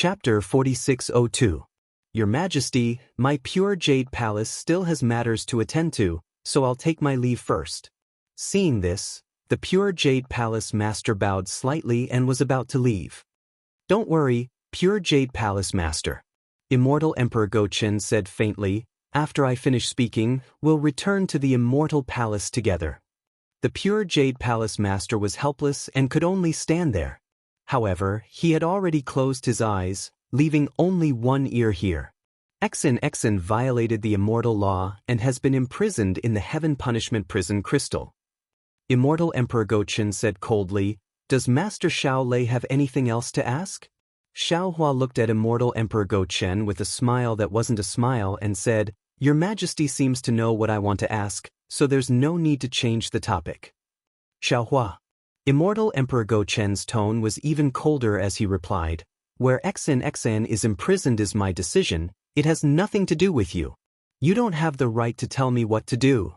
Chapter 4602. Your Majesty, my pure jade palace still has matters to attend to, so I'll take my leave first. Seeing this, the pure jade palace master bowed slightly and was about to leave. Don't worry, pure jade palace master. Immortal Emperor Go-Chen said faintly, after I finish speaking, we'll return to the Immortal Palace together. The pure jade palace master was helpless and could only stand there. However, he had already closed his eyes, leaving only one ear here. Exen violated the immortal law and has been imprisoned in the Heaven Punishment Prison Crystal. Immortal Emperor Go-Chen said coldly, "Does Master Xiao Lei have anything else to ask?" Xiao Hua looked at Immortal Emperor Go-Chen with a smile that wasn't a smile and said, "Your Majesty seems to know what I want to ask, so there's no need to change the topic." Xiao Hua. Immortal Emperor Go-Chen's tone was even colder as he replied, "Where Exen is imprisoned is my decision, it has nothing to do with you. You don't have the right to tell me what to do."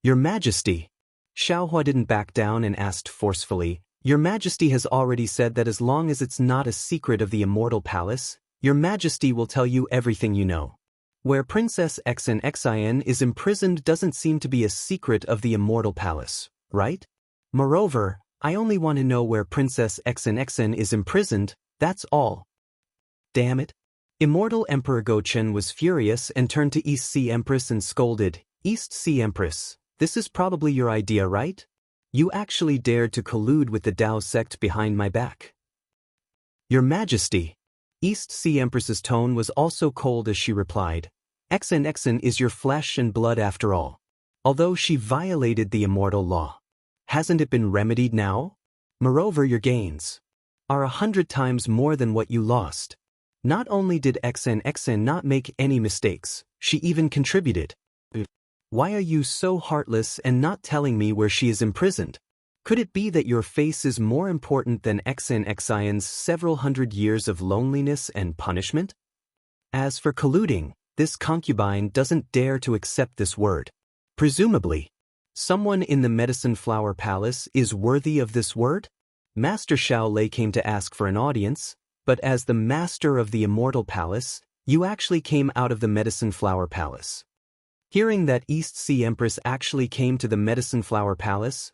Your Majesty. Xiao Hua didn't back down and asked forcefully, "Your Majesty has already said that as long as it's not a secret of the Immortal Palace, Your Majesty will tell you everything you know. Where Princess Exen is imprisoned doesn't seem to be a secret of the Immortal Palace, right? Moreover, I only want to know where Princess Exen is imprisoned, that's all." Damn it. Immortal Emperor Go-Chen was furious and turned to East Sea Empress and scolded, "East Sea Empress, this is probably your idea, right? You actually dared to collude with the Dao sect behind my back." Your Majesty. East Sea Empress's tone was also cold as she replied, Exen is your flesh and blood after all. Although she violated the immortal law, hasn't it been remedied now? Moreover, your gains are 100 times more than what you lost. Not only did Exen not make any mistakes, she even contributed. Why are you so heartless and not telling me where she is imprisoned? Could it be that your face is more important than Exen's several hundred years of loneliness and punishment? As for colluding, this concubine doesn't dare to accept this word. Presumably, someone in the Medicine Flower Palace is worthy of this word? Master Xiao Lei came to ask for an audience, but as the master of the Immortal Palace, you actually came out of the Medicine Flower Palace. Hearing that East Sea Empress actually came to the Medicine Flower Palace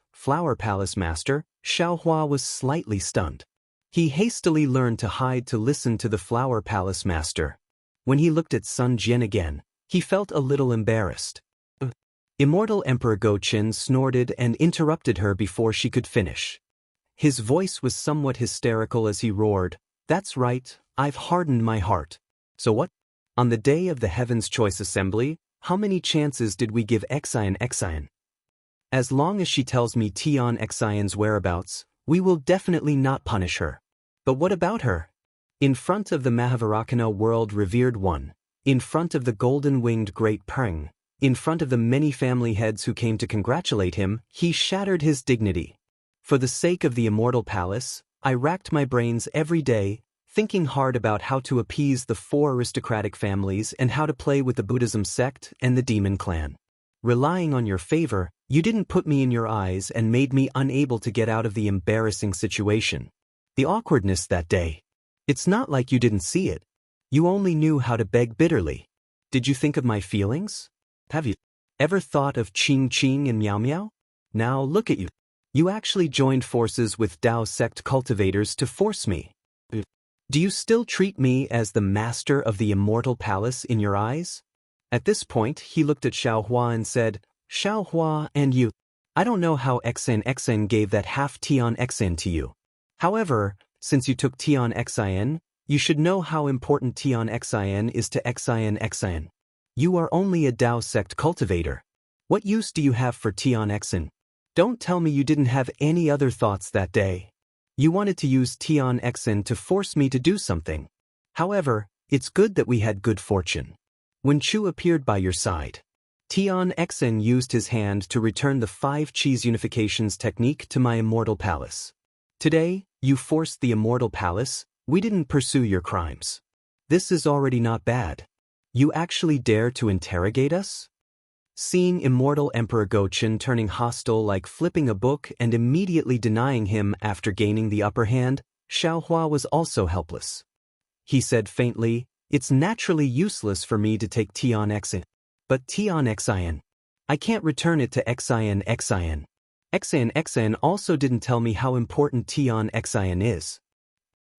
Master, Xiao Hua was slightly stunned. He hastily learned to hide to listen to the Flower Palace Master. When he looked at Sun Jian again, he felt a little embarrassed. Immortal Emperor Go-Chen snorted and interrupted her before she could finish. His voice was somewhat hysterical as he roared, "That's right, I've hardened my heart. So what? On the day of the Heaven's Choice Assembly, how many chances did we give Exen? As long as she tells me Tian Exen's whereabouts, we will definitely not punish her. But what about her? In front of the Mahavarakana world revered one, in front of the golden-winged great Peng, in front of the many family heads who came to congratulate him, he shattered his dignity. For the sake of the Immortal Palace, I racked my brains every day, thinking hard about how to appease the 4 aristocratic families and how to play with the Buddhism sect and the demon clan. Relying on your favor, you didn't put me in your eyes and made me unable to get out of the embarrassing situation. The awkwardness that day. It's not like you didn't see it. You only knew how to beg bitterly. Did you think of my feelings? Have you ever thought of Ching and Miao Miao? Now look at you. You actually joined forces with Dao sect cultivators to force me. Do you still treat me as the master of the Immortal Palace in your eyes?" At this point, he looked at Xiao Hua and said, "Xiao Hua and you. I don't know how Exen gave that half Tian Exen to you. However, since you took Tian Exen, you should know how important Tian Exen is to Exen. You are only a Dao sect cultivator. What use do you have for Tian Exen? Don't tell me you didn't have any other thoughts that day. You wanted to use Tian Exen to force me to do something. However, it's good that we had good fortune. When Chu appeared by your side, Tian Exen used his hand to return the 5 cheese unifications technique to my Immortal Palace. Today, you forced the Immortal Palace, we didn't pursue your crimes. This is already not bad. You actually dare to interrogate us?" Seeing Immortal Emperor Go-Chen turning hostile like flipping a book and immediately denying him after gaining the upper hand, Xiao Hua was also helpless. he said faintly, it's naturally useless for me to take Tion Xin. But Tion Xin. I can't return it to Xin Xin. Xin Xin also didn't tell me how important Tion Xin is.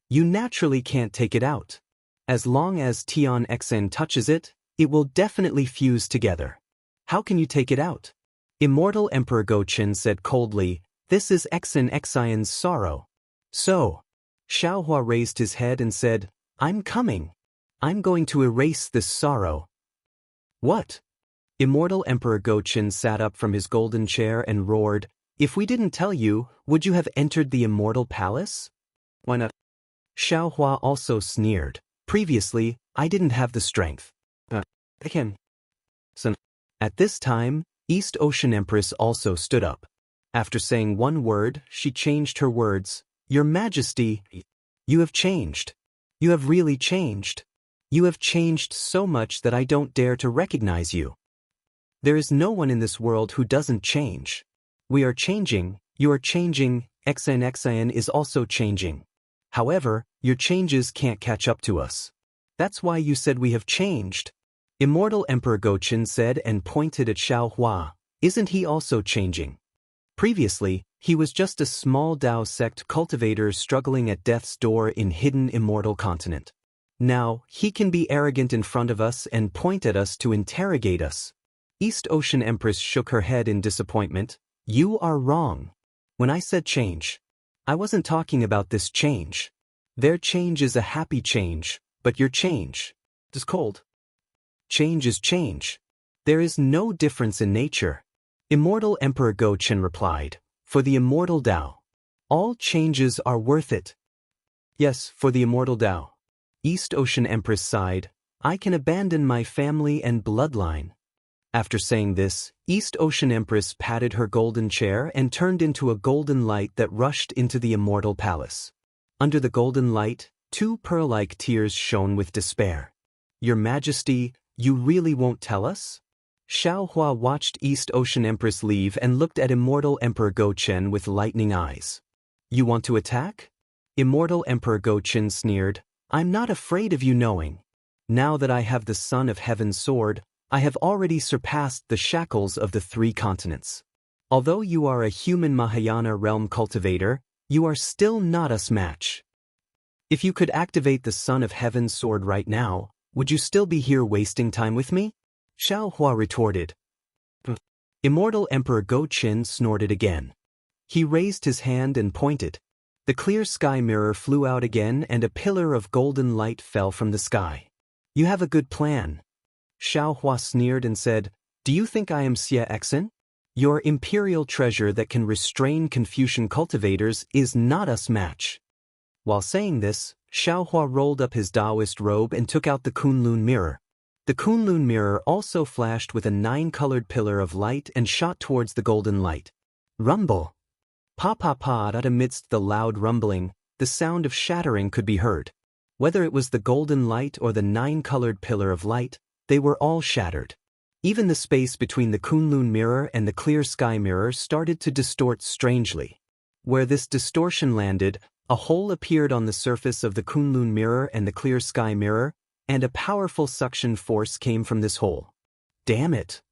You naturally can't take it out. As long as Tion Xin touches it, it will definitely fuse together. How can you take it out? Immortal Emperor Go-Chin said coldly, this is Xin Xin's sorrow. So, Xiaohua raised his head and said, I'm coming. I'm going to erase this sorrow. What? Immortal Emperor Go-Chin sat up from his golden chair and roared, if we didn't tell you, would you have entered the Immortal Palace? Why not? Xiaohua also sneered. Previously, I didn't have the strength. I can. At this time, East Ocean Empress also stood up. After saying one word, she changed her words. Your Majesty, you have changed. You have really changed. You have changed so much that I don't dare to recognize you. There is no one in this world who doesn't change. We are changing, you are changing, Xin is also changing. However, your changes can't catch up to us. That's why you said we have changed. Immortal Emperor Go-Chin said and pointed at Xiaohua. Isn't he also changing? Previously, he was just a small Dao sect cultivator struggling at death's door in hidden immortal continent. Now, he can be arrogant in front of us and point at us to interrogate us. East Ocean Empress shook her head in disappointment. You are wrong. When I said change, I wasn't talking about this change. Their change is a happy change, but your change is cold. Change is change. There is no difference in nature. Immortal Emperor Go-Chin replied, for the immortal Dao. All changes are worth it. Yes, for the immortal Dao. East Ocean Empress sighed, I can abandon my family and bloodline. After saying this, East Ocean Empress patted her golden chair and turned into a golden light that rushed into the immortal palace. Under the golden light, two pearl-like tears shone with despair. Your Majesty, you really won't tell us? Xiaohua watched East Ocean Empress leave and looked at Immortal Emperor Go-Chin with lightning eyes. You want to attack? Immortal Emperor Go-Chin sneered, I'm not afraid of you knowing. Now that I have the Son of Heaven's sword, I have already surpassed the shackles of the 3 continents. Although you are a human Mahayana realm cultivator, you are still not us match. If you could activate the Son of Heaven's sword right now, would you still be here wasting time with me? Xiaohua retorted. Immortal Emperor Go-Chin snorted again. He raised his hand and pointed. The clear sky mirror flew out again and a pillar of golden light fell from the sky. You have a good plan. Xiaohua sneered and said, do you think I am Xie Xin? Your imperial treasure that can restrain Confucian cultivators is not us match. While saying this, Xiaohua rolled up his Taoist robe and took out the Kunlun mirror. The Kunlun mirror also flashed with a 9-colored pillar of light and shot towards the golden light. Rumble! Pa-pa-pa! Amidst the loud rumbling, the sound of shattering could be heard. Whether it was the golden light or the 9-colored pillar of light, they were all shattered. Even the space between the Kunlun mirror and the clear sky mirror started to distort strangely. Where this distortion landed, a hole appeared on the surface of the Kunlun mirror and the clear sky mirror, and a powerful suction force came from this hole. Damn it!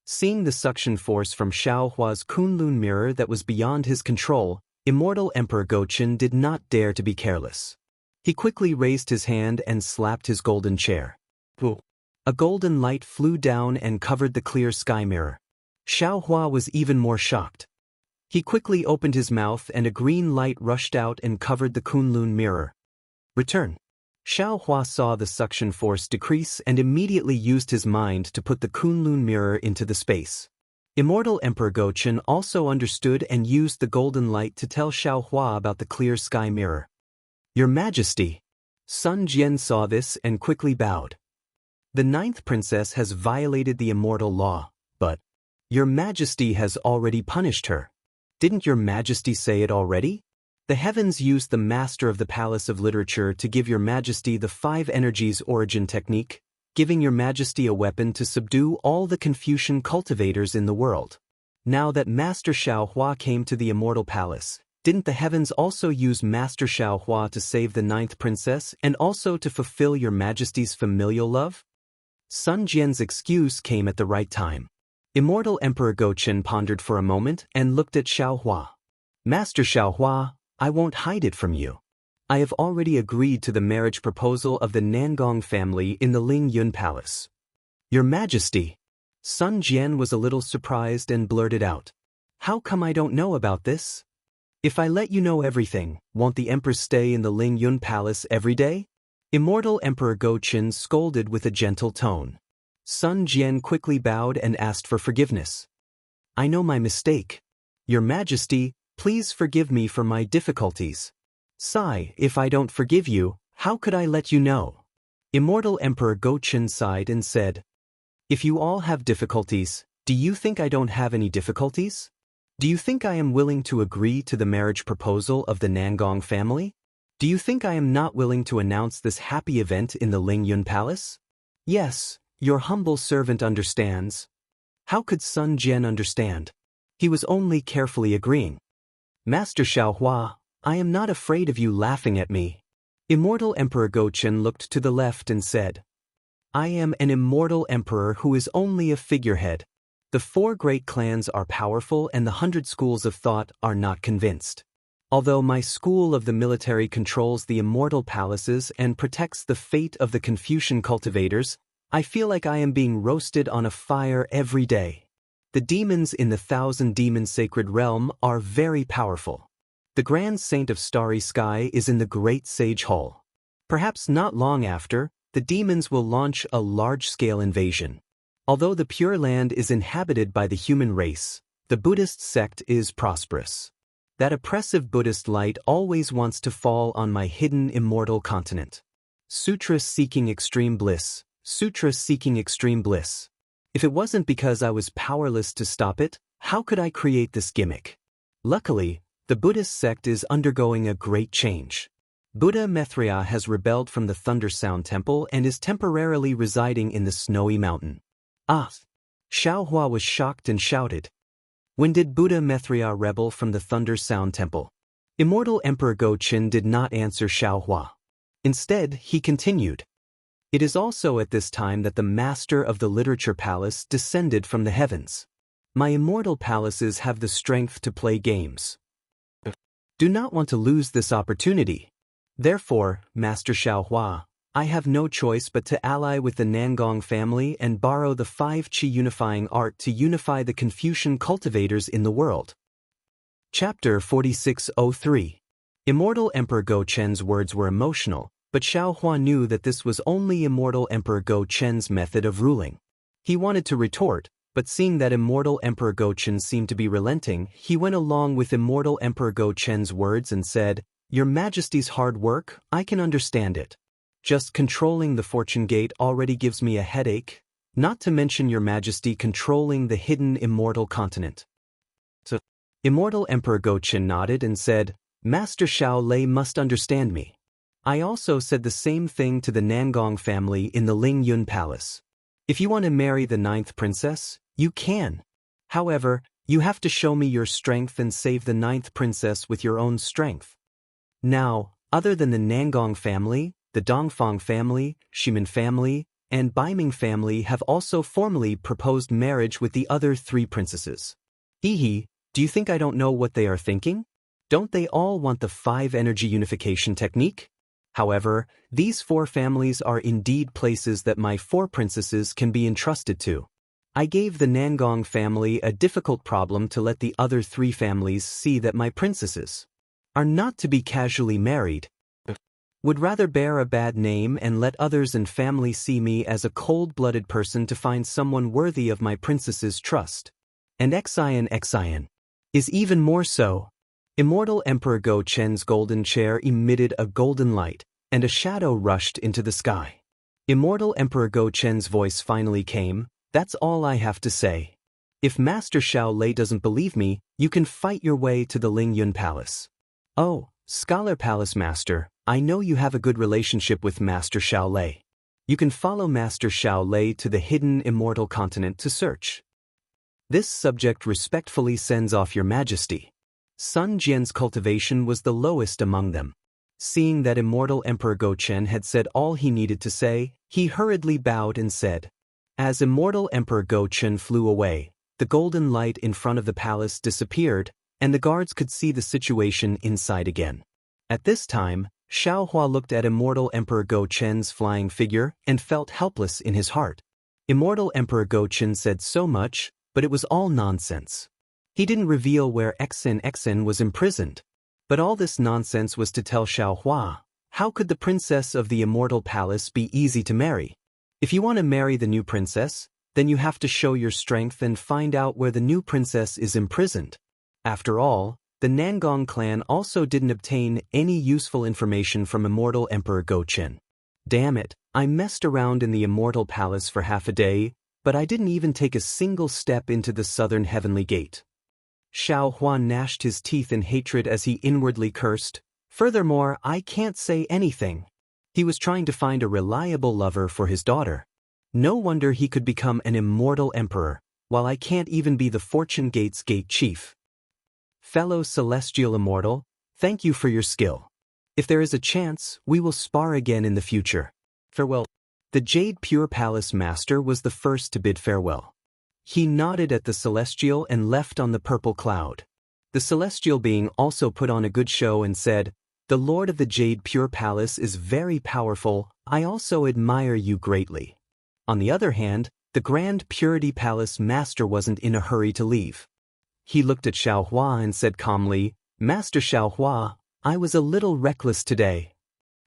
Seeing the suction force from Xiaohua's Kunlun mirror that was beyond his control, Immortal Emperor Go-Chin did not dare to be careless. He quickly raised his hand and slapped his golden chair. Ooh. A golden light flew down and covered the clear sky mirror. Xiaohua was even more shocked. He quickly opened his mouth and a green light rushed out and covered the Kunlun mirror. Return. Xiaohua saw the suction force decrease and immediately used his mind to put the Kunlun mirror into the space. Immortal Emperor Go-Chin also understood and used the golden light to tell Xiaohua about the clear sky mirror. Your Majesty. Sun Jian saw this and quickly bowed. The 9th princess has violated the immortal law, but Your Majesty has already punished her. Didn't Your Majesty say it already? The heavens used the master of the Palace of Literature to give Your Majesty the 5 energies origin technique, giving Your Majesty a weapon to subdue all the Confucian cultivators in the world. Now that Master Xiaohua came to the Immortal Palace, Didn't the heavens also use Master Xiaohua to save the 9th princess and also to fulfill your majesty's familial love? Sun Jian's excuse came at the right time. Immortal Emperor Gochen pondered for a moment and looked at Xiaohua. Master Xiaohua, I won't hide it from you. I have already agreed to the marriage proposal of the Nangong family in the Ling Yun Palace. Your Majesty. Sun Jian was a little surprised and blurted out. How come I don't know about this? If I let you know everything, won't the Empress stay in the Ling Yun Palace every day? Immortal Emperor Gochen scolded with a gentle tone. Sun Jian quickly bowed and asked for forgiveness. I know my mistake. Your Majesty, please forgive me for my difficulties. Sigh, if I don't forgive you, how could I let you know? Immortal Emperor Gochen sighed and said, If you all have difficulties, do you think I don't have any difficulties? Do you think I am willing to agree to the marriage proposal of the Nangong family? Do you think I am not willing to announce this happy event in the Ling Yun Palace? Yes, your humble servant understands. How could Sun Jian understand? He was only carefully agreeing. Master Xiaohua, I am not afraid of you laughing at me. Immortal Emperor Gochen looked to the left and said, I am an immortal emperor who is only a figurehead. The 4 great clans are powerful and the 100 schools of thought are not convinced. Although my school of the military controls the immortal palaces and protects the fate of the Confucian cultivators, I feel like I am being roasted on a fire every day. The demons in the 1,000 demon sacred realm are very powerful. The Grand Saint of Starry Sky is in the Great Sage Hall. Perhaps not long after, the demons will launch a large-scale invasion. Although the Pure Land is inhabited by the human race, the Buddhist sect is prosperous. That oppressive Buddhist light always wants to fall on my hidden immortal continent. Sutra seeking extreme bliss. Sutra seeking extreme bliss. If it wasn't because I was powerless to stop it, how could I create this gimmick? Luckily, the Buddhist sect is undergoing a great change. Buddha Maitreya has rebelled from the Thunder Sound Temple and is temporarily residing in the Snowy Mountain. Ah! Xiaohua was shocked and shouted. When did Buddha Maitreya rebel from the Thunder Sound Temple? Immortal Emperor Gochen did not answer Xiaohua. Instead, he continued. It is also at this time that the master of the Literature Palace descended from the heavens. My immortal palaces have the strength to play games. Do not want to lose this opportunity. Therefore, Master Xiaohua, I have no choice but to ally with the Nangong family and borrow the 5 Qi unifying art to unify the Confucian cultivators in the world. Chapter 4603. Immortal Emperor Gochen's words were emotional, but Xiaohua knew that this was only Immortal Emperor Gochen's method of ruling. He wanted to retort, but seeing that Immortal Emperor Gochen seemed to be relenting, he went along with Immortal Emperor Gochen's words and said, Your Majesty's hard work, I can understand it. Just controlling the fortune gate already gives me a headache, not to mention Your Majesty controlling the hidden immortal continent. So, Immortal Emperor Gochen nodded and said, Master Xiao Lei must understand me. I also said the same thing to the Nangong family in the Ling Yun Palace. If you want to marry the 9th princess, you can. However, you have to show me your strength and save the 9th princess with your own strength. Now, other than the Nangong family, the Dongfang family, Shimin family, and Baiming family have also formally proposed marriage with the other 3 princesses. Hehe, do you think I don't know what they are thinking? Don't they all want the 5 energy unification technique? However, these 4 families are indeed places that my 4 princesses can be entrusted to. I gave the Nangong family a difficult problem to let the other 3 families see that my princesses are not to be casually married. Would rather bear a bad name and let others and family see me as a cold-blooded person to find someone worthy of my princess's trust. And Xian is even more so. Immortal Emperor Gochen's golden chair emitted a golden light, and a shadow rushed into the sky. Immortal Emperor Gochen's voice finally came, That's all I have to say. If Master Xiao Lei doesn't believe me, you can fight your way to the Ling Yun Palace. Oh, Scholar Palace Master, I know you have a good relationship with Master Xiao Lei. You can follow Master Xiao Lei to the hidden immortal continent to search. This subject respectfully sends off Your Majesty. Sun Jian's cultivation was the lowest among them. Seeing that Immortal Emperor Gochen had said all he needed to say, he hurriedly bowed and said. As Immortal Emperor Gochen flew away, the golden light in front of the palace disappeared, and the guards could see the situation inside again. At this time, Xiaohua looked at Immortal Emperor Gochen's flying figure and felt helpless in his heart. Immortal Emperor Gochen said so much, but it was all nonsense. He didn't reveal where Xen was imprisoned. But all this nonsense was to tell Xiaohua. How could the princess of the Immortal Palace be easy to marry? If you want to marry the new princess, then you have to show your strength and find out where the new princess is imprisoned. After all, the Nangong clan also didn't obtain any useful information from Immortal Emperor Gochen. Damn it, I messed around in the Immortal Palace for half a day, but I didn't even take a single step into the southern heavenly gate. Xiaohua gnashed his teeth in hatred as he inwardly cursed. Furthermore, I can't say anything. He was trying to find a reliable lover for his daughter. No wonder he could become an immortal emperor, while I can't even be the Fortune Gate's gate chief. Fellow celestial immortal, thank you for your skill. If there is a chance, we will spar again in the future. Farewell. The Jade Pure Palace Master was the first to bid farewell. He nodded at the Celestial and left on the purple cloud. The Celestial being also put on a good show and said, "The Lord of the Jade Pure Palace is very powerful. I also admire you greatly." On the other hand, the Grand Purity Palace Master wasn't in a hurry to leave. He looked at Xiaohua and said calmly, "Master Xiaohua, I was a little reckless today."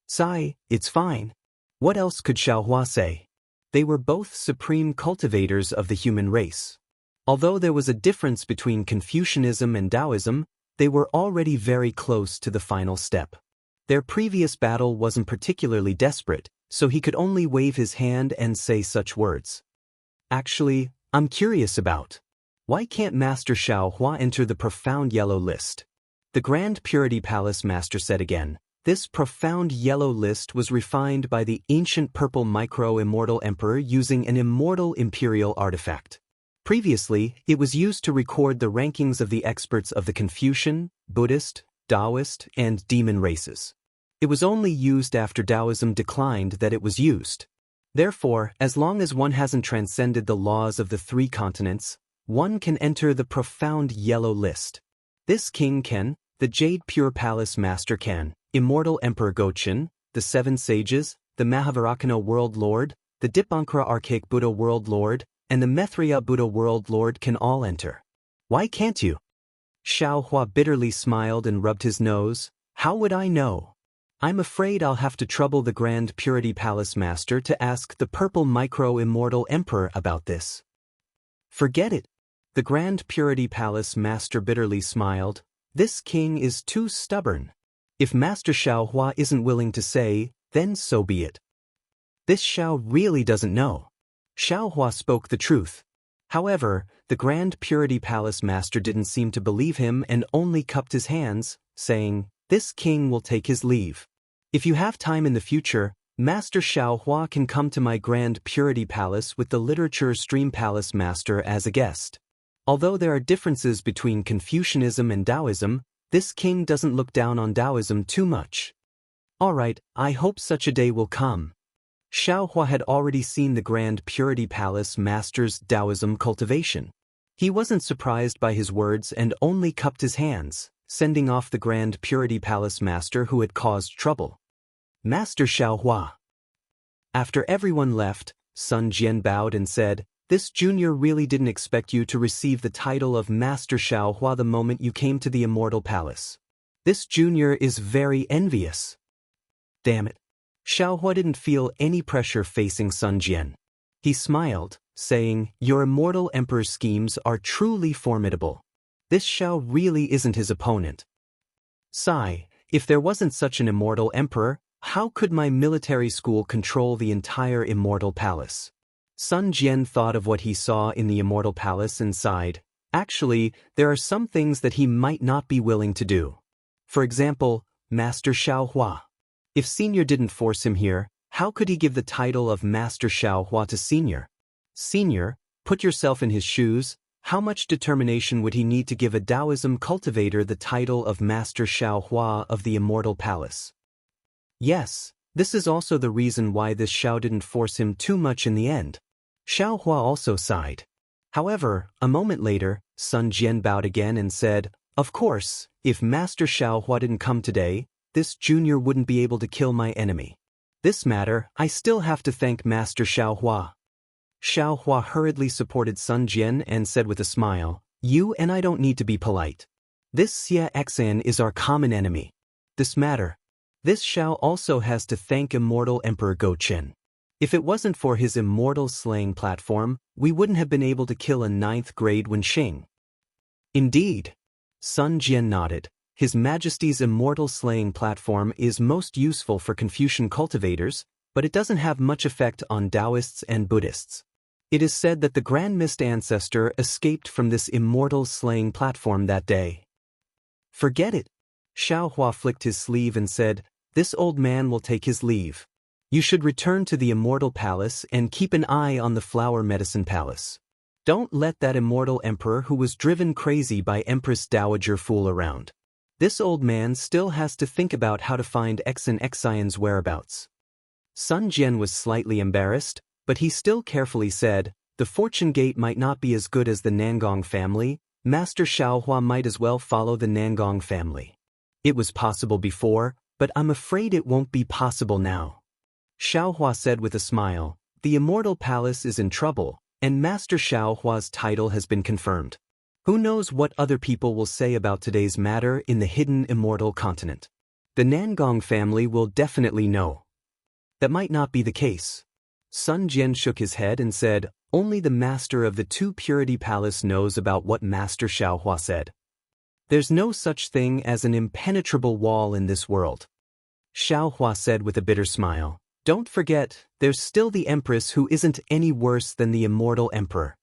"Sigh, it's fine." What else could Xiaohua say? They were both supreme cultivators of the human race. Although there was a difference between Confucianism and Taoism, they were already very close to the final step. Their previous battle wasn't particularly desperate, so he could only wave his hand and say such words. "Actually, I'm curious about. Why can't Master Xiaohua enter the profound yellow list?" The Grand Purity Palace Master said again. This profound yellow list was refined by the ancient purple micro-immortal emperor using an immortal imperial artifact. Previously, it was used to record the rankings of the experts of the Confucian, Buddhist, Taoist, and demon races. It was only used after Taoism declined that it was used. Therefore, as long as one hasn't transcended the laws of the three continents, one can enter the profound yellow list. This king can, the Jade Pure Palace Master can, Immortal Emperor Gochen, the Seven Sages, the Mahavarakana World Lord, the Dipankara Archaic Buddha World Lord, and the Maitreya Buddha World Lord can all enter. Why can't you? Xiaohua bitterly smiled and rubbed his nose. How would I know? I'm afraid I'll have to trouble the Grand Purity Palace Master to ask the Purple Micro-Immortal Emperor about this. Forget it. The Grand Purity Palace Master bitterly smiled. This king is too stubborn. If Master Xiaohua isn't willing to say, then so be it. This Xiao really doesn't know. Xiaohua spoke the truth. However, the Grand Purity Palace Master didn't seem to believe him and only cupped his hands, saying, "This king will take his leave. If you have time in the future, Master Xiaohua can come to my Grand Purity Palace with the Literature Stream Palace Master as a guest." Although there are differences between Confucianism and Taoism, this king doesn't look down on Taoism too much. Alright, I hope such a day will come. Xiaohua had already seen the Grand Purity Palace Master's Taoism cultivation. He wasn't surprised by his words and only cupped his hands, sending off the Grand Purity Palace Master who had caused trouble. Master Xiaohua. After everyone left, Sun Jian bowed and said, "This junior really didn't expect you to receive the title of Master Xiaohua the moment you came to the Immortal Palace. This junior is very envious." Damn it. Xiaohua didn't feel any pressure facing Sun Jian. He smiled, saying, "Your Immortal Emperor's schemes are truly formidable. This Xiao really isn't his opponent." Sigh, if there wasn't such an Immortal Emperor, how could my military school control the entire Immortal Palace? Sun Jian thought of what he saw in the Immortal Palace and sighed. Actually, there are some things that he might not be willing to do. For example, Master Xiaohua. If Senior didn't force him here, how could he give the title of Master Xiaohua to Senior? Senior, put yourself in his shoes. how much determination would he need to give a Taoism cultivator the title of Master Xiao Hua of the Immortal Palace? Yes, this is also the reason why this Xiao didn't force him too much in the end. Xiao Hua also sighed. However, a moment later, Sun Jian bowed again and said, "Of course, if Master Xiao Hua didn't come today, this junior wouldn't be able to kill my enemy. This matter, I still have to thank Master Xiao Hua." Xiao Hua hurriedly supported Sun Jian and said with a smile, "You and I don't need to be polite. This Xia Xan is our common enemy. This Xiao also has to thank Immortal Emperor Go Qin. If it wasn't for his immortal slaying platform, we wouldn't have been able to kill a 9th grade Wenxing." Indeed. Sun Jian nodded. His Majesty's immortal slaying platform is most useful for Confucian cultivators, but it doesn't have much effect on Taoists and Buddhists. It is said that the Grand Mist ancestor escaped from this immortal slaying platform that day. Forget it. Xiao Hua flicked his sleeve and said, "This old man will take his leave. You should return to the Immortal Palace and keep an eye on the Flower Medicine Palace. Don't let that immortal emperor who was driven crazy by Empress Dowager fool around. This old man still has to think about how to find Xan Xian's whereabouts." Sun Jian was slightly embarrassed, but he still carefully said, "The Fortune Gate might not be as good as the Nangong family. Master Xiao Hua might as well follow the Nangong family. It was possible before, but I'm afraid it won't be possible now." Xiao Hua said with a smile, "The Immortal Palace is in trouble, and Master Xiao Hua's title has been confirmed. Who knows what other people will say about today's matter in the hidden Immortal Continent? The Nangong family will definitely know." "That might not be the case." Sun Jian shook his head and said, "Only the master of the Two Purity Palace knows about what Master Xiao Hua said. There's no such thing as an impenetrable wall in this world." Xiao Hua said with a bitter smile, "Don't forget, there's still the Empress who isn't any worse than the Immortal Emperor.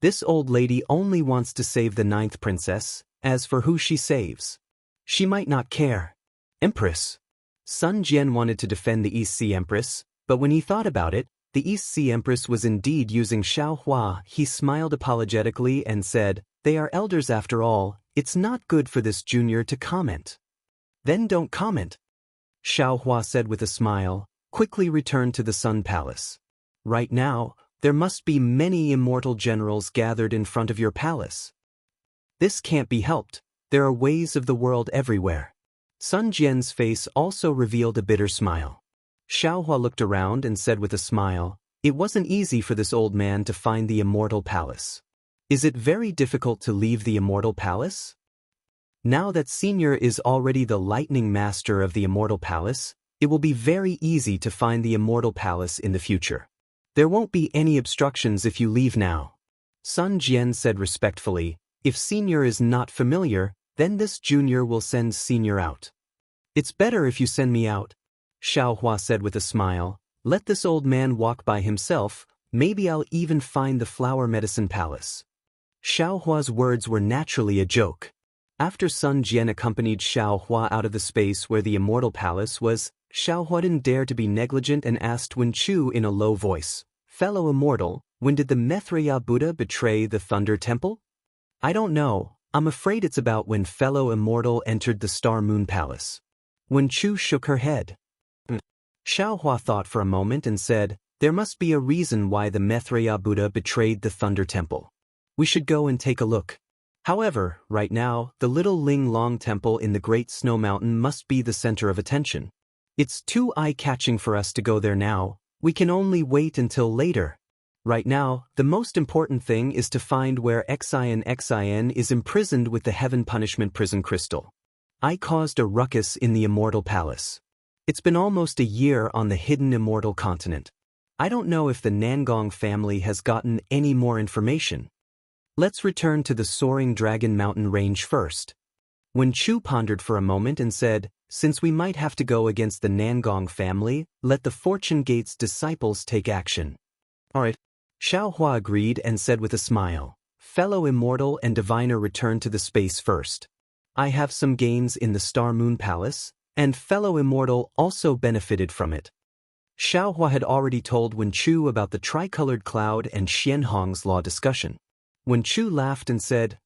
This old lady only wants to save the 9th princess. As for who she saves, she might not care." "Empress?" Sun Jian wanted to defend the East Sea Empress, but when he thought about it, the East Sea Empress was indeed using Xiao Hua. He smiled apologetically and said, "They are elders after all. It's not good for this junior to comment." "Then don't comment." Xiao Hua said with a smile, "Quickly return to the Sun Palace. Right now, there must be many immortal generals gathered in front of your palace. This can't be helped. There are ways of the world everywhere." Sun Jian's face also revealed a bitter smile. Xiao Hua looked around and said with a smile, "It wasn't easy for this old man to find the Immortal Palace. Is it very difficult to leave the Immortal Palace? Now that Senior is already the Lightning Master of the Immortal Palace, it will be very easy to find the Immortal Palace in the future. There won't be any obstructions if you leave now." Sun Jian said respectfully, "If Senior is not familiar, then this junior will send Senior out." "It's better if you send me out." Xiao Hua said with a smile, "Let this old man walk by himself. Maybe I'll even find the Flower Medicine Palace." Xiao Hua's words were naturally a joke. After Sun Jian accompanied Xiao Hua out of the space where the Immortal Palace was, Xiao Hua didn't dare to be negligent and asked Wen Chu in a low voice, "Fellow Immortal, when did the Maitreya Buddha betray the Thunder Temple?" "I don't know. I'm afraid it's about when fellow Immortal entered the Star Moon Palace." Wen Chu shook her head. Xiao Hua thought for a moment and said, "There must be a reason why the Maitreya Buddha betrayed the Thunder Temple. We should go and take a look. However, right now, the little Ling Long Temple in the Great Snow Mountain must be the center of attention. It's too eye-catching for us to go there now. We can only wait until later. Right now, the most important thing is to find where Xin is imprisoned with the Heaven Punishment Prison Crystal. I caused a ruckus in the Immortal Palace. It's been almost a year on the hidden Immortal Continent. I don't know if the Nangong family has gotten any more information. Let's return to the Soaring Dragon Mountain Range first." Wen Chu pondered for a moment and said, "Since we might have to go against the Nangong family, let the Fortune Gate's disciples take action." "All right." Xiao Hua agreed and said with a smile, "Fellow Immortal and Diviner return to the space first. I have some gains in the Star Moon Palace, and fellow Immortal also benefited from it." Xiao Hua had already told Wen Chu about the tricolored cloud and Xianhong's law discussion. Wen Chu laughed and said,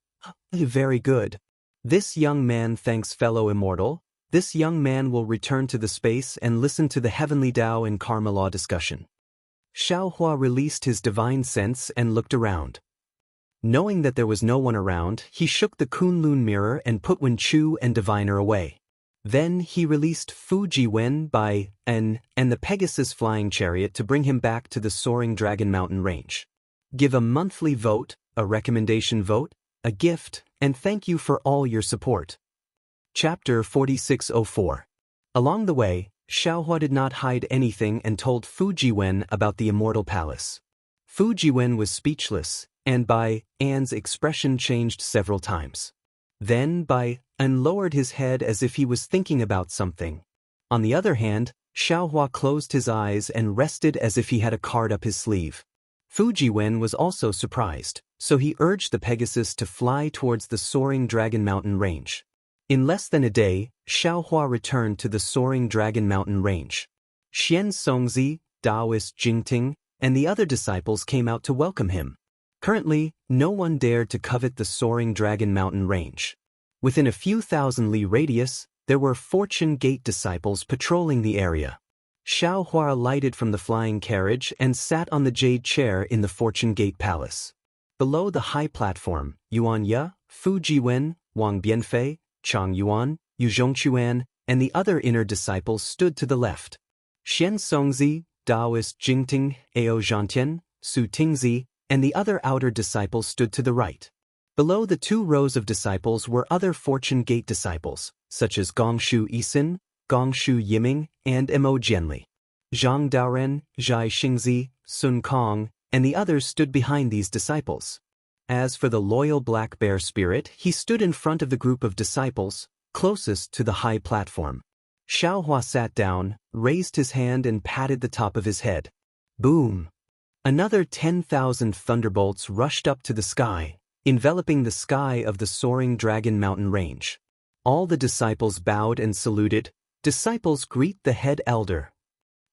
"Very good. This young man thanks fellow immortal. This young man will return to the space and listen to the heavenly Tao and karma law discussion." Xiaohua released his divine sense and looked around. Knowing that there was no one around, he shook the Kunlun mirror and put Wen Chu and Diviner away. Then he released Fu Jiwen by and the Pegasus flying chariot to bring him back to the soaring Dragon Mountain range. Give a monthly vote, a recommendation vote, a gift, and thank you for all your support. Chapter 4604. Along the way, Xiaohua did not hide anything and told Fu Jiwen about the Immortal Palace. Fu Jiwen was speechless, and Bai An's expression changed several times. Then Bai An lowered his head as if he was thinking about something. On the other hand, Xiaohua closed his eyes and rested as if he had a card up his sleeve. Fu Jiwen was also surprised, so he urged the Pegasus to fly towards the soaring Dragon Mountain range. In less than a day, Xiaohua returned to the soaring Dragon Mountain range. Xian Songzi, Taoist Jingting, and the other disciples came out to welcome him. Currently, no one dared to covet the soaring Dragon Mountain range. Within a few thousand li radius, there were Fortune Gate disciples patrolling the area. Xiaohua alighted from the flying carriage and sat on the jade chair in the Fortune Gate Palace. Below the high platform, Yuan Ye, Fu Jiwen, Wang Bianfei, Chang Yuan, Yu Zhongquan, and the other inner disciples stood to the left. Xian Songzi, Taoist Jingting, Ao Zhantian, Su Tingzi, and the other outer disciples stood to the right. Below the two rows of disciples were other Fortune Gate disciples, such as Gongshu Yisin, Gongshu Yiming, and Mo Jianli. Zhang Daoren, Zhai Xingzi, Sun Kong, and the others stood behind these disciples. As for the loyal black bear spirit, he stood in front of the group of disciples, closest to the high platform. Xiaohua sat down, raised his hand and patted the top of his head. Boom! Another 10,000 thunderbolts rushed up to the sky, enveloping the sky of the soaring Dragon Mountain range. All the disciples bowed and saluted. Disciples greet the head elder.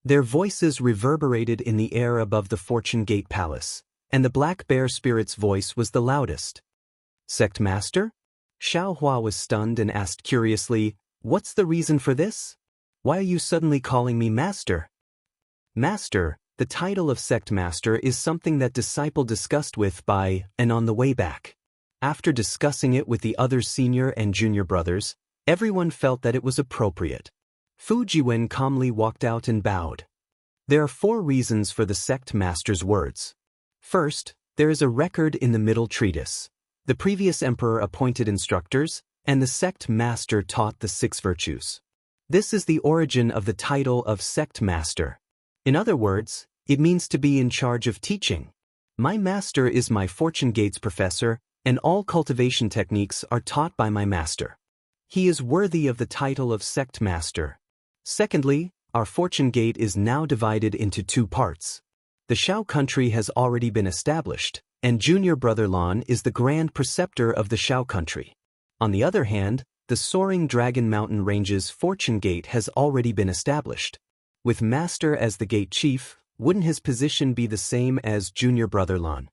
Their voices reverberated in the air above the Fortune Gate Palace, and the black bear spirit's voice was the loudest. Sect Master? Xiaohua was stunned and asked curiously, "What's the reason for this? Why are you suddenly calling me Master?" Master, the title of Sect Master, is something that disciple discussed with Bai and on the way back. After discussing it with the other senior and junior brothers, everyone felt that it was appropriate. Fu Jiwen calmly walked out and bowed. There are 4 reasons for the Sect Master's words. First, there is a record in the middle treatise. The previous emperor appointed instructors, and the Sect Master taught the 6 virtues. This is the origin of the title of Sect Master. In other words, it means to be in charge of teaching. My master is my Fortune Gates professor, and all cultivation techniques are taught by my master. He is worthy of the title of Sect Master. Secondly, our Fortune Gate is now divided into 2 parts. The Shao country has already been established, and junior brother Lan is the grand preceptor of the Shao country. On the other hand, the soaring Dragon Mountain Range's Fortune Gate has already been established. With Master as the gate chief, wouldn't his position be the same as junior brother Lan?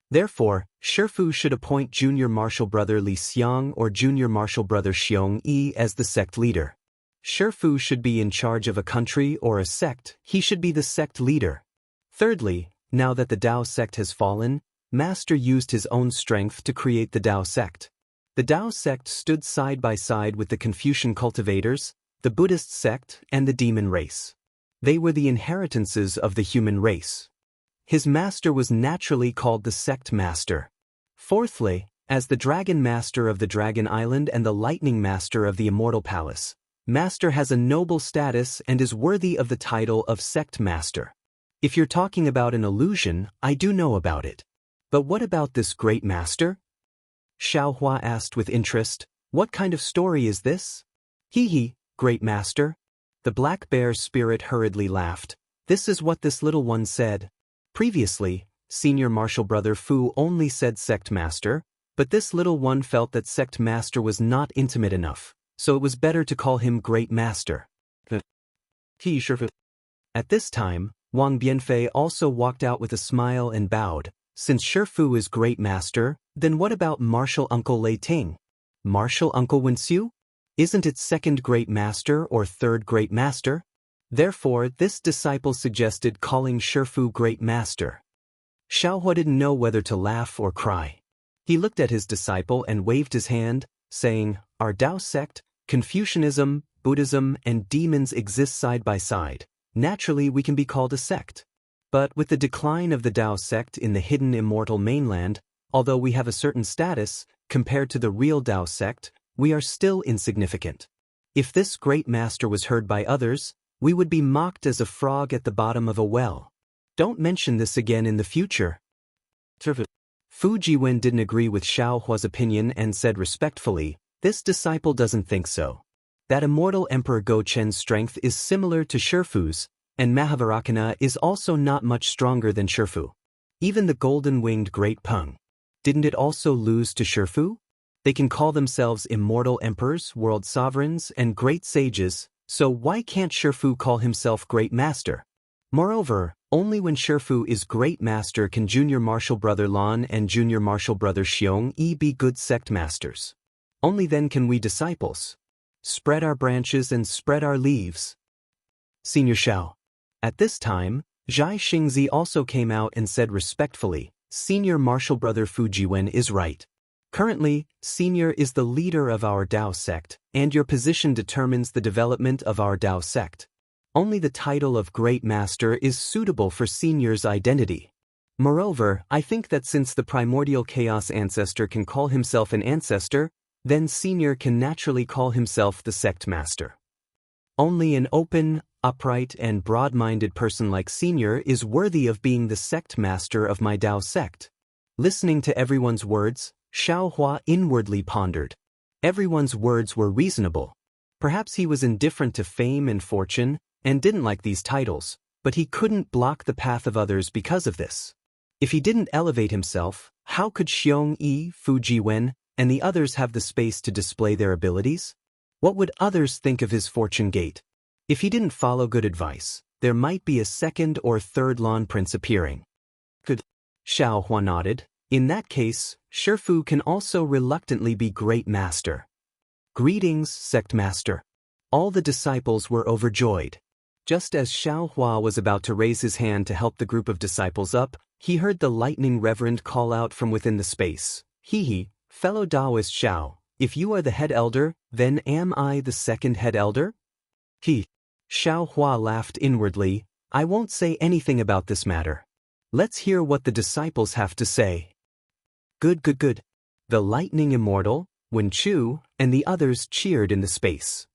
Therefore, Shifu should appoint junior martial brother Li Xiang or junior martial brother Xiong Yi as the sect leader. Shifu should be in charge of a country or a sect, he should be the sect leader. Thirdly, now that the Tao sect has fallen, Master used his own strength to create the Tao sect. The Tao sect stood side by side with the Confucian cultivators, the Buddhist sect, and the demon race. They were the inheritances of the human race. His master was naturally called the Sect Master. Fourthly, as the Dragon Master of the Dragon Island and the Lightning Master of the Immortal Palace, Master has a noble status and is worthy of the title of Sect Master. If you're talking about an illusion, I do know about it. But what about this great master? Xiaohua asked with interest. What kind of story is this? Hee, great master. The black bear spirit hurriedly laughed. This is what this little one said. Previously, senior martial brother Fu only said Sect Master, but this little one felt that Sect Master was not intimate enough, so it was better to call him Great Master. At this time, Wang Bianfei also walked out with a smile and bowed, Since Shifu is great master, then what about martial uncle Lei Ting? Martial uncle Wuxia? Isn't it second great master or third great master? Therefore, this disciple suggested calling Shifu great master. Xiaohua didn't know whether to laugh or cry. He looked at his disciple and waved his hand, saying, "Our Tao sect, Confucianism, Buddhism, and demons exist side by side. Naturally, we can be called a sect. But with the decline of the Tao sect in the hidden immortal mainland, although we have a certain status, compared to the real Tao sect, we are still insignificant. If this great master was heard by others, we would be mocked as a frog at the bottom of a well. Don't mention this again in the future." Fu Jiwen didn't agree with Xiaohua's opinion and said respectfully, "This disciple doesn't think so. That immortal Emperor Go Chen's strength is similar to Shifu's, and Mahavajrana is also not much stronger than Shifu. Even the golden-winged Great Peng. Didn't it also lose to Shifu? They can call themselves immortal emperors, world sovereigns, and great sages, so why can't Shifu call himself great master? Moreover, only when Shifu is great master can junior martial brother Lan and junior martial brother Xiong be good sect masters. Only then can we disciples spread our branches and spread our leaves." Senior Xiao. At this time, Zhai Xingzi also came out and said respectfully, "Senior martial brother Fu Jiwen is right. Currently, Senior is the leader of our Tao sect, and your position determines the development of our Tao sect. Only the title of Great Master is suitable for Senior's identity. Moreover, I think that since the primordial chaos ancestor can call himself an ancestor, then Senior can naturally call himself the sect master. Only an open, upright, and broad-minded person like Senior is worthy of being the sect master of my Tao sect." Listening to everyone's words, Xiaohua inwardly pondered. Everyone's words were reasonable. Perhaps he was indifferent to fame and fortune, and didn't like these titles, but he couldn't block the path of others because of this. If he didn't elevate himself, how could Xiong Yi, Fu Jiwen, and the others have the space to display their abilities? What would others think of his fortune gate? If he didn't follow good advice, there might be a second or third Lan Prince appearing. Good. Xiaohua nodded. In that case, Shifu can also reluctantly be great master. "Greetings, sect master." All the disciples were overjoyed. Just as Xiaohua was about to raise his hand to help the group of disciples up, he heard the lightning reverend call out from within the space, "He, fellow Taoist Xiao, if you are the head elder, then am I the second head elder?" Xiaohua laughed inwardly, "I won't say anything about this matter. Let's hear what the disciples have to say." Good. The lightning immortal, Wuxia, and the others cheered in the space.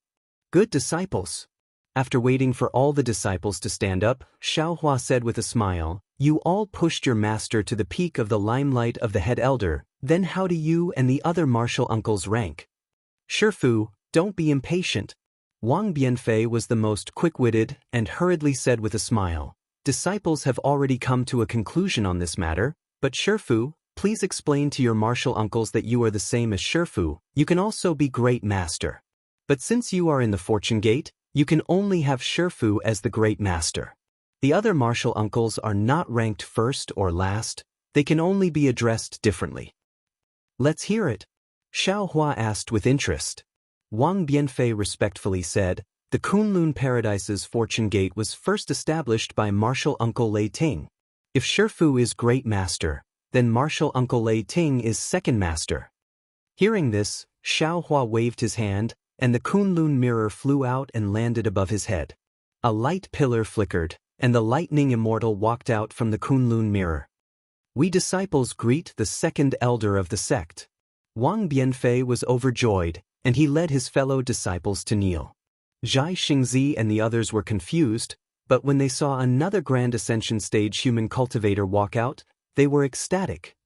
"Good disciples." After waiting for all the disciples to stand up, Xiaohua said with a smile, "You all pushed your master to the peak of the limelight of the head elder, then how do you and the other martial uncles rank?" "Shifu, don't be impatient." Wang Bianfei was the most quick-witted and hurriedly said with a smile, "Disciples have already come to a conclusion on this matter, but Shifu, please explain to your martial uncles that you are the same as Shifu, you can also be great master. But since you are in the fortune gate, you can only have Shifu as the great master. The other martial uncles are not ranked first or last, they can only be addressed differently." "Let's hear it," Xiaohua asked with interest. Wang Bianfei respectfully said, "The Kunlun Paradise's fortune gate was first established by martial uncle Lei Ting. If Shifu is great master, then martial uncle Lei Ting is second master." Hearing this, Xiaohua waved his hand, and the Kunlun mirror flew out and landed above his head. A light pillar flickered, and the lightning immortal walked out from the Kunlun mirror. "We disciples greet the second elder of the sect." Wang Bianfei was overjoyed, and he led his fellow disciples to kneel. Zhai Xingzi and the others were confused, but when they saw another Grand Ascension Stage human cultivator walk out, they were ecstatic.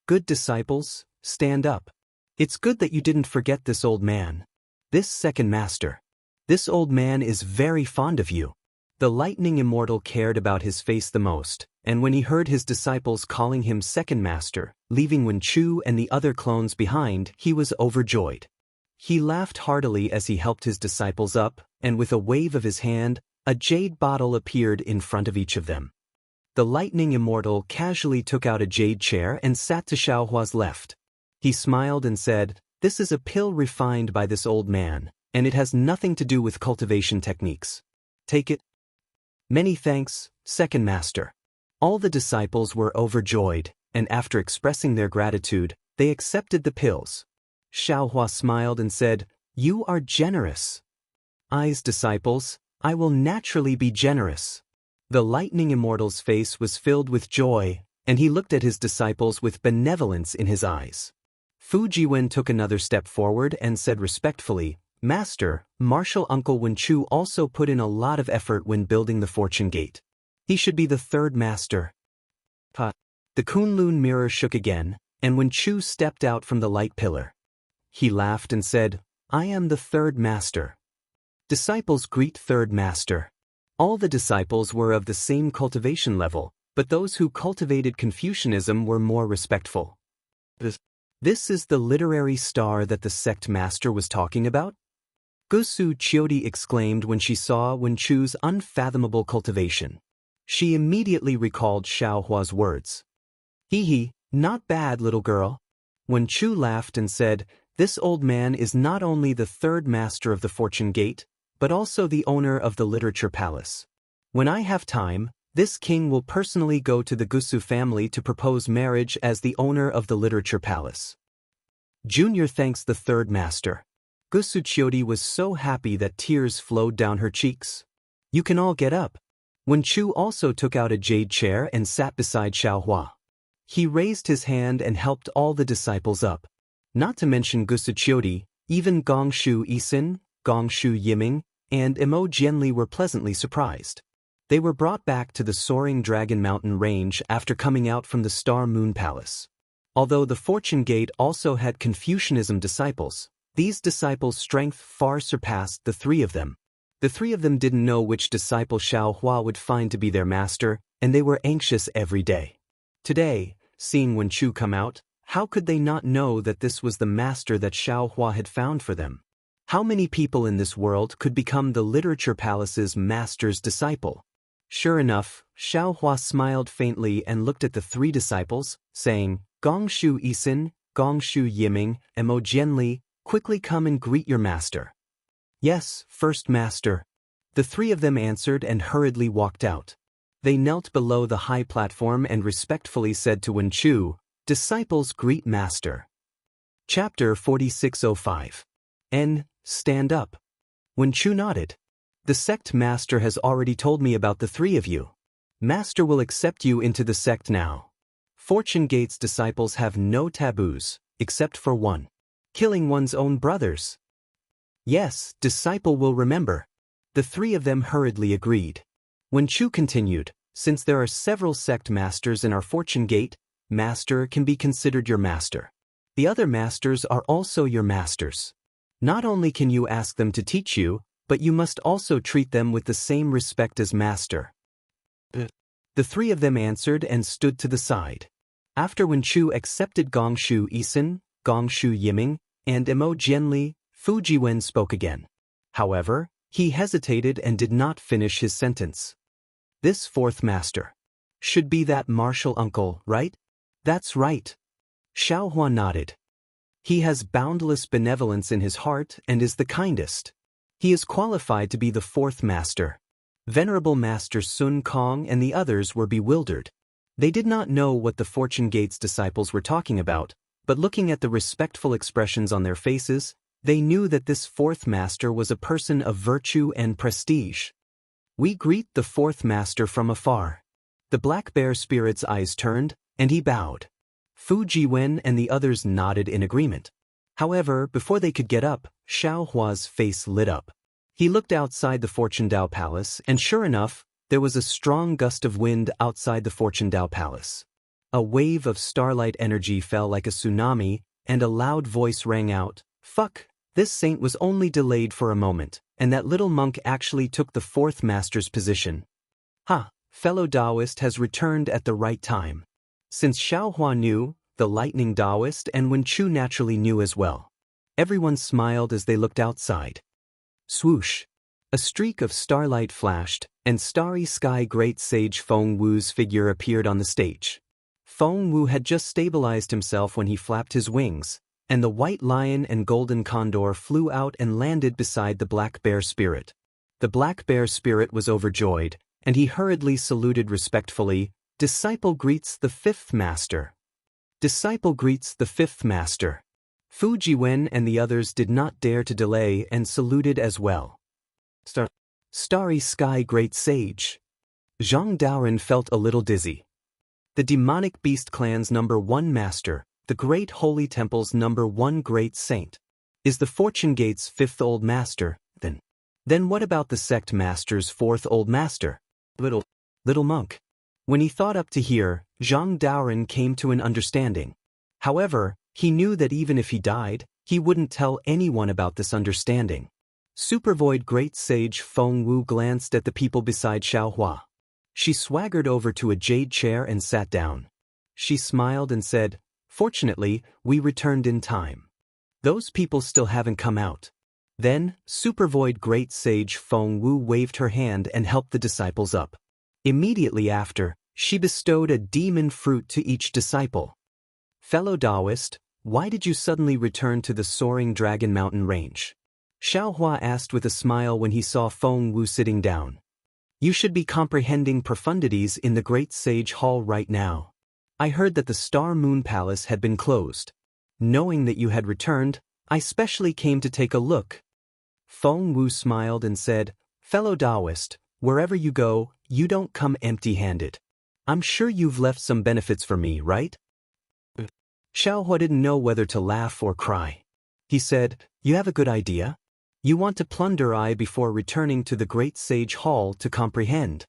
Good disciples, stand up. It's good that you didn't forget this old man. This second master. This old man is very fond of you." The lightning immortal cared about his face the most, and when he heard his disciples calling him second master, leaving Wuxia and the other clones behind, he was overjoyed. He laughed heartily as he helped his disciples up, and with a wave of his hand, a jade bottle appeared in front of each of them. The lightning immortal casually took out a jade chair and sat to Xiaohua's left. He smiled and said, "This is a pill refined by this old man, and it has nothing to do with cultivation techniques. Take it." "Many thanks, second master." All the disciples were overjoyed, and after expressing their gratitude, they accepted the pills. Xiaohua smiled and said, "You are generous." "Eyes, disciples, I will naturally be generous." The lightning immortal's face was filled with joy, and he looked at his disciples with benevolence in his eyes. Fu Jiwen took another step forward and said respectfully, "Master, Martial Uncle Wen Chu also put in a lot of effort when building the Fortune Gate. He should be the third master." The Kunlun mirror shook again, and Wen Chu stepped out from the light pillar. He laughed and said, "I am the third master." Disciples greet third master. All the disciples were of the same cultivation level, but those who cultivated Confucianism were more respectful. This is the literary star that the sect master was talking about? Gusu Chiodi exclaimed when she saw Wen Chu's unfathomable cultivation. She immediately recalled Xiaohua's words. "Hee, not bad, little girl." Wen Chu laughed and said, "This old man is not only the third master of the Fortune Gate, but also the owner of the Literature Palace. When I have time, this king will personally go to the Gusu family to propose marriage as the owner of the Literature Palace." Junior thanks the third master. Gusu Chiodi was so happy that tears flowed down her cheeks. "You can all get up." Wen Chu also took out a jade chair and sat beside Xiaohua. He raised his hand and helped all the disciples up. Not to mention Gusu Chiodi, even Gongshu Isin, Gongshu Yiming, and Emo Jianli were pleasantly surprised. They were brought back to the soaring Dragon Mountain range after coming out from the Star Moon Palace. Although the Fortune Gate also had Confucianism disciples, these disciples' strength far surpassed the three of them. The three of them didn't know which disciple Xiaohua would find to be their master, and they were anxious every day. Today, seeing Wen Chu come out, how could they not know that this was the master that Xiaohua had found for them? How many people in this world could become the Literature Palace's master's disciple? Sure enough, Xiaohua smiled faintly and looked at the three disciples, saying, "Gongshu Isin, Gongshu Yiming, and Mo Jianli, quickly come and greet your master." "Yes, first master." The three of them answered and hurriedly walked out. They knelt below the high platform and respectfully said to Wen Chu, "Disciples greet master." Chapter 4605. Stand up. Wen Chu nodded. "The sect master has already told me about the three of you. Master will accept you into the sect now. Fortune Gate's disciples have no taboos, except for one. Killing one's own brothers." "Yes, disciple will remember." The three of them hurriedly agreed. Wen Chu continued, "Since there are several sect masters in our Fortune Gate, master can be considered your master. The other masters are also your masters. Not only can you ask them to teach you, but you must also treat them with the same respect as master." The three of them answered and stood to the side. After Wen Chu accepted Gongshu Isin, Gongshu Yiming, and Emo Jianli, Fu Jiwen spoke again. However, he hesitated and did not finish his sentence. "This fourth master should be that martial uncle, right?" "That's right." Xiaohua nodded. "He has boundless benevolence in his heart and is the kindest. He is qualified to be the fourth master." Venerable Master Sun Kong and the others were bewildered. They did not know what the Fortune Gate's disciples were talking about, but looking at the respectful expressions on their faces, they knew that this fourth master was a person of virtue and prestige. "We greet the fourth master from afar." The black bear spirit's eyes turned, and he bowed. Fu Jiwen and the others nodded in agreement. However, before they could get up, Xiaohua's face lit up. He looked outside the Fortune Dao Palace, and sure enough, there was a strong gust of wind outside the Fortune Dao Palace. A wave of starlight energy fell like a tsunami, and a loud voice rang out, "Fuck, this saint was only delayed for a moment, and that little monk actually took the fourth master's position. Ha, fellow Taoist has returned at the right time." Since Xiaohua knew, the lightning Taoist and Wen Chu naturally knew as well. Everyone smiled as they looked outside. Swoosh. A streak of starlight flashed, and starry sky great sage Feng Wu's figure appeared on the stage. Feng Wu had just stabilized himself when he flapped his wings, and the white lion and golden condor flew out and landed beside the black bear spirit. The black bear spirit was overjoyed, and he hurriedly saluted respectfully. Disciple greets the fifth master. Disciple greets the fifth master. Fu Jiwen and the others did not dare to delay and saluted as well. Starry sky great sage. Zhang Daoren felt a little dizzy. The demonic beast clan's #1 master, the great holy temple's #1 great saint, is the fortune gate's 5th old master, then what about the sect master's 4th old master? Little monk. When he thought up to here, Zhang Daoren came to an understanding. However, he knew that even if he died, he wouldn't tell anyone about this understanding. Supervoid Great Sage Feng Wu glanced at the people beside Xiaohua. She swaggered over to a jade chair and sat down. She smiled and said, "Fortunately, we returned in time. Those people still haven't come out." Then, Supervoid Great Sage Feng Wu waved her hand and helped the disciples up. Immediately after, she bestowed a demon fruit to each disciple. "Fellow Taoist, why did you suddenly return to the soaring Dragon Mountain range?" Xiaohua asked with a smile when he saw Feng Wu sitting down. "You should be comprehending profundities in the Great Sage Hall right now. I heard that the Star Moon Palace had been closed. Knowing that you had returned, I specially came to take a look." Feng Wu smiled and said, "Fellow Taoist, wherever you go, you don't come empty-handed. I'm sure you've left some benefits for me, right?" Xiaohua didn't know whether to laugh or cry. He said, "You have a good idea? You want to plunder I before returning to the Great Sage Hall to comprehend.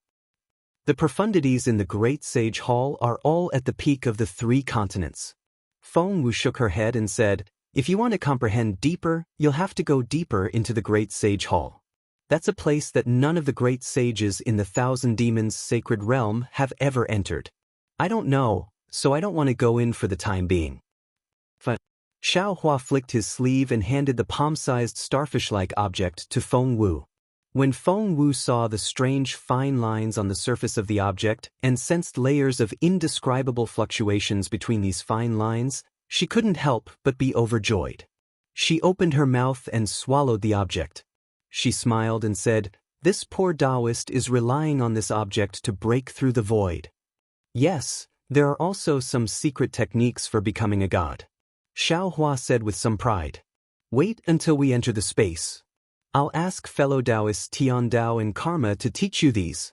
The profundities in the Great Sage Hall are all at the peak of the 3 continents." Feng Wu shook her head and said, "If you want to comprehend deeper, you'll have to go deeper into the Great Sage Hall. That's a place that none of the great sages in the 1,000 Demons sacred realm have ever entered. I don't know, so I don't want to go in for the time being." Xiaohua flicked his sleeve and handed the palm-sized starfish-like object to Feng Wu. When Feng Wu saw the strange fine lines on the surface of the object and sensed layers of indescribable fluctuations between these fine lines, she couldn't help but be overjoyed. She opened her mouth and swallowed the object. She smiled and said, "This poor Taoist is relying on this object to break through the void." "Yes, there are also some secret techniques for becoming a god," Xiaohua said with some pride. "Wait until we enter the space. I'll ask fellow Taoists Tian Dao and Karma to teach you these."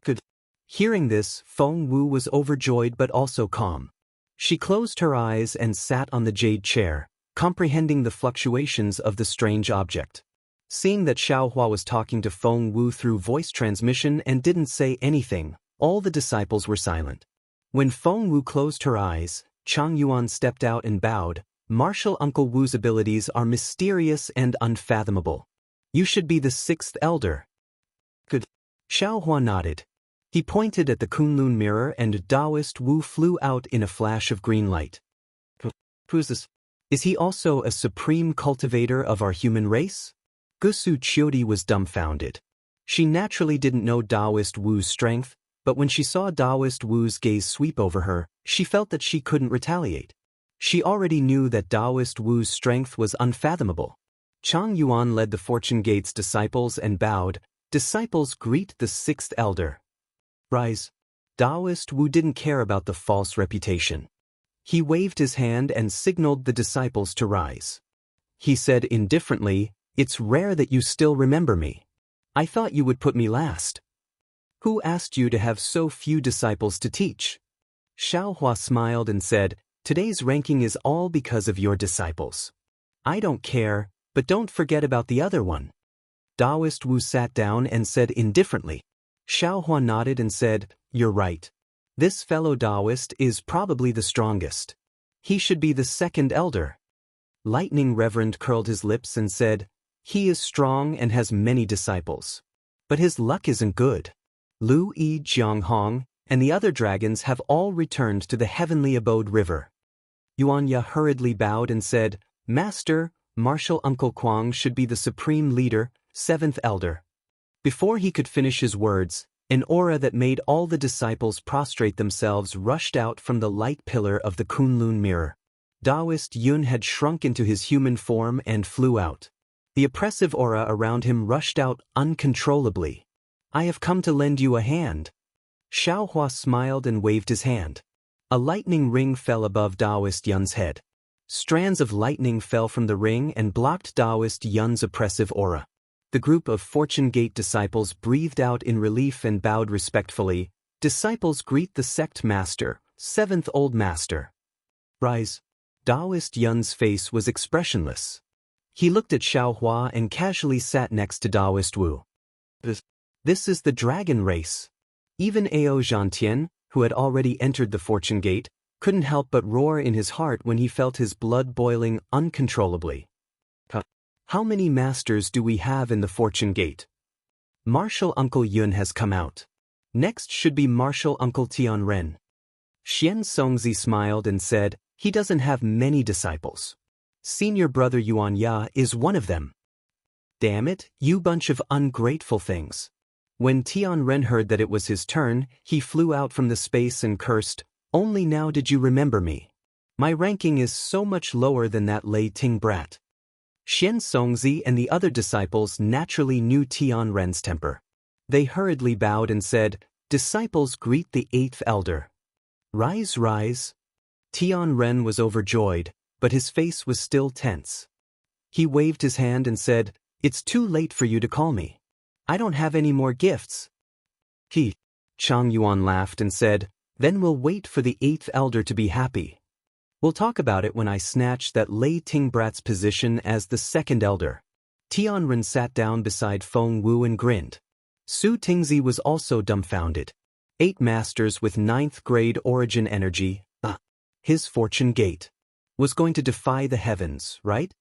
Good. Hearing this, Feng Wu was overjoyed but also calm. She closed her eyes and sat on the jade chair, comprehending the fluctuations of the strange object. Seeing that Xiaohua was talking to Feng Wu through voice transmission and didn't say anything, all the disciples were silent. When Feng Wu closed her eyes, Chang Yuan stepped out and bowed. "Martial Uncle Wu's abilities are mysterious and unfathomable. You should be the 6th elder." Good. Xiaohua nodded. He pointed at the Kunlun mirror and Taoist Wu flew out in a flash of green light. "Who's this? Is he also a supreme cultivator of our human race?" Gusu Chiodi was dumbfounded. She naturally didn't know Taoist Wu's strength, but when she saw Taoist Wu's gaze sweep over her, she felt that she couldn't retaliate. She already knew that Taoist Wu's strength was unfathomable. Chang Yuan led the Fortune Gate's disciples and bowed. "Disciples greet the 6th elder. Rise." Taoist Wu didn't care about the false reputation. He waved his hand and signaled the disciples to rise. He said indifferently, "It's rare that you still remember me. I thought you would put me last. Who asked you to have so few disciples to teach?" Xiaohua smiled and said, "Today's ranking is all because of your disciples. I don't care, but don't forget about the other one." Taoist Wu sat down and said indifferently. Xiaohua nodded and said, "You're right. This fellow Taoist is probably the strongest. He should be the 2nd elder." Lightning Reverend curled his lips and said, "He is strong and has many disciples. But his luck isn't good. Lu Yi Jianghong and the other dragons have all returned to the heavenly abode river." Yuanya hurriedly bowed and said, "Master, Martial Uncle Kwang should be the supreme leader, 7th Elder. Before he could finish his words, an aura that made all the disciples prostrate themselves rushed out from the light pillar of the Kunlun mirror. Taoist Yun had shrunk into his human form and flew out. The oppressive aura around him rushed out uncontrollably. I have come to lend you a hand. Xiaohua smiled and waved his hand. A lightning ring fell above Taoist Yun's head. Strands of lightning fell from the ring and blocked Taoist Yun's oppressive aura. The group of Fortune Gate disciples breathed out in relief and bowed respectfully. Disciples greet the sect master, 7th Old Master. Rise. Taoist Yun's face was expressionless. He looked at Xiaohua and casually sat next to Taoist Wu. This is the dragon race. Even Ao Zhantian, who had already entered the Fortune Gate, couldn't help but roar in his heart when he felt his blood boiling uncontrollably. How many masters do we have in the Fortune Gate? Martial Uncle Yun has come out. Next should be Martial Uncle Tianren. Xian Songzi smiled and said, he doesn't have many disciples. Senior brother Yuan Ya is one of them. Damn it, you bunch of ungrateful things. When Tianren heard that it was his turn, he flew out from the space and cursed, only now did you remember me. My ranking is so much lower than that Lei Ting brat. Xian Songzi and the other disciples naturally knew Tianren's temper. They hurriedly bowed and said, disciples greet the 8th Elder. Rise, rise. Tianren was overjoyed, but his face was still tense. He waved his hand and said, it's too late for you to call me. I don't have any more gifts. Chang Yuan laughed and said, then we'll wait for the 8th Elder to be happy. We'll talk about it when I snatch that Lei Ting brat's position as the 2nd Elder. Tianren sat down beside Feng Wu and grinned. Su Tingzi was also dumbfounded. 8 masters with 9th grade origin energy, his Fortune Gate, was going to defy the heavens, right?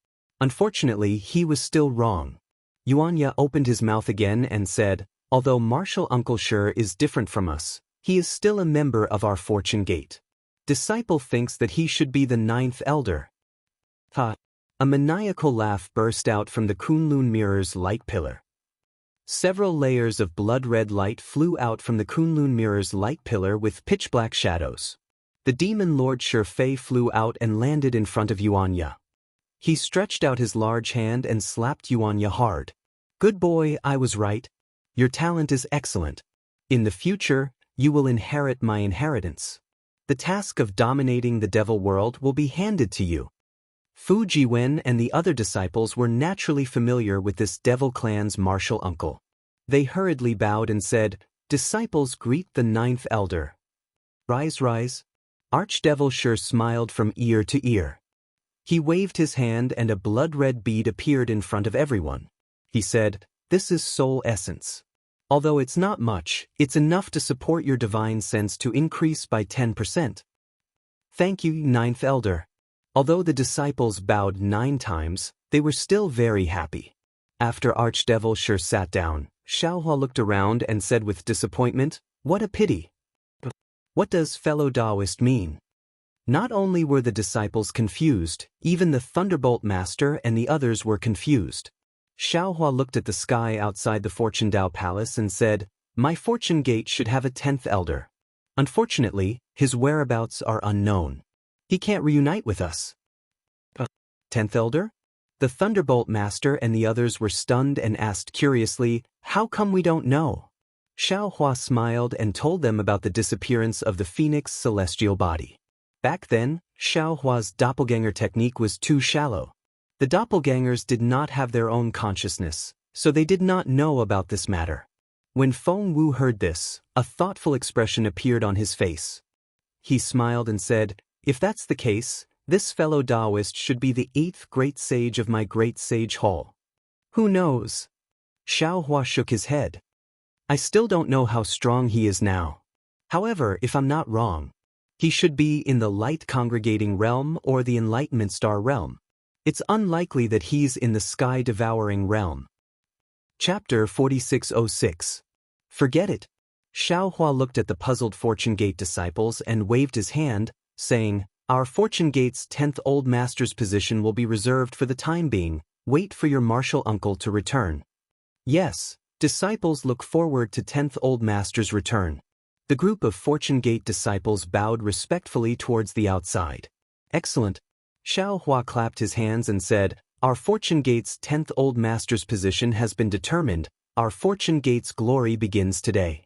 Unfortunately, he was still wrong. Yuan Ya opened his mouth again and said, although Martial Uncle Shi is different from us, he is still a member of our Fortune Gate. Disciple thinks that he should be the 9th Elder. A maniacal laugh burst out from the Kunlun mirror's light pillar. Several layers of blood-red light flew out from the Kunlun mirror's light pillar with pitch-black shadows. The demon lord Shi Fei flew out and landed in front of Yuan Ya. He stretched out his large hand and slapped Yuan Ya hard. Good boy, I was right. Your talent is excellent. In the future, you will inherit my inheritance. The task of dominating the devil world will be handed to you. Fu Jiwen and the other disciples were naturally familiar with this devil clan's martial uncle. They hurriedly bowed and said, disciples greet the 9th Elder. Rise, rise. Archdevil Shi smiled from ear to ear. He waved his hand and a blood-red bead appeared in front of everyone. He said, this is soul essence. Although it's not much, it's enough to support your divine sense to increase by 10%. Thank you, 9th Elder. Although the disciples bowed 9 times, they were still very happy. After Archdevil Shi sat down, Xiaohua looked around and said with disappointment, what a pity. What does fellow Taoist mean? Not only were the disciples confused, even the Thunderbolt Master and the others were confused. Xiaohua looked at the sky outside the Fortune Dao Palace and said, my Fortune Gate should have a 10th Elder. Unfortunately, his whereabouts are unknown. He can't reunite with us. 10th Elder? The Thunderbolt Master and the others were stunned and asked curiously, how come we don't know? Xiaohua smiled and told them about the disappearance of the Phoenix celestial body. Back then, Xiaohua's doppelganger technique was too shallow. The doppelgangers did not have their own consciousness, so they did not know about this matter. When Feng Wu heard this, a thoughtful expression appeared on his face. He smiled and said, if that's the case, this fellow Taoist should be the 8th great sage of my great sage hall. Who knows? Xiaohua shook his head. I still don't know how strong he is now. However, if I'm not wrong, he should be in the light congregating realm or the enlightenment star realm. It's unlikely that he's in the sky devouring realm. Chapter 4606. Forget it. Xiaohua looked at the puzzled Fortune Gate disciples and waved his hand, saying, our Fortune Gate's 10th Old Master's position will be reserved for the time being. Wait for your martial uncle to return. Yes, disciples look forward to 10th Old Master's return. The group of Fortune Gate disciples bowed respectfully towards the outside. Excellent. Xiao Hua clapped his hands and said, Our Fortune Gate's 10th Old Master's position has been determined. Our Fortune Gate's glory begins today.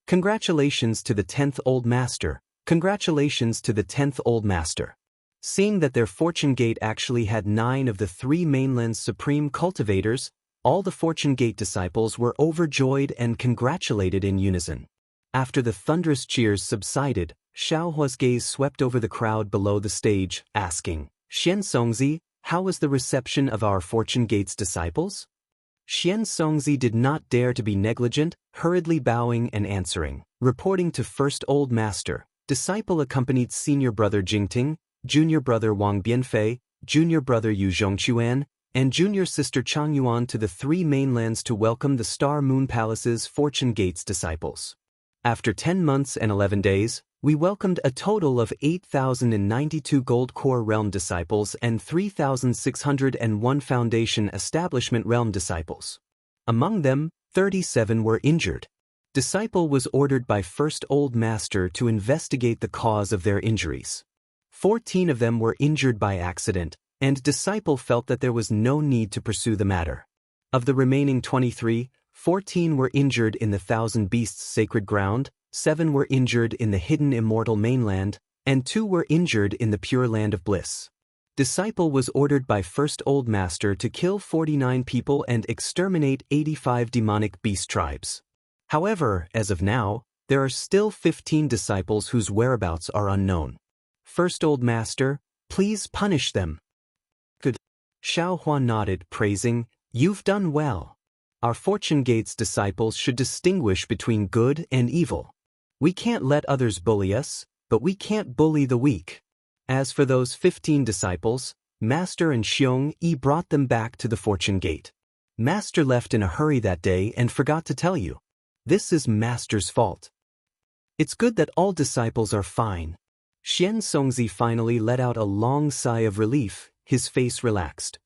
Congratulations to the 10th Old Master. Congratulations to the 10th Old Master. Seeing that their Fortune Gate actually had 9 of the 3 mainland's supreme cultivators, all the Fortune Gate disciples were overjoyed and congratulated in unison. After the thunderous cheers subsided, Xiao Hua's gaze swept over the crowd below the stage, asking, Xian Songzi, how was the reception of our Fortune Gate's disciples? Xian Songzi did not dare to be negligent, hurriedly bowing and answering, reporting to First Old Master. Disciple accompanied senior brother Jingting, junior brother Wang Bianfei, junior brother Yu Zhongquan, and junior sister Chang Yuan to the 3 mainlands to welcome the Star Moon Palace's Fortune Gates disciples. After 10 months and 11 days, we welcomed a total of 8,092 Gold Core Realm disciples and 3,601 Foundation Establishment Realm disciples. Among them, 37 were injured. Disciple was ordered by First Old Master to investigate the cause of their injuries. 14 of them were injured by accident, and Disciple felt that there was no need to pursue the matter. Of the remaining 23, 14 were injured in the Thousand Beasts Sacred Ground, 7 were injured in the hidden Immortal Mainland, and 2 were injured in the Pure Land of Bliss. Disciple was ordered by First Old Master to kill 49 people and exterminate 85 demonic beast tribes. However, as of now, there are still 15 disciples whose whereabouts are unknown. First Old Master, please punish them. Good. Xiao Hua nodded, praising, You've done well. Our Fortune Gate's disciples should distinguish between good and evil. We can't let others bully us, but we can't bully the weak. As for those 15 disciples, Master and Xiong Yi brought them back to the Fortune Gate. Master left in a hurry that day and forgot to tell you. This is Master's fault. It's good that all disciples are fine. Xian Songzi finally let out a long sigh of relief, his face relaxed.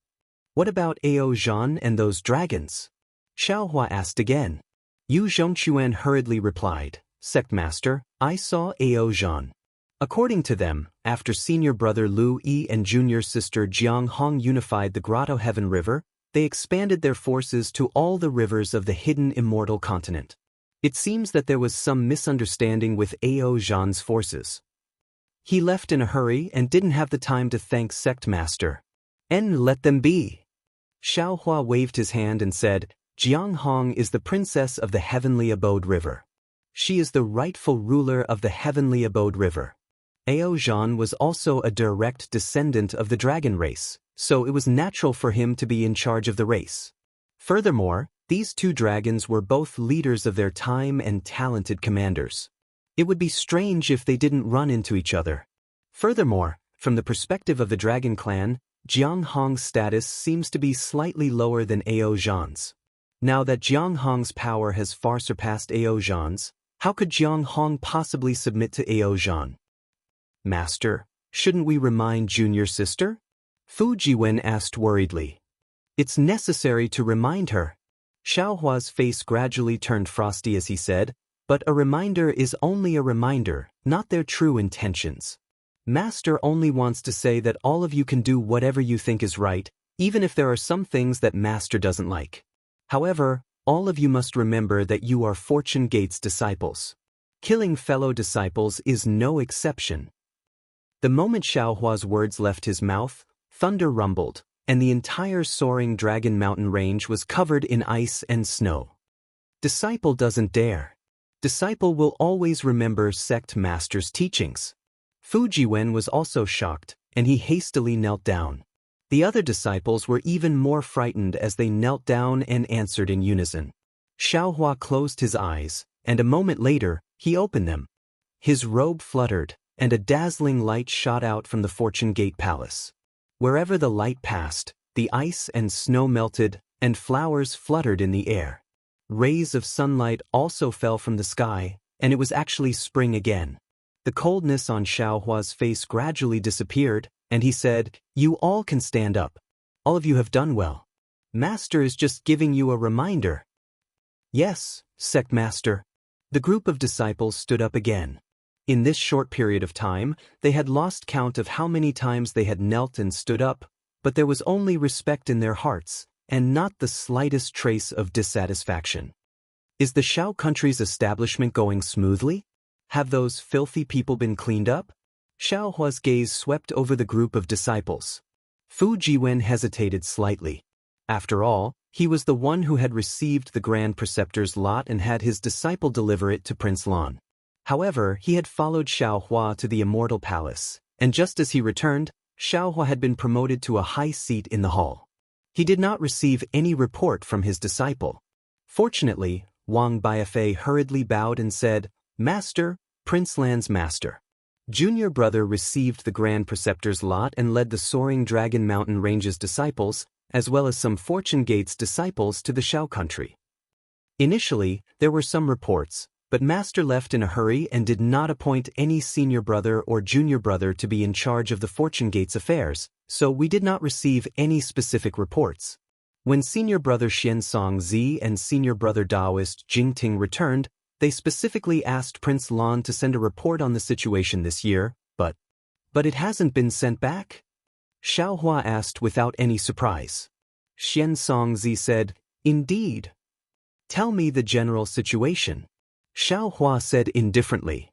What about Ao Zhan and those dragons? Xiao Hua asked again. Yu Zhongquan hurriedly replied, Sect Master, I saw Ao Zhan. According to them, after senior brother Lu Yi and junior sister Jiang Hong unified the Grotto Heaven River, they expanded their forces to all the rivers of the hidden Immortal continent. It seems that there was some misunderstanding with Ao Zhan's forces. He left in a hurry and didn't have the time to thank Sect Master. And let them be. Xiao Hua waved his hand and said, Jiang Hong is the princess of the Heavenly Abode River. She is the rightful ruler of the Heavenly Abode River. Ao Zhan was also a direct descendant of the dragon race, so it was natural for him to be in charge of the race. Furthermore, these 2 dragons were both leaders of their time and talented commanders. It would be strange if they didn't run into each other. Furthermore, from the perspective of the Dragon Clan, Jiang Hong's status seems to be slightly lower than Ao Zhan's. Now that Jiang Hong's power has far surpassed Ao Zhan's, how could Jiang Hong possibly submit to Ao Zhan? Master, shouldn't we remind junior sister? Fu Jiwen asked worriedly. It's necessary to remind her. Xiao Hua's face gradually turned frosty as he said, but a reminder is only a reminder, not their true intentions. Master only wants to say that all of you can do whatever you think is right, even if there are some things that Master doesn't like. However, all of you must remember that you are Fortune Gate's disciples. Killing fellow disciples is no exception. The moment Xiao Hua's words left his mouth, thunder rumbled, and the entire soaring Dragon Mountain range was covered in ice and snow. Disciple doesn't dare. Disciple will always remember Sect Master's teachings. Fu Jiwen was also shocked, and he hastily knelt down. The other disciples were even more frightened as they knelt down and answered in unison. Xiao Hua closed his eyes, and a moment later, he opened them. His robe fluttered, and a dazzling light shot out from the Fortune Gate Palace. Wherever the light passed, the ice and snow melted, and flowers fluttered in the air. Rays of sunlight also fell from the sky, and it was actually spring again. The coldness on Xiao Hua's face gradually disappeared, and he said, You all can stand up. All of you have done well. Master is just giving you a reminder. Yes, sect master. The group of disciples stood up again. In this short period of time, they had lost count of how many times they had knelt and stood up, but there was only respect in their hearts, and not the slightest trace of dissatisfaction. Is the Shao country's establishment going smoothly? Have those filthy people been cleaned up? Xiao Hua's gaze swept over the group of disciples. Fu Jiwen hesitated slightly. After all, he was the one who had received the Grand Preceptor's lot and had his disciple deliver it to Prince Lan. However, he had followed Xiao Hua to the Immortal Palace, and just as he returned, Xiao Hua had been promoted to a high seat in the hall. He did not receive any report from his disciple. Fortunately, Wang Baifei hurriedly bowed and said, "Master, Prince Lan's master." Junior brother received the Grand Preceptor's lot and led the Soaring Dragon Mountain Range's disciples, as well as some Fortune Gate's disciples to the Shao country. Initially, there were some reports, but Master left in a hurry and did not appoint any senior brother or junior brother to be in charge of the Fortune Gate's affairs, so we did not receive any specific reports. When senior brother Xiansong Zi and senior brother Daoist Jingting returned, they specifically asked Prince Lan to send a report on the situation this year, but it hasn't been sent back? Xiao Hua asked without any surprise. Xiansong Zi said, "Indeed. Tell me the general situation." Xiao Hua said indifferently.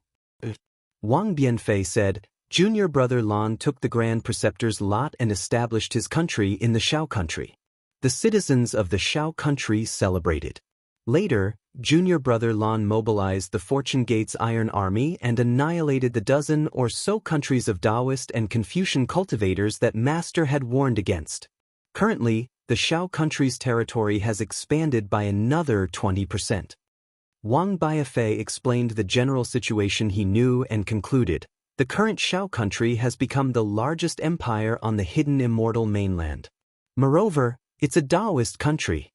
Wang Bianfei said, "Junior brother Lan took the Grand Preceptor's lot and established his country in the Shao country. The citizens of the Shao country celebrated. Later, junior brother Lan mobilized the Fortune Gate's Iron Army and annihilated the dozen or so countries of Taoist and Confucian cultivators that Master had warned against. Currently, the Shao country's territory has expanded by another 20%. Wang Baifei explained the general situation he knew and concluded, the current Shao country has become the largest empire on the hidden Immortal mainland. Moreover, it's a Taoist country.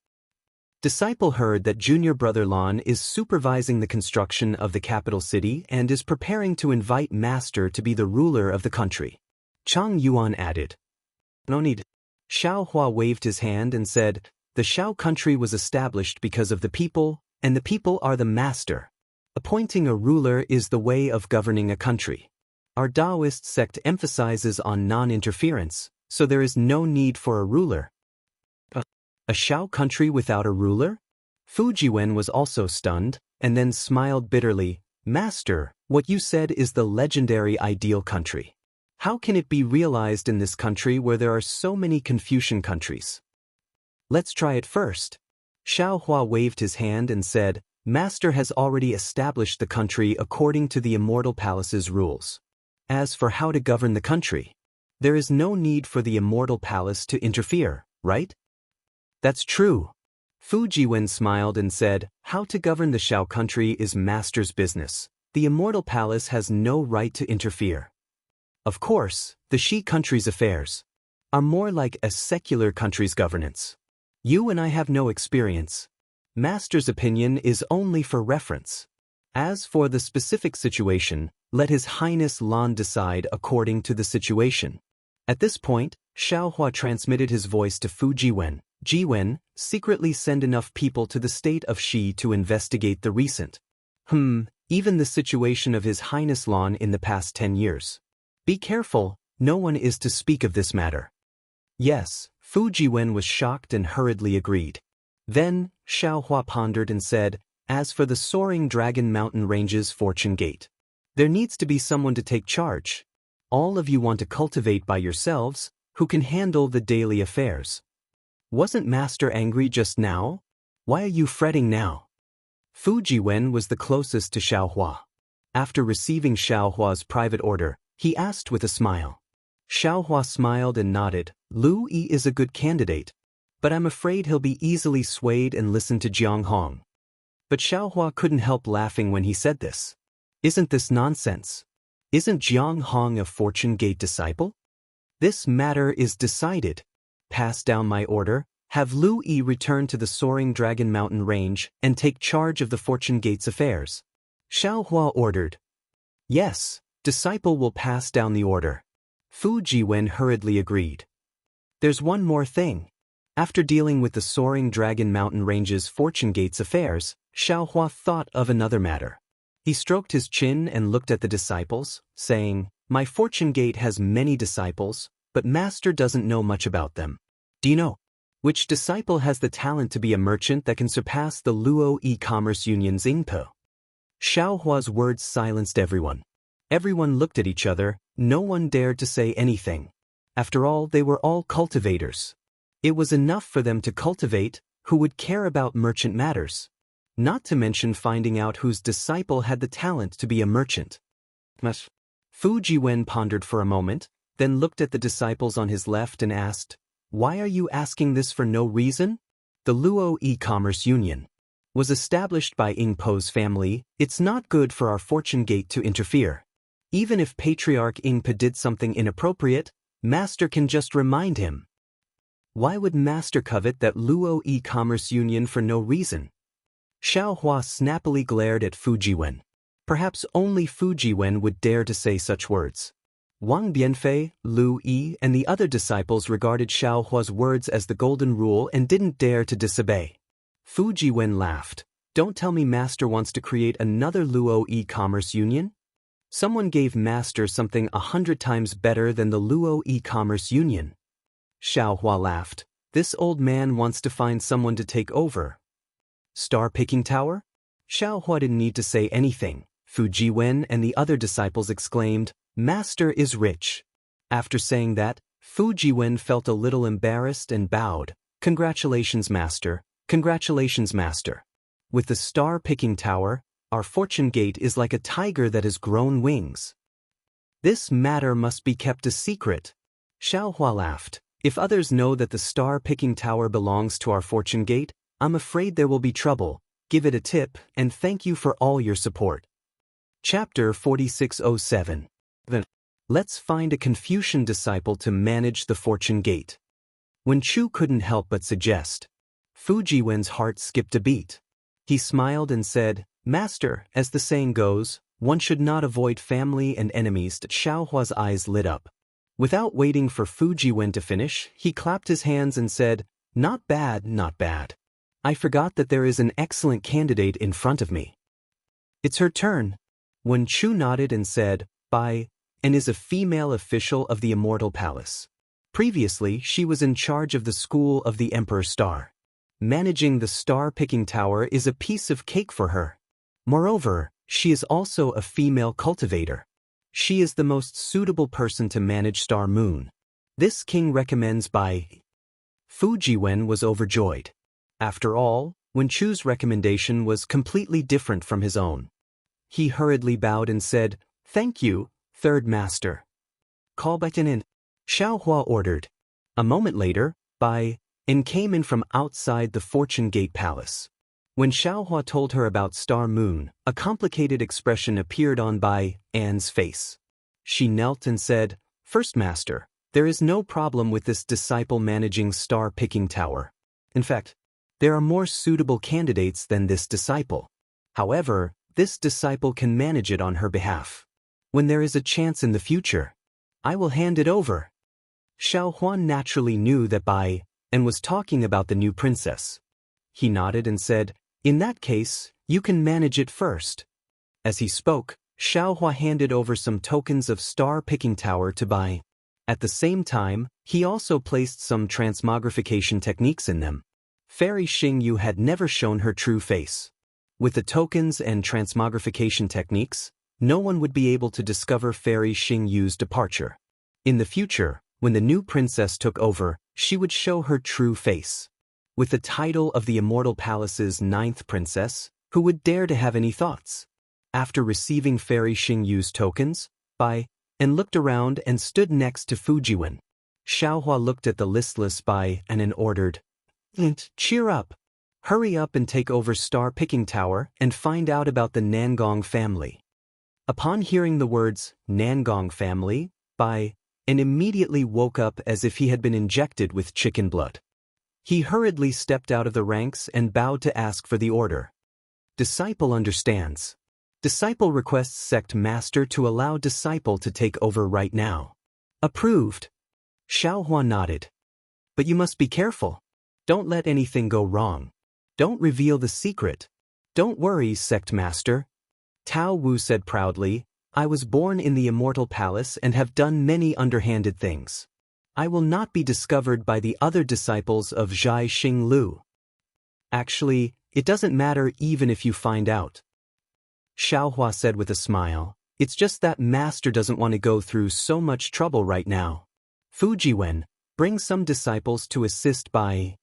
Disciple heard that junior brother Lan is supervising the construction of the capital city and is preparing to invite Master to be the ruler of the country. Chang Yuan added, "No need." Xiao Hua waved his hand and said, "The Shao country was established because of the people, and the people are the master. Appointing a ruler is the way of governing a country. Our Taoist sect emphasizes on non-interference, so there is no need for a ruler." A Shao country without a ruler? Fu Jiwen was also stunned, and then smiled bitterly. "Master, what you said is the legendary ideal country. How can it be realized in this country where there are so many Confucian countries? Let's try it first." Xiao Hua waved his hand and said, "Master has already established the country according to the Immortal Palace's rules. As for how to govern the country, there is no need for the Immortal Palace to interfere, right?" "That's true." Fu Jiwen smiled and said, "How to govern the Shao country is Master's business. The Immortal Palace has no right to interfere. Of course, the Shi country's affairs are more like a secular country's governance. You and I have no experience. Master's opinion is only for reference. As for the specific situation, let His Highness Lan decide according to the situation." At this point, Xiao Hua transmitted his voice to Fu Jiwen. "Jiwen, secretly send enough people to the state of Shi to investigate the recent, even the situation of His Highness Lan in the past 10 years. Be careful, no one is to speak of this matter." "Yes," Fu Jiwen was shocked and hurriedly agreed. Then, Xiao Hua pondered and said, "As for the Soaring Dragon Mountain Range's Fortune Gate, there needs to be someone to take charge. All of you want to cultivate by yourselves, who can handle the daily affairs. Wasn't Master angry just now? Why are you fretting now?" Fu Jiwen was the closest to Xiao Hua. After receiving Xiao Hua's private order, he asked with a smile. Xiao Hua smiled and nodded. "Lu Yi is a good candidate, but I'm afraid he'll be easily swayed and listen to Jianghu." But Xiao Hua couldn't help laughing when he said this. "Isn't this nonsense? Isn't Jianghu a Fortune Gate disciple? This matter is decided. Pass down my order, have Lu Yi return to the Soaring Dragon Mountain Range and take charge of the Fortune Gate's affairs." Xiao Hua ordered. "Yes, disciple will pass down the order." Fu Jiwen hurriedly agreed. "There's one more thing. After dealing with the soaring Dragon Mountain Range's Fortune Gates affairs, Xiaohua thought of another matter. He stroked his chin and looked at the disciples, saying, "My Fortune Gate has many disciples, but Master doesn't know much about them. Do you know which disciple has the talent to be a merchant that can surpass the Luo e-commerce union's Ingpo?" Xiaohua's words silenced everyone. Everyone looked at each other, no one dared to say anything. After all, they were all cultivators. It was enough for them to cultivate, who would care about merchant matters. Not to mention finding out whose disciple had the talent to be a merchant. Fu Jiwen pondered for a moment, then looked at the disciples on his left and asked, "Why are you asking this for no reason?" The Luo e-commerce union was established by Ingpo's family. It's not good for our Fortune Gate to interfere. Even if Patriarch Ingpo did something inappropriate, Master can just remind him. Why would Master covet that Luo e-commerce union for no reason? Xiaohua snappily glared at Fu Jiwen. Perhaps only Fu Jiwen would dare to say such words. Wang Bianfei, Lu Yi, and the other disciples regarded Xiaohua's words as the golden rule and didn't dare to disobey. Fu Jiwen laughed. "Don't tell me Master wants to create another Luo e-commerce union? Someone gave Master something 100 times better than the Luo e-commerce union." Xiaohua laughed. "This old man wants to find someone to take over. Star-picking tower?" Xiaohua didn't need to say anything. Fu Jiwen and the other disciples exclaimed, "Master is rich." After saying that, Fu Jiwen felt a little embarrassed and bowed. "Congratulations, Master. Congratulations, Master. With the star-picking tower, our Fortune Gate is like a tiger that has grown wings. This matter must be kept a secret." Xiaohua laughed. "If others know that the star-picking tower belongs to our Fortune Gate, I'm afraid there will be trouble. Give it a tip, and thank you for all your support." Chapter 4607. Let's find a Confucian disciple to manage the Fortune Gate. When Chu couldn't help but suggest, Fu Jiwen's heart skipped a beat. He smiled and said, "Master, as the saying goes, one should not avoid family and enemies." Xiaohua's eyes lit up. Without waiting for Fu Jiwen to finish, he clapped his hands and said, "Not bad, not bad. I forgot that there is an excellent candidate in front of me. It's her turn." When Chu nodded and said, "Bye," and is a female official of the Immortal Palace. Previously, she was in charge of the School of the Emperor Star. Managing the star-picking tower is a piece of cake for her. Moreover, she is also a female cultivator. She is the most suitable person to manage Star Moon. This king recommends Bai. Fu Jiwen was overjoyed. After all, Wen Chu's recommendation was completely different from his own. He hurriedly bowed and said, "Thank you, Third Master." "Call Baitan in," Xiaohua ordered. A moment later, Bai and came in from outside the Fortune Gate Palace. When Xiaohua told her about Star Moon, a complicated expression appeared on Bai An's face. She knelt and said, "First Master, there is no problem with this disciple managing star-picking tower. In fact, there are more suitable candidates than this disciple. However, this disciple can manage it on her behalf. When there is a chance in the future, I will hand it over." Xiaohua naturally knew that Bai and was talking about the new princess. He nodded and said, "In that case, you can manage it first." As he spoke, Xiaohua handed over some tokens of star-picking tower to Bai. At the same time, he also placed some transmogrification techniques in them. Fairy Xingyu had never shown her true face. With the tokens and transmogrification techniques, no one would be able to discover Fairy Xingyu's departure. In the future, when the new princess took over, she would show her true face. With the title of the Immortal Palace's 9th princess, who would dare to have any thoughts? After receiving Fairy Xingyu's tokens, Bai and looked around and stood next to Fu Jiwen. Xiaohua looked at the listless Bai and ordered, "Cheer up. Hurry up and take over Star-Picking Tower and find out about the Nangong family." Upon hearing the words, Nangong family, Bai and immediately woke up as if he had been injected with chicken blood. He hurriedly stepped out of the ranks and bowed to ask for the order. Disciple understands. Disciple requests Sect Master to allow Disciple to take over right now. Approved. Xiaohua nodded. But you must be careful. Don't let anything go wrong. Don't reveal the secret. Don't worry, Sect Master. Tao Wu said proudly, I was born in the Immortal Palace and have done many underhanded things. I will not be discovered by the other disciples of Zhai Xinglu. Actually, it doesn't matter even if you find out. Xiaohua said with a smile, it's just that Master doesn't want to go through so much trouble right now. Fujiwen, bring some disciples to assist by...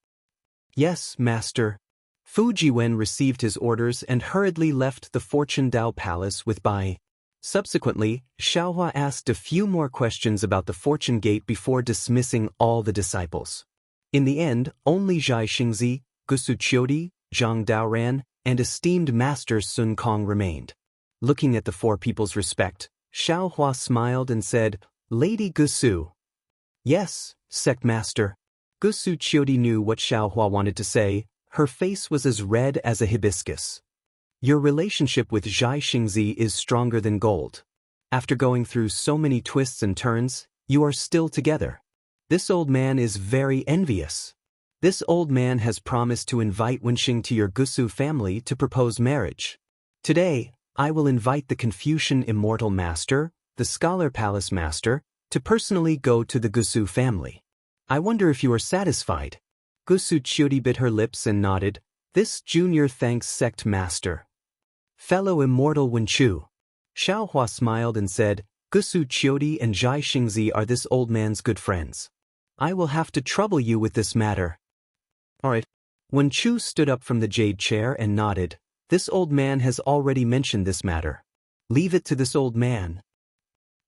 Yes, Master. Fujiwen received his orders and hurriedly left the Fortune Dao Palace with Bai. Subsequently, Xiaohua asked a few more questions about the Fortune Gate before dismissing all the disciples. In the end, only Zhai Xingzi, Gusu Qiudi, Zhang Daoran, and esteemed Master Sun Kong remained. Looking at the four people's respect, Xiaohua smiled and said, Lady Gusu. Yes, Sect Master. Gusu Qiudi knew what Xiaohua wanted to say. Her face was as red as a hibiscus. Your relationship with Zhai Xingzi is stronger than gold. After going through so many twists and turns, you are still together. This old man is very envious. This old man has promised to invite Wenxing to your Gusu family to propose marriage. Today, I will invite the Confucian Immortal Master, the Scholar Palace Master, to personally go to the Gusu family. I wonder if you are satisfied. Gusu Qiudi bit her lips and nodded. This junior thanks Sect Master. Fellow Immortal Wenchu. Xiaohua smiled and said, Gusu Qiudi and Zhai Xingzi are this old man's good friends. I will have to trouble you with this matter. Alright. Wenchu stood up from the jade chair and nodded. This old man has already mentioned this matter. Leave it to this old man.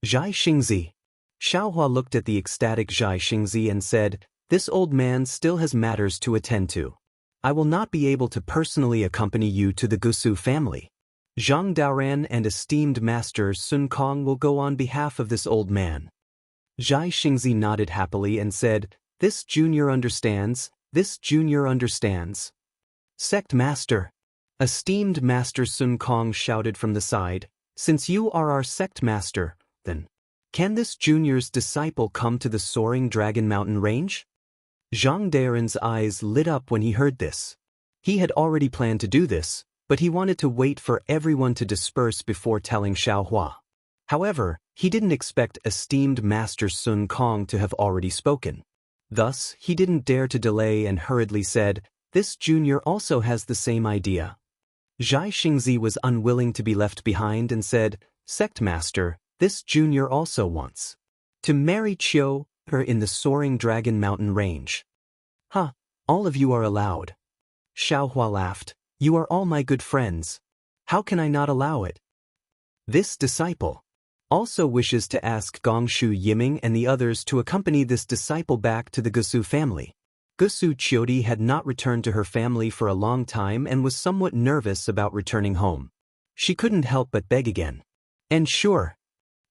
Zhai Xingzi. Xiaohua looked at the ecstatic Zhai Xingzi and said, This old man still has matters to attend to. I will not be able to personally accompany you to the Gusu family. Zhang Daoran and esteemed Master Sun Kong will go on behalf of this old man. Zhai Xingzi nodded happily and said, This junior understands, this junior understands. Sect Master. Esteemed Master Sun Kong shouted from the side, Since you are our Sect Master, then, can this junior's disciple come to the soaring Dragon Mountain range? Zhang Daoran's eyes lit up when he heard this. He had already planned to do this, but he wanted to wait for everyone to disperse before telling Xiaohua. However, he didn't expect esteemed Master Sun Kong to have already spoken. Thus, he didn't dare to delay and hurriedly said, This junior also has the same idea. Zhai Xingzi was unwilling to be left behind and said, Sect Master, this junior also wants to marry Qiu, her in the soaring Dragon Mountain range. All of you are allowed. Xiaohua laughed. You are all my good friends. How can I not allow it? This disciple also wishes to ask Gongshu Yiming and the others to accompany this disciple back to the Gusu family. Gusu Qiudi had not returned to her family for a long time and was somewhat nervous about returning home. She couldn't help but beg again. And sure.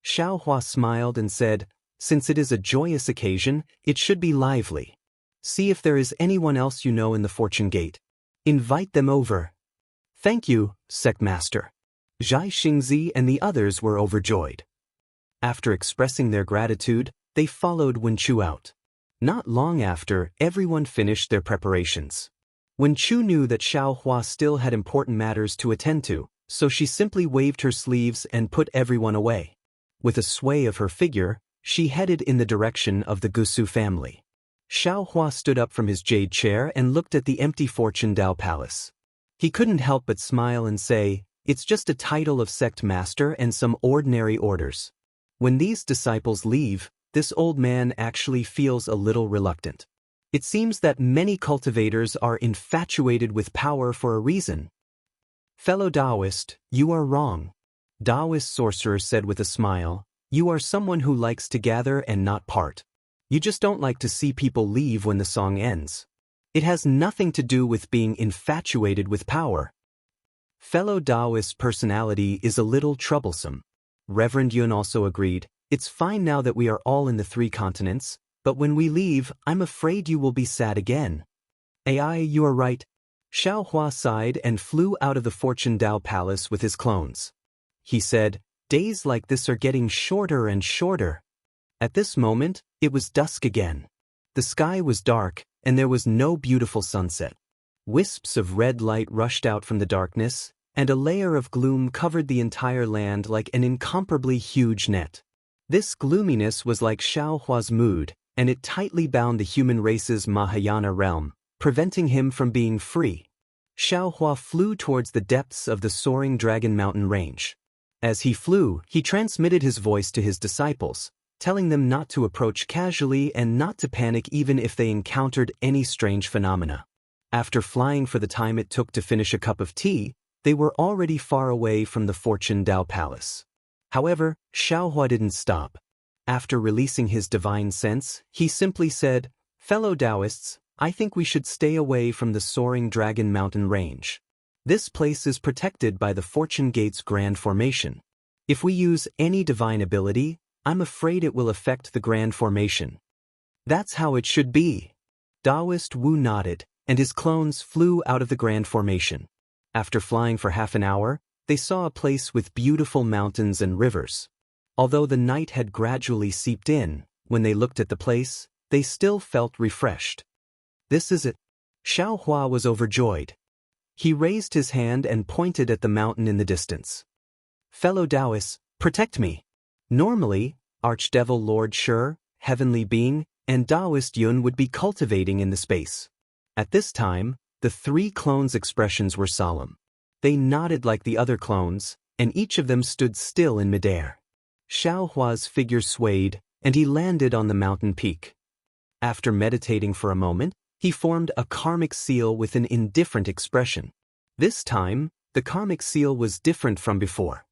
Xiaohua smiled and said, Since it is a joyous occasion, it should be lively. See if there is anyone else you know in the Fortune Gate. Invite them over. Thank you, Sect Master. Zhai Xingzi and the others were overjoyed. After expressing their gratitude, they followed Wenchu out. Not long after, everyone finished their preparations. Wenchu knew that Xiaohua still had important matters to attend to, so she simply waved her sleeves and put everyone away. With a sway of her figure, she headed in the direction of the Gusu family. Xiaohua stood up from his jade chair and looked at the empty Fortune Dao Palace. He couldn't help but smile and say, It's just a title of Sect Master and some ordinary orders. When these disciples leave, this old man actually feels a little reluctant. It seems that many cultivators are infatuated with power for a reason. Fellow Taoist, you are wrong. Taoist sorcerer said with a smile, You are someone who likes to gather and not part. You just don't like to see people leave when the song ends. It has nothing to do with being infatuated with power. Fellow Taoist personality is a little troublesome. Reverend Yun also agreed, It's fine now that we are all in the 3 continents, but when we leave, I'm afraid you will be sad again. AI, you are right. Xiaohua sighed and flew out of the Fortune Dao Palace with his clones. He said, Days like this are getting shorter and shorter. At this moment, it was dusk again. The sky was dark, and there was no beautiful sunset. Wisps of red light rushed out from the darkness, and a layer of gloom covered the entire land like an incomparably huge net. This gloominess was like Xiaohua's mood, and it tightly bound the human race's Mahayana realm, preventing him from being free. Xiaohua flew towards the depths of the soaring Dragon Mountain range. As he flew, he transmitted his voice to his disciples, telling them not to approach casually and not to panic even if they encountered any strange phenomena. After flying for the time it took to finish a cup of tea, they were already far away from the Fortune Dao Palace. However, Xiaohua didn't stop. After releasing his divine sense, he simply said, "Fellow Taoists, I think we should stay away from the soaring Dragon Mountain range. This place is protected by the Fortune Gate's Grand Formation. If we use any divine ability, I'm afraid it will affect the Grand Formation." "That's how it should be." Taoist Wu nodded, and his clones flew out of the Grand Formation. After flying for half an hour, they saw a place with beautiful mountains and rivers. Although the night had gradually seeped in, when they looked at the place, they still felt refreshed. "This is it." Xiaohua was overjoyed. He raised his hand and pointed at the mountain in the distance. "Fellow Taoists, protect me." Normally, Archdevil Lord Shi, Heavenly Being, and Taoist Yun would be cultivating in the space. At this time, the three clones' expressions were solemn. They nodded like the other clones, and each of them stood still in midair. Xiaohua's figure swayed, and he landed on the mountain peak. After meditating for a moment, he formed a karmic seal with an indifferent expression. This time, the karmic seal was different from before.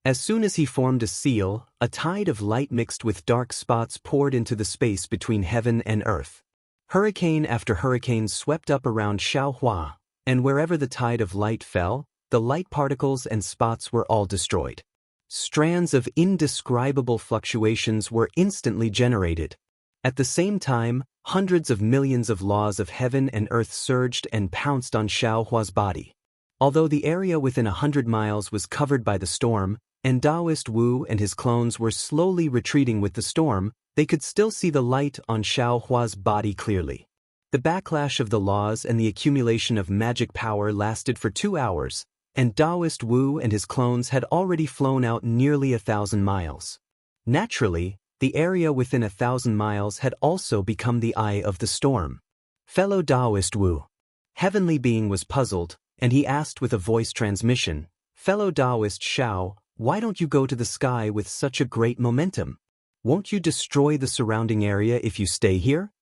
As soon as he formed a seal, a tide of light mixed with dark spots poured into the space between heaven and earth. Hurricane after hurricane swept up around Xiaohua, and wherever the tide of light fell, the light particles and spots were all destroyed. Strands of indescribable fluctuations were instantly generated. At the same time, hundreds of millions of laws of heaven and earth surged and pounced on Xiaohua's body. Although the area within 100 miles was covered by the storm, and Taoist Wu and his clones were slowly retreating with the storm, they could still see the light on Xiaohua's body clearly. The backlash of the laws and the accumulation of magic power lasted for 2 hours, and Taoist Wu and his clones had already flown out nearly 1,000 miles. Naturally, the area within 1,000 miles had also become the eye of the storm. "Fellow Taoist Wu." Heavenly Being was puzzled, and he asked with a voice transmission, "Fellow Taoist Xiao, why don't you go to the sky with such a great momentum? Won't you destroy the surrounding area if you stay here?"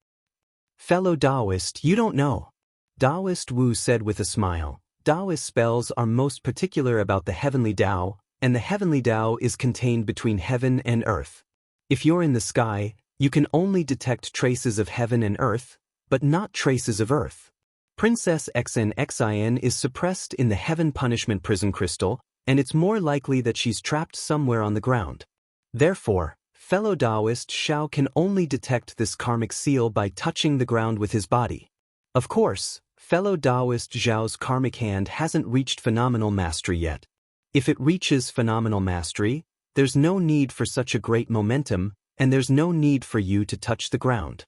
"Fellow Taoist, you don't know." Taoist Wu said with a smile, "Taoist spells are most particular about the heavenly Tao, and the heavenly Tao is contained between heaven and earth. If you're in the sky, you can only detect traces of heaven and earth, but not traces of earth. Princess XNXIN is suppressed in the heaven punishment prison crystal, and it's more likely that she's trapped somewhere on the ground. Therefore, fellow Taoist Xiao can only detect this karmic seal by touching the ground with his body. Of course, fellow Taoist Zhao's karmic hand hasn't reached phenomenal mastery yet. If it reaches phenomenal mastery, there's no need for such a great momentum, and there's no need for you to touch the ground."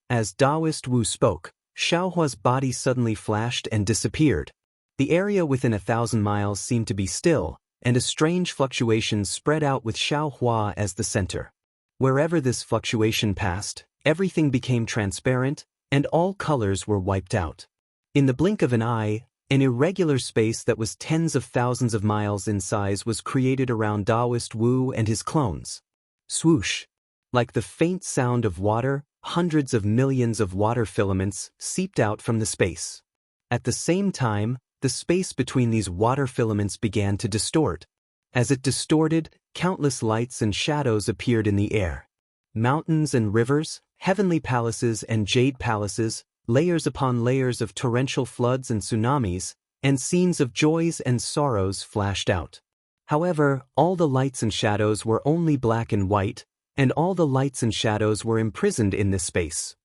As Taoist Wu spoke, Xiaohua's body suddenly flashed and disappeared. The area within 1,000 miles seemed to be still, and a strange fluctuation spread out with Xiaohua as the center. Wherever this fluctuation passed, everything became transparent, and all colors were wiped out. In the blink of an eye, an irregular space that was tens of thousands of miles in size was created around Taoist Wu and his clones. Swoosh! Like the faint sound of water, hundreds of millions of water filaments seeped out from the space. At the same time, the space between these water filaments began to distort. As it distorted, countless lights and shadows appeared in the air. Mountains and rivers, heavenly palaces and jade palaces, layers upon layers of torrential floods and tsunamis, and scenes of joys and sorrows flashed out. However, all the lights and shadows were only black and white, and all the lights and shadows were imprisoned in this space.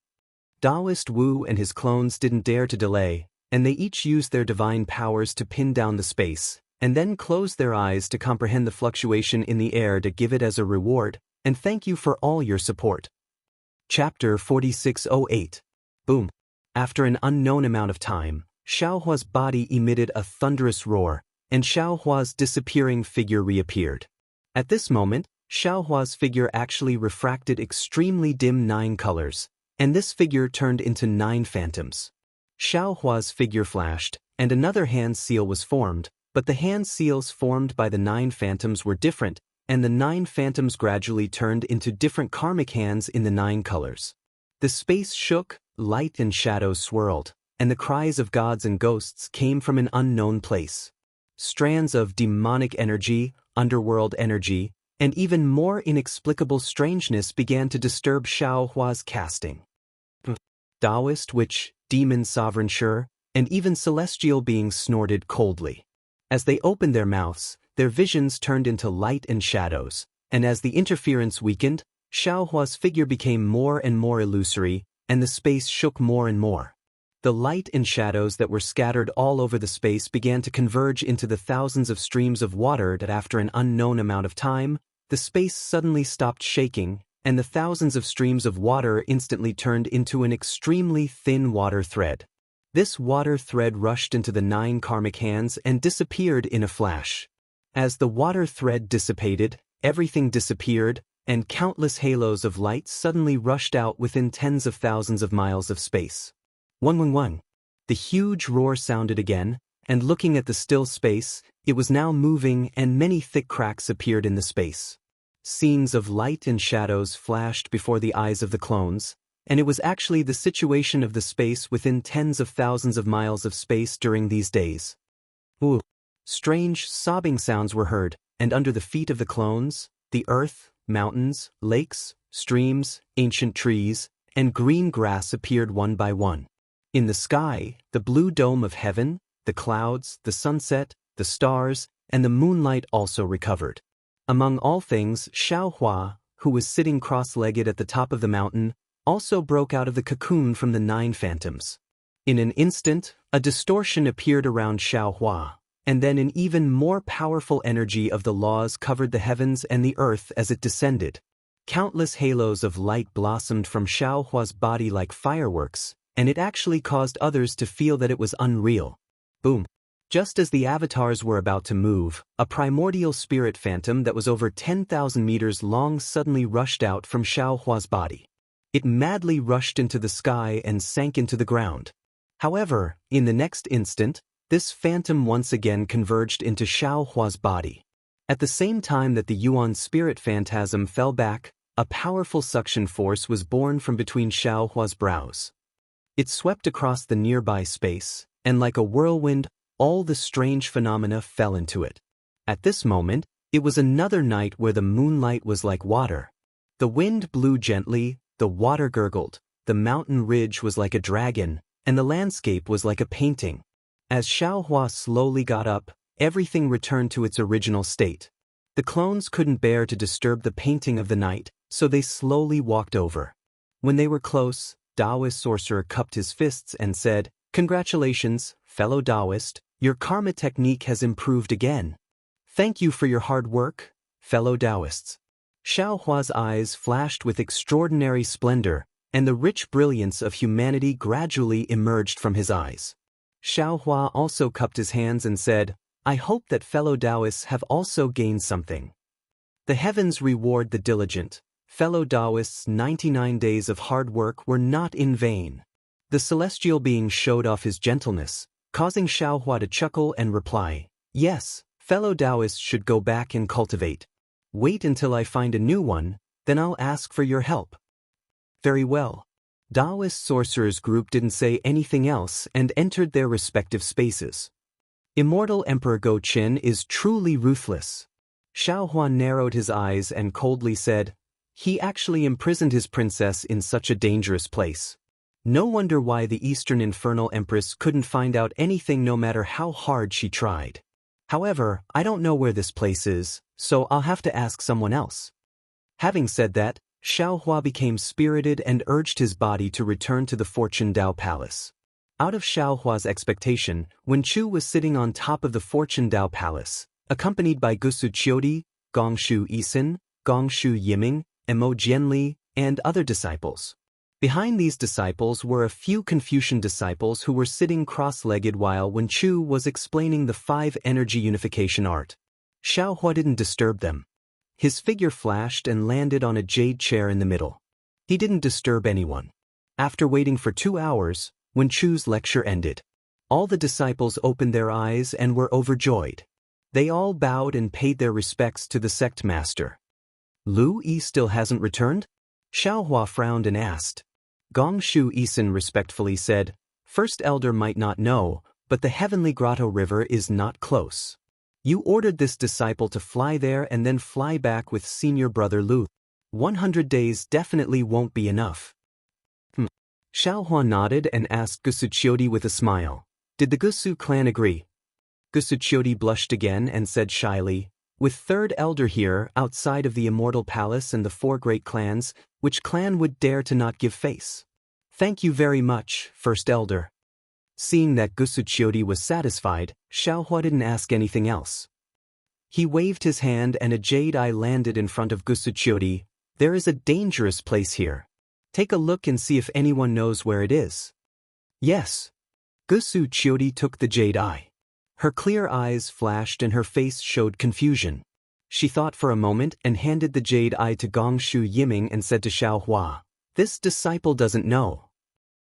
Taoist Wu and his clones didn't dare to delay, and they each used their divine powers to pin down the space, and then closed their eyes to comprehend the fluctuation in the air to give it as a reward, and thank you for all your support. Chapter 4608. Boom. After an unknown amount of time, Xiaohua's body emitted a thunderous roar, and Xiaohua's disappearing figure reappeared. At this moment, Xiaohua's figure actually refracted extremely dim 9 colors, and this figure turned into 9 phantoms. Xiaohua's figure flashed, and another hand seal was formed, but the hand seals formed by the 9 phantoms were different, and the 9 phantoms gradually turned into different karmic hands in the 9 colors. The space shook, light and shadows swirled, and the cries of gods and ghosts came from an unknown place. Strands of demonic energy, underworld energy, and even more inexplicable strangeness began to disturb Xiaohua's casting. Taoist witch, demon sovereign sure, and even celestial beings snorted coldly. As they opened their mouths, their visions turned into light and shadows, and as the interference weakened, Xiaohua's figure became more and more illusory, and the space shook more and more. The light and shadows that were scattered all over the space began to converge into the thousands of streams of water that after an unknown amount of time, the space suddenly stopped shaking, and the thousands of streams of water instantly turned into an extremely thin water thread. This water thread rushed into the 9 karmic hands and disappeared in a flash. As the water thread dissipated, everything disappeared, and countless halos of light suddenly rushed out within tens of thousands of miles of space. 111. The huge roar sounded again, and looking at the still space, it was now moving and many thick cracks appeared in the space. Scenes of light and shadows flashed before the eyes of the clones, and it was actually the situation of the space within tens of thousands of miles of space during these days. Ooh! Strange, sobbing sounds were heard, and under the feet of the clones, the earth, mountains, lakes, streams, ancient trees, and green grass appeared one by one. In the sky, the blue dome of heaven, the clouds, the sunset, the stars, and the moonlight also recovered. Among all things, Xiaohua, who was sitting cross-legged at the top of the mountain, also broke out of the cocoon from the 9 phantoms. In an instant, a distortion appeared around Xiaohua, and then an even more powerful energy of the laws covered the heavens and the earth as it descended. Countless halos of light blossomed from Xiaohua's body like fireworks, and it actually caused others to feel that it was unreal. Boom! Just as the avatars were about to move, a primordial spirit phantom that was over 10,000 meters long suddenly rushed out from Xiaohua's body. It madly rushed into the sky and sank into the ground. However, in the next instant, this phantom once again converged into Xiaohua's body. At the same time that the Yuan spirit phantasm fell back, a powerful suction force was born from between Xiaohua's brows. It swept across the nearby space, and like a whirlwind, all the strange phenomena fell into it. At this moment, it was another night where the moonlight was like water. The wind blew gently, the water gurgled, the mountain ridge was like a dragon, and the landscape was like a painting. As Xiaohua slowly got up, everything returned to its original state. The clones couldn't bear to disturb the painting of the night, so they slowly walked over. When they were close, Taoist sorcerer cupped his fists and said, "Congratulations, fellow Taoist, your karma technique has improved again. Thank you for your hard work, fellow Taoists." Xiaohua's eyes flashed with extraordinary splendor, and the rich brilliance of humanity gradually emerged from his eyes. Xiaohua also cupped his hands and said, "I hope that fellow Taoists have also gained something. The heavens reward the diligent. Fellow Taoists' 99 days of hard work were not in vain." The celestial being showed off his gentleness, causing Xiaohua to chuckle and reply, "Yes, fellow Taoists should go back and cultivate. Wait until I find a new one, then I'll ask for your help." Very well. Taoist sorcerers group didn't say anything else and entered their respective spaces. Immortal Emperor Go Qin is truly ruthless. Xiaohua narrowed his eyes and coldly said, "He actually imprisoned his princess in such a dangerous place. No wonder why the Eastern Infernal Empress couldn't find out anything no matter how hard she tried. However, I don't know where this place is, so I'll have to ask someone else." Having said that, Xiaohua became spirited and urged his body to return to the Fortune Dao Palace. Out of Xiaohua's expectation, Wen Chu was sitting on top of the Fortune Dao Palace, accompanied by Gusu Qiudi, Gongshu Yisin, Gongshu Yiming, and Mo Jianli, and other disciples. Behind these disciples were a few Confucian disciples who were sitting cross-legged while Wen Chu was explaining the 5 energy unification art. Xiao Hua didn't disturb them. His figure flashed and landed on a jade chair in the middle. He didn't disturb anyone. After waiting for 2 hours, Wen Chu's lecture ended. All the disciples opened their eyes and were overjoyed. They all bowed and paid their respects to the sect master. Lu Yi still hasn't returned? Xiao Hua frowned and asked. Gong Shu Yisin respectfully said, First Elder might not know, but the Heavenly Grotto River is not close. You ordered this disciple to fly there and then fly back with senior brother Lu. 100 days definitely won't be enough. Xiao Hua nodded and asked Gusuchiodi with a smile. Did the Gusu clan agree? Gusuchiodi blushed again and said shyly, With third elder here, outside of the Immortal Palace and the 4 great clans, which clan would dare to not give face? Thank you very much, first elder. Seeing that Gusuchiodi was satisfied, Xiao Hua didn't ask anything else. He waved his hand and a jade eye landed in front of Gusuchiodi. There is a dangerous place here. Take a look and see if anyone knows where it is. Yes. Gusuchiodi took the jade eye. Her clear eyes flashed and her face showed confusion. She thought for a moment and handed the jade eye to Gongshu Yiming and said to Xiao Hua, This disciple doesn't know.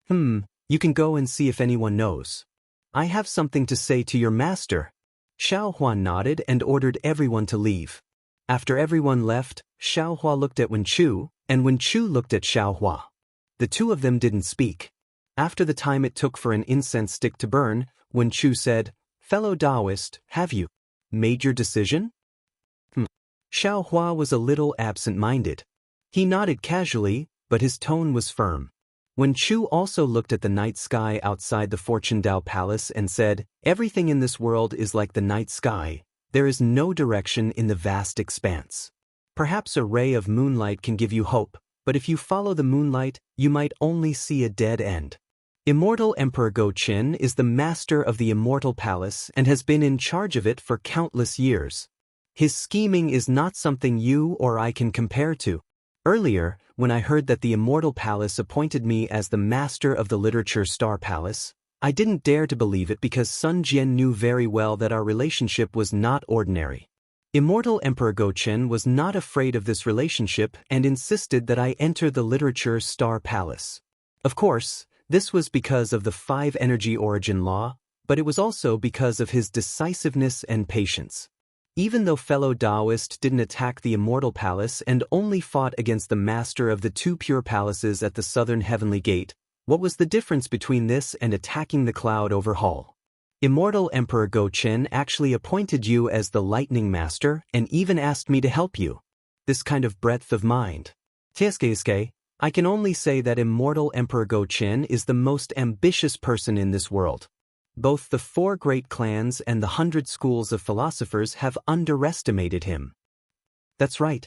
You can go and see if anyone knows. I have something to say to your master. Xiao Hua nodded and ordered everyone to leave. After everyone left, Xiao Hua looked at Wen Chu, and Wen Chu looked at Xiao Hua. The two of them didn't speak. After the time it took for an incense stick to burn, Wen Chu said, Fellow Taoist, have you made your decision? Xiao Hua was a little absent-minded. He nodded casually, but his tone was firm. Wen Chu also looked at the night sky outside the Fortune Dao Palace and said, Everything in this world is like the night sky. There is no direction in the vast expanse. Perhaps a ray of moonlight can give you hope, but if you follow the moonlight, you might only see a dead end. Immortal Emperor Go Qin is the master of the Immortal Palace and has been in charge of it for countless years. His scheming is not something you or I can compare to. Earlier, when I heard that the Immortal Palace appointed me as the master of the Literature Star Palace, I didn't dare to believe it because Sun Jian knew very well that our relationship was not ordinary. Immortal Emperor Go Qin was not afraid of this relationship and insisted that I enter the Literature Star Palace. Of course, this was because of the 5 energy origin law, but it was also because of his decisiveness and patience. Even though fellow Taoist didn't attack the Immortal Palace and only fought against the master of the 2 pure palaces at the southern heavenly gate, what was the difference between this and attacking the cloud over Hall? Immortal Emperor Go Qin actually appointed you as the lightning master and even asked me to help you. This kind of breadth of mind. Tieske, I can only say that Immortal Emperor Go Qin is the most ambitious person in this world. Both the 4 great clans and the 100 schools of philosophers have underestimated him. That's right.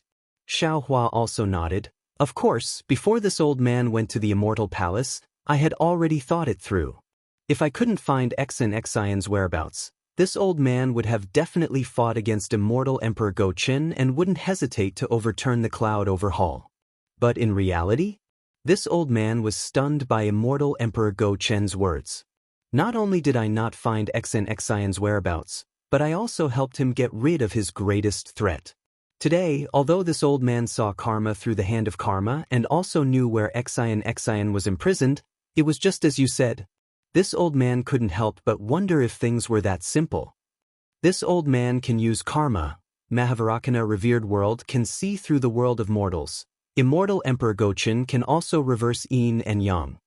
Xiao Hua also nodded. Of course, before this old man went to the Immortal Palace, I had already thought it through. If I couldn't find Xen Xian's whereabouts, this old man would have definitely fought against Immortal Emperor Go Qin and wouldn't hesitate to overturn the cloud over Hall. But in reality, this old man was stunned by Immortal Emperor Go Qin's words. Not only did I not find Xen Xian's whereabouts, but I also helped him get rid of his greatest threat. Today, although this old man saw karma through the hand of karma and also knew where Xian was imprisoned, it was just as you said. This old man couldn't help but wonder if things were that simple. This old man can use karma. Mahavarakana revered world can see through the world of mortals. Immortal Emperor Go Qin can also reverse yin and yang.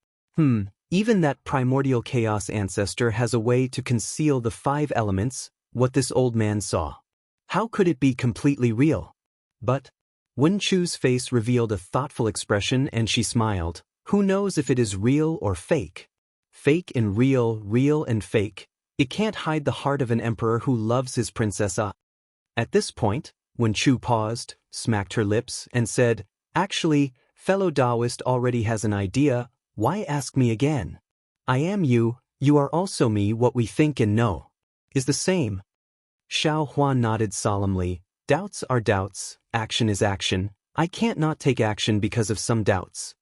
Even that primordial chaos ancestor has a way to conceal the 5 elements, what this old man saw. How could it be completely real? But Wen Chu's face revealed a thoughtful expression and she smiled. Who knows if it is real or fake? Fake and real, real and fake. It can't hide the heart of an emperor who loves his princessa. At this point, Wen Chu paused, smacked her lips, and said, Actually, fellow Taoist already has an idea. Why ask me again? I am you, you are also me. What we think and know is the same. Xiao Hua nodded solemnly. Doubts are doubts, action is action. I can't not take action because of some doubts.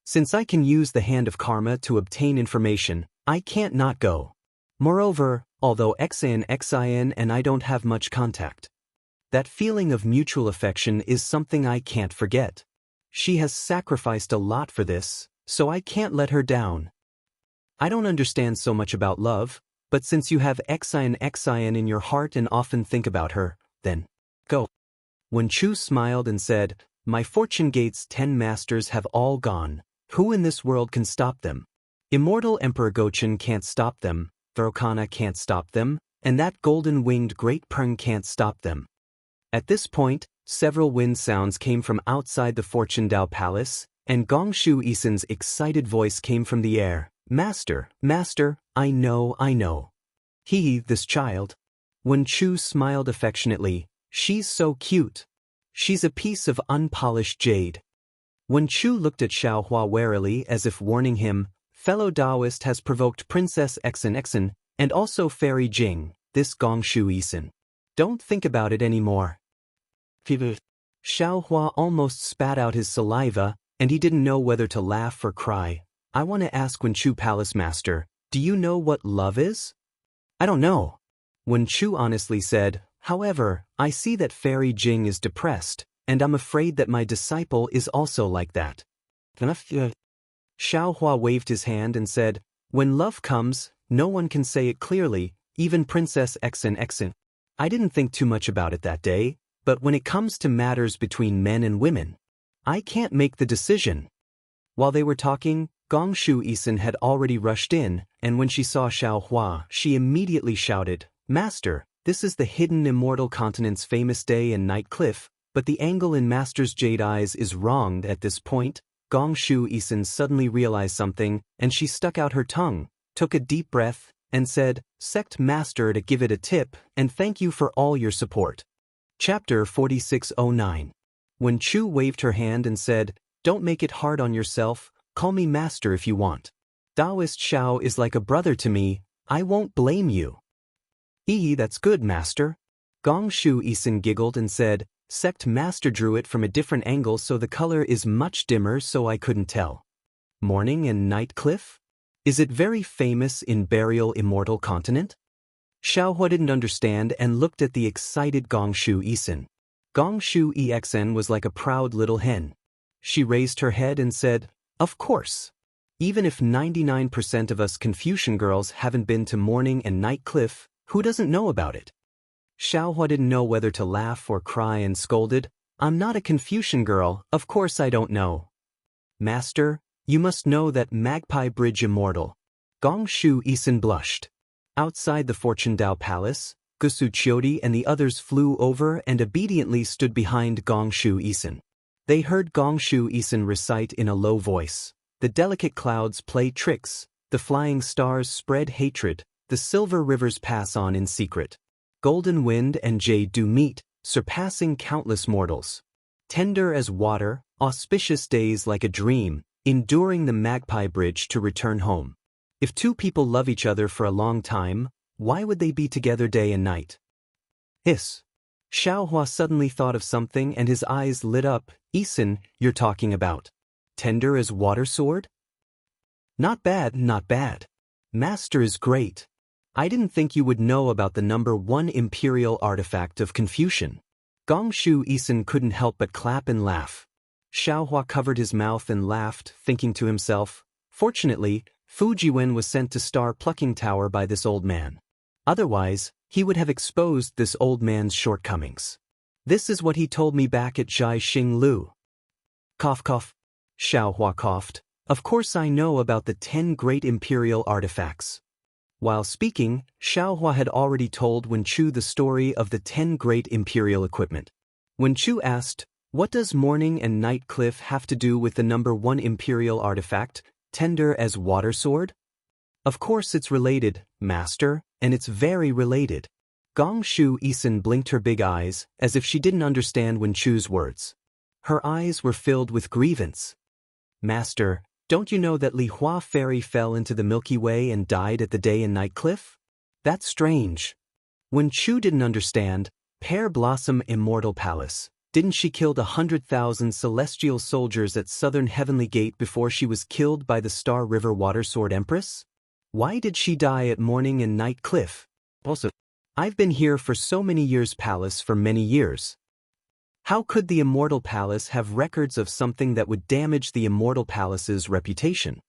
Since I can use the hand of karma to obtain information, I can't not go. Moreover, although Xin and I don't have much contact, that feeling of mutual affection is something I can't forget. She has sacrificed a lot for this, so I can't let her down. I don't understand so much about love, but since you have Xin in your heart and often think about her, then go. When Chu smiled and said, "My fortune gate's 10 masters have all gone. Who in this world can stop them? Immortal Emperor Gochen can't stop them, Varokana can't stop them, and that golden-winged Great Peng can't stop them." At this point, several wind sounds came from outside the Fortune Dao Palace, and Gongshu Isen's excited voice came from the air. "Master, Master, I know. This child." When Chu smiled affectionately, "She's so cute. She's a piece of unpolished jade." When Chu looked at Xiaohua warily as if warning him, "Fellow Taoist has provoked Princess Xin and also Fairy Jing, this Gongshu Isen. Don't think about it anymore." Xiaohua almost spat out his saliva, and he didn't know whether to laugh or cry. "I want to ask Wen Chu Palace Master, do you know what love is?" "I don't know." Wen Chu honestly said, "However, I see that Fairy Jing is depressed, and I'm afraid that my disciple is also like that." Xiaohua waved his hand and said, "When love comes, no one can say it clearly, even Princess Xin. I didn't think too much about it that day, but when it comes to matters between men and women, I can't make the decision." While they were talking, Gongshu Isen had already rushed in, and when she saw Xiaohua, she immediately shouted, "Master, this is the hidden Immortal Continent's famous day and night cliff, but the angle in Master's jade eyes is wrong." At this point, Gongshu Isen suddenly realized something, and she stuck out her tongue, took a deep breath, and said, "Sect Master to give it a tip, and thank you for all your support." Chapter 4609. When Chu waved her hand and said, "Don't make it hard on yourself, call me Master if you want. Taoist Xiao is like a brother to me, I won't blame you." That's good, Master." Gongshu Isen giggled and said, "Sect Master drew it from a different angle so the color is much dimmer so I couldn't tell." "Morning and night cliff? Is it very famous in Burial Immortal Continent?" Xiaohua didn't understand and looked at the excited Gongshu Isen. Gongshu Exen was like a proud little hen. She raised her head and said, "Of course. Even if 99% of us Confucian girls haven't been to Morning and Night Cliff, who doesn't know about it?" Xiaohua didn't know whether to laugh or cry and scolded, "I'm not a Confucian girl, of course I don't know." "Master, you must know that Magpie Bridge Immortal." Gongshu Isen blushed. Outside the Fortune Dao Palace, Gusu Chiodi and the others flew over and obediently stood behind Gongshu Isen. They heard Gongshu Isen recite in a low voice, "The delicate clouds play tricks, the flying stars spread hatred, the silver rivers pass on in secret. Golden wind and jade do meet, surpassing countless mortals. Tender as water, auspicious days like a dream, enduring the Magpie Bridge to return home. If two people love each other for a long time, why would they be together day and night?" Hiss. Xiaohua suddenly thought of something and his eyes lit up. "Isen, you're talking about tender as water sword?" Not bad. Master is great. I didn't think you would know about the number 1 imperial artifact of Confucian." Gongshu Isen couldn't help but clap and laugh. Xiaohua covered his mouth and laughed, thinking to himself, "Fortunately, Fujiwen was sent to Star Plucking Tower by this old man. Otherwise, he would have exposed this old man's shortcomings. This is what he told me back at Jai Xing Lu." Cough cough. Xiaohua coughed. "Of course I know about the 10 great imperial artifacts." While speaking, Xiaohua had already told Wen Chu the story of the 10 great imperial equipment. Wen Chu asked, "What does Morning and Night Cliff have to do with the number 1 imperial artifact, tender as water sword?" "Of course it's related, Master, and it's very related." Gongshu Isen blinked her big eyes, as if she didn't understand Wen Chu's words. Her eyes were filled with grievance. "Master, don't you know that Li Hua Fairy fell into the Milky Way and died at the Day and Night Cliff? That's strange." Wen Chu didn't understand. Pear Blossom Immortal Palace, Didn't she kill 100,000 celestial soldiers at Southern Heavenly Gate before she was killed by the Star River Water Sword Empress? Why did she die at Morning and Night Cliff? Also, I've been here for so many years, palace for many years. How could the Immortal Palace have records of something that would damage the Immortal Palace's reputation?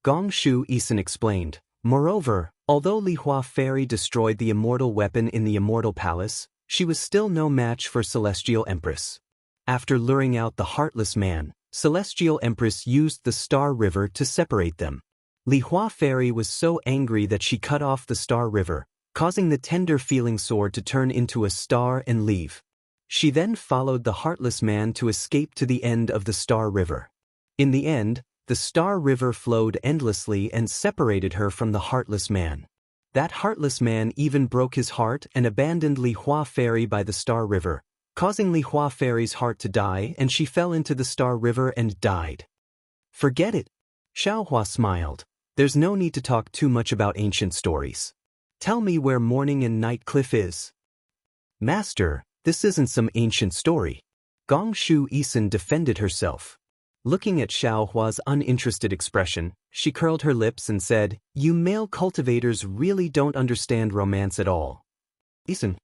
Gong Shu Isin explained. Moreover, although Li Hua Fairy destroyed the immortal weapon in the Immortal Palace, she was still no match for Celestial Empress. After luring out the Heartless Man, Celestial Empress used the Star River to separate them. Li Hua Fairy was so angry that she cut off the Star River, causing the tender-feeling sword to turn into a star and leave. She then followed the Heartless Man to escape to the end of the Star River. In the end, the Star River flowed endlessly and separated her from the Heartless Man. That Heartless Man even broke his heart and abandoned Li Hua Fairy by the Star River, causing Li Hua Fairy's heart to die, and she fell into the Star River and died. Forget it. Xiaohua smiled. There's no need to talk too much about ancient stories. Tell me where Morning and Night Cliff is. Master, this isn't some ancient story. Gong Shu Isin defended herself. Looking at Xiaohua's uninterested expression, she curled her lips and said, You male cultivators really don't understand romance at all. Isin.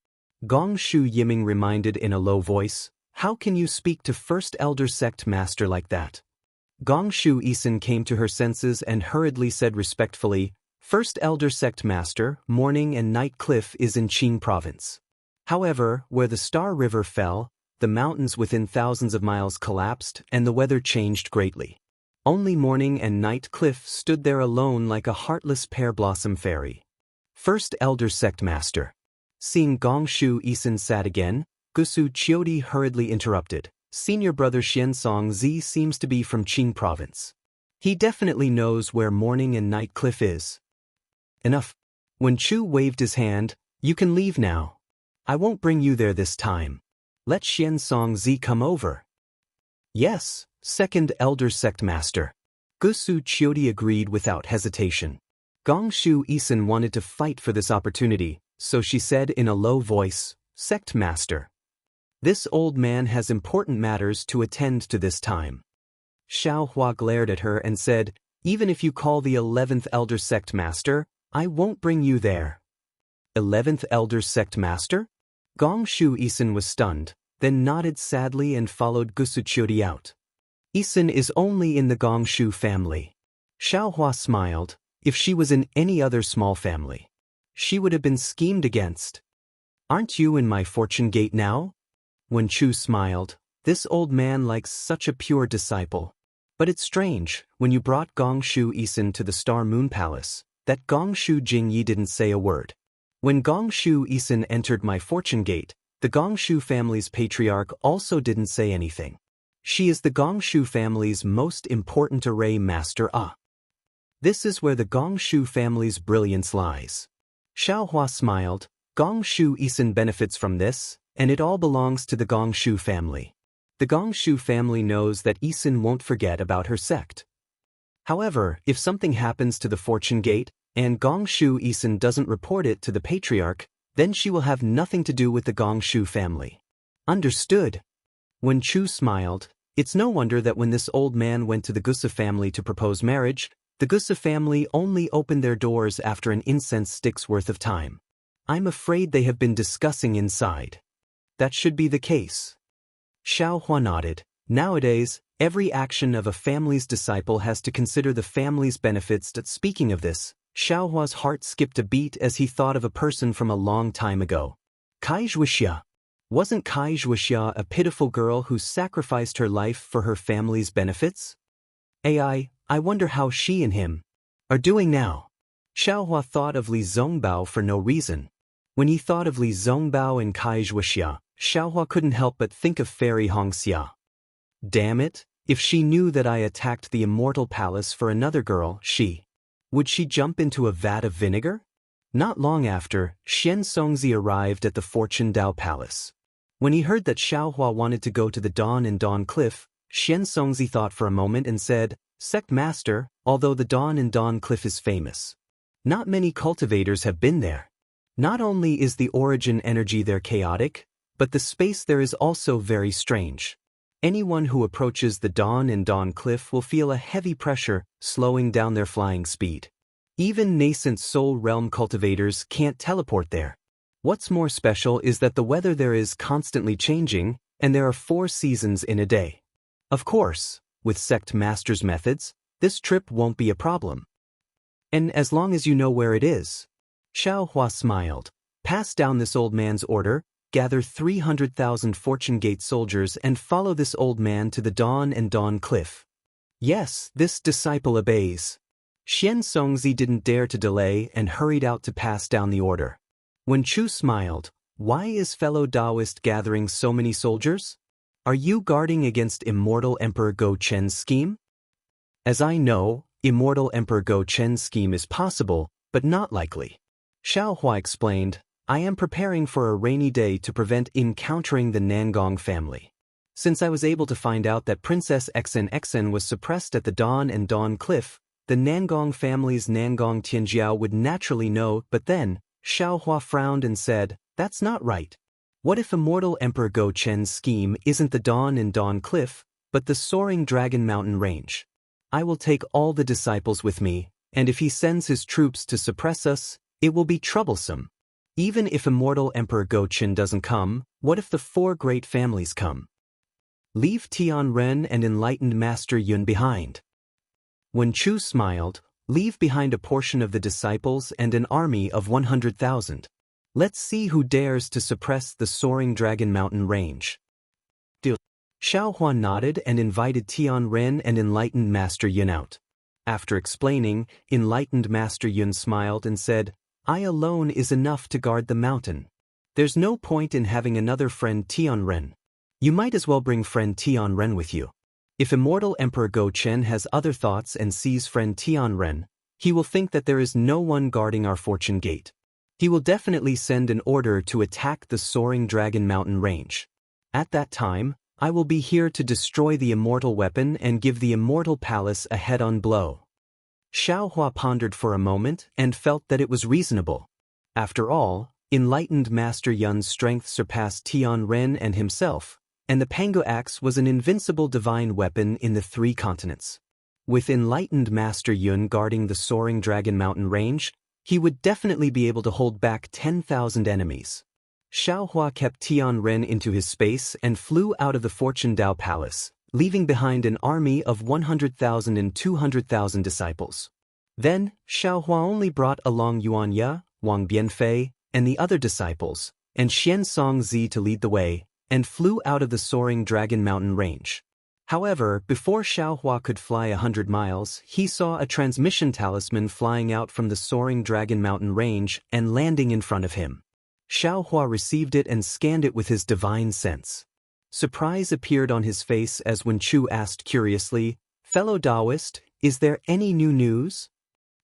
Gong Shu Yiming reminded in a low voice, How can you speak to First Elder Sect Master like that? Gong Shu Isin came to her senses and hurriedly said respectfully, First Elder Sect Master, Morning and Night Cliff is in Qing Province. However, where the Star River fell, the mountains within thousands of miles collapsed and the weather changed greatly. Only Morning and Night Cliff stood there alone like a heartless pear-blossom fairy. First Elder Sect Master. Seeing Gong Shu Isin sad again, Gusu Chiodi hurriedly interrupted. Senior brother Xiansong Zi seems to be from Qing Province. He definitely knows where Morning and Night Cliff is. Enough. When Chu waved his hand, You can leave now. I won't bring you there this time. Let Xiansong Zi come over. Yes, Second Elder Sect Master. Gusu Chiodi agreed without hesitation. Gong Shu Isin wanted to fight for this opportunity, so she said in a low voice, Sect Master. This old man has important matters to attend to this time. Xiaohua glared at her and said, Even if you call the 11th Elder Sect Master, I won't bring you there. 11th Elder Sect Master? Gong Shu Isin was stunned, then nodded sadly and followed Gusu Chiodi out. Isin is only in the Gong Shu family. Xiaohua smiled. If she was in any other small family, she would have been schemed against. Aren't you in my fortune gate now? When Chu smiled, this old man likes such a pure disciple. But it's strange, when you brought Gong Shu Isin to the Star Moon Palace, that Gong Shu Jingyi didn't say a word. When Gong Shu Isin entered my fortune gate, the Gong Shu family's patriarch also didn't say anything. She is the Gong Shu family's most important array master. This is where the Gong Shu family's brilliance lies. Xiaohua smiled. Gong Shu Isin benefits from this, and it all belongs to the Gong Shu family. The Gong Shu family knows that Isin won't forget about her sect. However, if something happens to the fortune gate, and Gong Shu Isin doesn't report it to the patriarch, then she will have nothing to do with the Gong Shu family. Understood. When Chu smiled, it's no wonder that when this old man went to the Gusa family to propose marriage, the Gusa family only opened their doors after an incense stick's worth of time. I'm afraid they have been discussing inside. That should be the case. Xiaohua nodded. Nowadays, every action of a family's disciple has to consider the family's benefits. Speaking of this, Xiaohua's heart skipped a beat as he thought of a person from a long time ago. Wuxia. Wasn't Wuxia a pitiful girl who sacrificed her life for her family's benefits? I wonder how she and him are doing now. Xiaohua thought of Li Zongbao for no reason. When he thought of Li Zongbao and Wuxia, Xiaohua couldn't help but think of Fairy Hongxia. Damn it, if she knew that I attacked the Immortal Palace for another girl, would she jump into a vat of vinegar? Not long after, Xiansongzi arrived at the Fortune Dao Palace. When he heard that Xiaohua wanted to go to the Dawn and Dawn Cliff, Xiansongzi thought for a moment and said, Sect Master, although the Dawn and Dawn Cliff is famous, not many cultivators have been there. Not only is the origin energy there chaotic, But the space there is also very strange. Anyone who approaches the Dawn and Dawn Cliff will feel a heavy pressure slowing down their flying speed. Even nascent Soul Realm cultivators can't teleport there. What's more special is that the weather there is constantly changing, and there are 4 seasons in a day. Of course, with Sect Master's methods, this trip won't be a problem. And as long as you know where it is. Xiao Hua smiled. Pass down this old man's order, gather 300,000 Fortune Gate soldiers and follow this old man to the Dawn and Dawn Cliff. Yes, this disciple obeys. Xian Songzi didn't dare to delay and hurried out to pass down the order. When Chu smiled, why is fellow Taoist gathering so many soldiers? Are you guarding against Immortal Emperor Go Chen's scheme? As I know, Immortal Emperor Go Chen's scheme is possible, but not likely. Xiao Hua explained, I am preparing for a rainy day to prevent encountering the Nangong family. Since I was able to find out that Princess XNXN was suppressed at the Dawn and Dawn Cliff, the Nangong family's Nangong Tianjiao would naturally know, but then, Xiao Hua frowned and said, that's not right. What if Immortal Emperor Go Chen's scheme isn't the Dawn and Dawn Cliff, but the soaring Dragon Mountain Range? I will take all the disciples with me, and if he sends his troops to suppress us, it will be troublesome. Even if Immortal Emperor Go Chen doesn't come, what if the 4 great families come? Leave Tianren and Enlightened Master Yun behind. When Chu smiled, leave behind a portion of the disciples and an army of 100,000. Let's see who dares to suppress the soaring Dragon Mountain Range. Deal. Xiao Hua nodded and invited Tianren and Enlightened Master Yun out. After explaining, Enlightened Master Yun smiled and said, I alone is enough to guard the mountain. There's no point in having another friend Tianren. You might as well bring friend Tianren with you. If Immortal Emperor Go Chen has other thoughts and sees friend Tianren, he will think that there is no one guarding our Fortune Gate. He will definitely send an order to attack the soaring Dragon Mountain Range. At that time, I will be here to destroy the immortal weapon and give the Immortal Palace a head-on blow. Xiao Hua pondered for a moment and felt that it was reasonable. After all, Enlightened Master Yun's strength surpassed Tianren and himself, and the Pango Axe was an invincible divine weapon in the 3 continents. With Enlightened Master Yun guarding the soaring Dragon Mountain Range, he would definitely be able to hold back 10,000 enemies. Xiao Hua kept Tianren into his space and flew out of the Fortune Dao Palace, leaving behind an army of 100,000 and 200,000 disciples. Then, Xiao Hua only brought along Yuan Ya, Wang Bianfei, and the other disciples, and Xian Songzi to lead the way, and flew out of the soaring Dragon Mountain Range. However, before Xiao Hua could fly 100 miles, he saw a transmission talisman flying out from the soaring Dragon Mountain Range and landing in front of him. Xiao Hua received it and scanned it with his divine sense. Surprise appeared on his face as Wen Chu asked curiously, Fellow Taoist, is there any new news?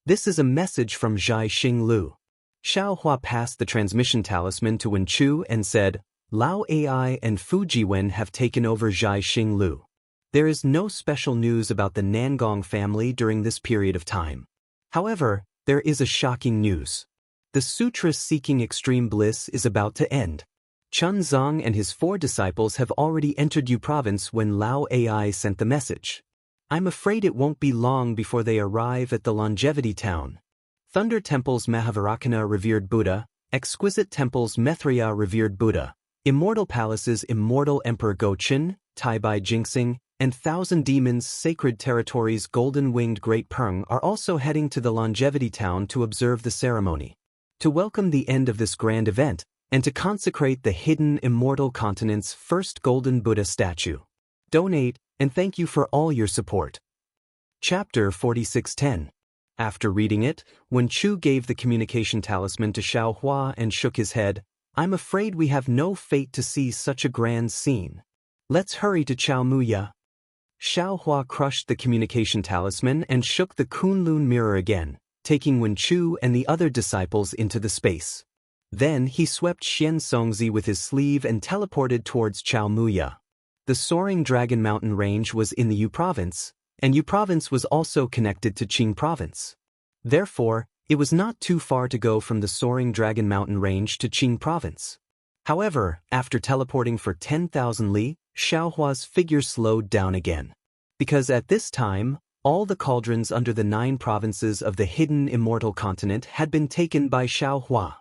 This is a message from Zhai Xinglu. Xiao Hua passed the transmission talisman to Wen Chu and said, Lao Ai and Fu Jiwen have taken over Zhai Xinglu. There is no special news about the Nangong family during this period of time. However, there is a shocking news. The sutra seeking extreme bliss is about to end. Chun Zong and his 4 disciples have already entered Yu province when Lao Ai sent the message. I'm afraid it won't be long before they arrive at the Longevity Town. Thunder Temple's Mahavarakana revered Buddha, Exquisite Temple's Methriya revered Buddha, Immortal Palace's Immortal Emperor Gochen, Taibai Jinxing, and Thousand Demons' Sacred Territory's Golden-Winged Great Peng are also heading to the Longevity Town to observe the ceremony. To welcome the end of this grand event, and to consecrate the hidden Immortal Continent's first Golden Buddha statue. Donate, and thank you for all your support. Chapter 4610. After reading it, Wen Chu gave the communication talisman to Xiao Hua and shook his head. I'm afraid we have no fate to see such a grand scene. Let's hurry to Chao Muya. Xiao Hua crushed the communication talisman and shook the Kunlun mirror again, taking Wen Chu and the other disciples into the space. Then he swept Xian Songzi with his sleeve and teleported towards Chao Muya. The soaring Dragon Mountain Range was in the Yu province, and Yu province was also connected to Qing province. Therefore, it was not too far to go from the soaring Dragon Mountain Range to Qing province. However, after teleporting for 10,000 li, Xiaohua's figure slowed down again. Because at this time, all the cauldrons under the 9 provinces of the hidden Immortal continent had been taken by Xiaohua.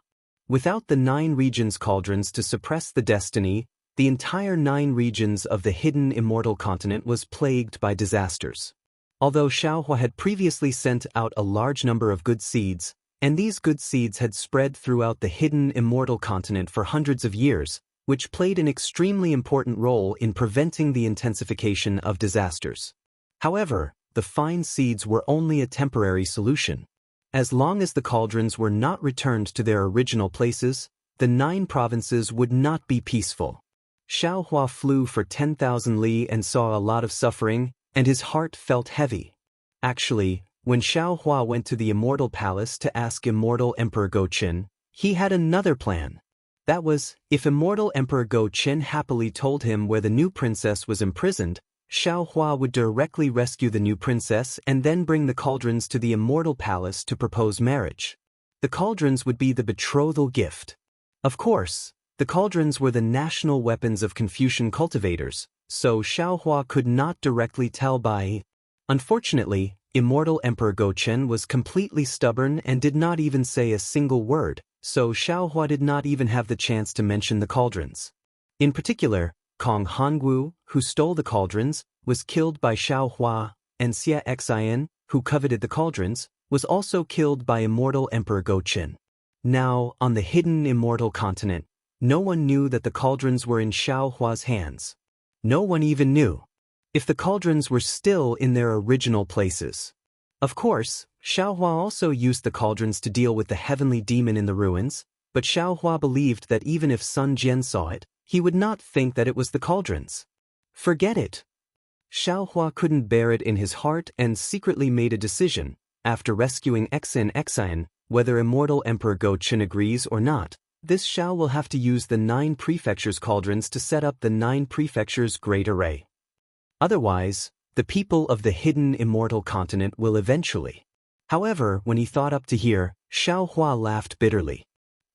Without the 9 regions cauldrons to suppress the destiny, the entire 9 regions of the hidden Immortal continent was plagued by disasters. Although Xiaohua had previously sent out a large number of good seeds, and these good seeds had spread throughout the hidden Immortal continent for hundreds of years, which played an extremely important role in preventing the intensification of disasters. However, the fine seeds were only a temporary solution. As long as the cauldrons were not returned to their original places, the 9 provinces would not be peaceful. Xiaohua flew for 10,000 li and saw a lot of suffering, and his heart felt heavy. Actually, when Xiaohua went to the Immortal Palace to ask Immortal Emperor Go-Qin, he had another plan. That was, if Immortal Emperor Go-Qin happily told him where the new princess was imprisoned, Xiaohua would directly rescue the new princess and then bring the cauldrons to the Immortal Palace to propose marriage. The cauldrons would be the betrothal gift. Of course, the cauldrons were the national weapons of Confucian cultivators, so Xiaohua could not directly tell by. Unfortunately, Immortal Emperor Go-Qin was completely stubborn and did not even say a single word, so Xiaohua did not even have the chance to mention the cauldrons. In particular, Kong Hongwu, who stole the cauldrons, was killed by Xiaohua, and Xia Xian, who coveted the cauldrons, was also killed by Immortal Emperor Go-Qin. Now, on the hidden Immortal continent, no one knew that the cauldrons were in Xiaohua's hands. No one even knew if the cauldrons were still in their original places. Of course, Xiaohua also used the cauldrons to deal with the heavenly demon in the ruins, but Xiaohua believed that even if Sun Jian saw it, he would not think that it was the cauldrons. Forget it. Xiaohua couldn't bear it in his heart and secretly made a decision, after rescuing Xian, whether Immortal Emperor Go-Qin agrees or not. This Xiao will have to use the 9 prefectures' cauldrons to set up the 9 prefectures' great array. Otherwise, the people of the hidden Immortal continent will eventually. However, when he thought up to here, Xiaohua laughed bitterly.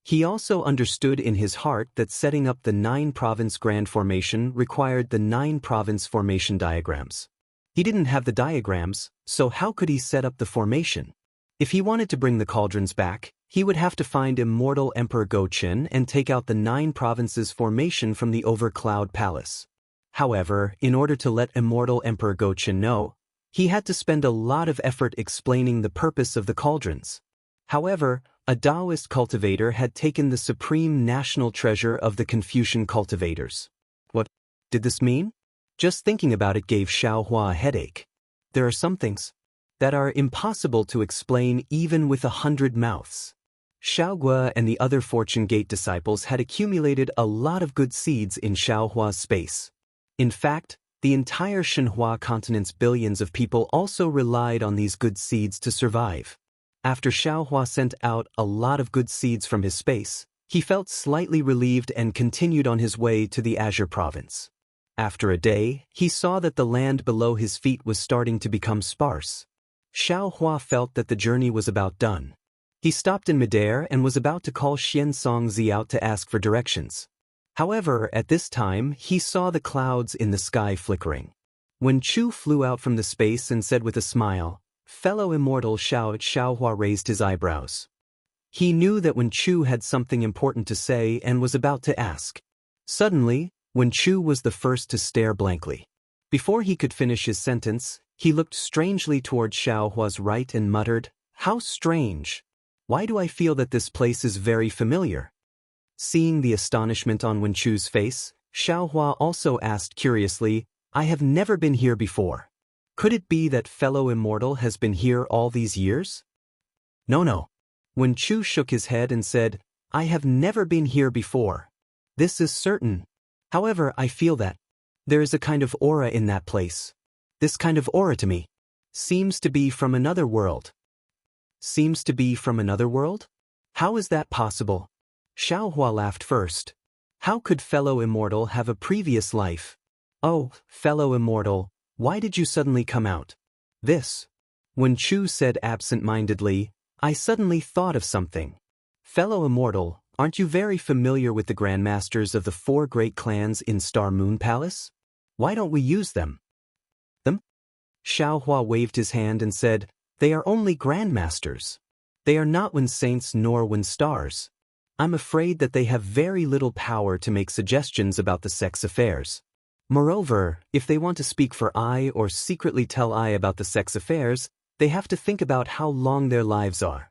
He also understood in his heart that setting up the 9-province grand formation required the 9-province formation diagrams. He didn't have the diagrams, so how could he set up the formation? If he wanted to bring the cauldrons back, he would have to find Immortal Emperor Go-Qin and take out the 9 provinces formation from the Overcloud Palace. However, in order to let Immortal Emperor Go-Qin know, he had to spend a lot of effort explaining the purpose of the cauldrons. However, a Taoist cultivator had taken the supreme national treasure of the Confucian cultivators. What did this mean? Just thinking about it gave Xiaohua a headache. There are some things that are impossible to explain even with 100 mouths. Xiaogua and the other Fortune Gate disciples had accumulated a lot of good seeds in Xiaohua's space. In fact, the entire Shenhua continent's billions of people also relied on these good seeds to survive. After Xiaohua sent out a lot of good seeds from his space, he felt slightly relieved and continued on his way to the Azure province. After a day, he saw that the land below his feet was starting to become sparse. Xiaohua felt that the journey was about done. He stopped in midair and was about to call Xian Songzi out to ask for directions. However, at this time, he saw the clouds in the sky flickering. When Chu flew out from the space and said with a smile, "Fellow Immortal Xiao," Xiaohua raised his eyebrows. He knew that Wen Chu had something important to say and was about to ask. Suddenly, Wen Chu was the first to stare blankly. Before he could finish his sentence, he looked strangely toward Xiaohua's right and muttered, "How strange! Why do I feel that this place is very familiar?" Seeing the astonishment on Wen Chu's face, Xiaohua also asked curiously, "I have never been here before. Could it be that fellow Immortal has been here all these years?" No. Wen Chu shook his head and said, "I have never been here before. This is certain. However, I feel that there is a kind of aura in that place. This kind of aura to me seems to be from another world." Seems to be from another world? How is that possible? Xiaohua laughed first. How could fellow Immortal have a previous life? "Oh, fellow Immortal, why did you suddenly come out?" "This," Wen Chu said absent-mindedly, "I suddenly thought of something. Fellow Immortal, Aren't you very familiar with the grandmasters of the 4 great clans in Star Moon Palace? Why don't we use them? Them? Xiaohua waved his hand and said, they are only grandmasters. They are not wind saints nor wind stars. I'm afraid that they have very little power to make suggestions about the sex affairs. Moreover, if they want to speak for I or secretly tell I about the sex affairs, they have to think about how long their lives are.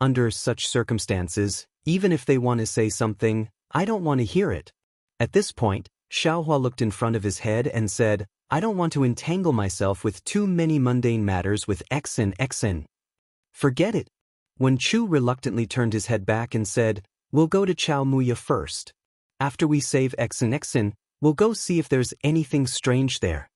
Under such circumstances, even if they want to say something, I don't want to hear it. At this point, Xiaohua looked in front of his head and said, I don't want to entangle myself with too many mundane matters with Xn. Forget it. Wen Chu reluctantly turned his head back and said, we'll go to Chaomuya first. After we save Xn, we'll go see if there's anything strange there.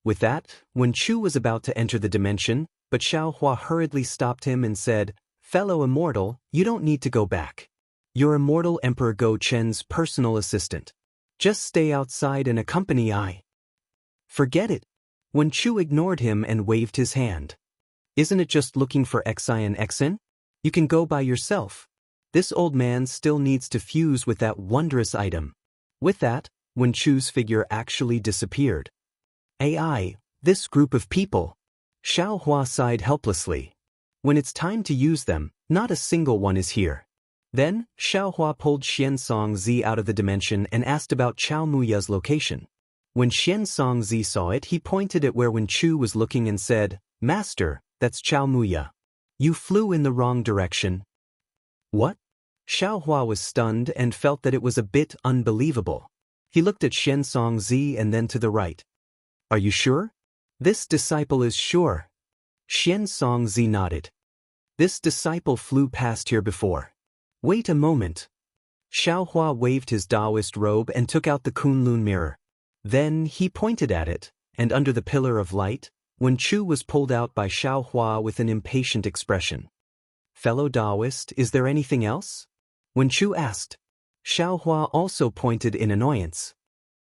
With that, Wen Chu was about to enter the dimension, but Xiaohua hurriedly stopped him and said, fellow Immortal, you don't need to go back. You're Immortal Emperor Go Chen's personal assistant. Just stay outside and accompany I. Forget it. Wen Chu ignored him and waved his hand. Isn't it just looking for Xi and Xn? You can go by yourself. This old man still needs to fuse with that wondrous item. With that, Wen Chu's figure actually disappeared. AI, this group of people. Xiaohua sighed helplessly. When it's time to use them, not a single one is here. Then, Xiaohua pulled Xiansong Zi out of the dimension and asked about Chaomuya's location. When Xiansong Zi saw it, he pointed at where Wen Chu was looking and said, Master, that's Chaomuya. You flew in the wrong direction. What? Xiaohua was stunned and felt that it was a bit unbelievable. He looked at Xiansong Zi and then to the right. Are you sure? This disciple is sure. Xiansong Zi nodded. This disciple flew past here before. Wait a moment. Xiaohua waved his Taoist robe and took out the Kunlun mirror. Then he pointed at it, and under the pillar of light, Wen Chu was pulled out by Xiaohua with an impatient expression. Fellow Taoist, is there anything else? Wen Chu asked. Xiaohua also pointed in annoyance.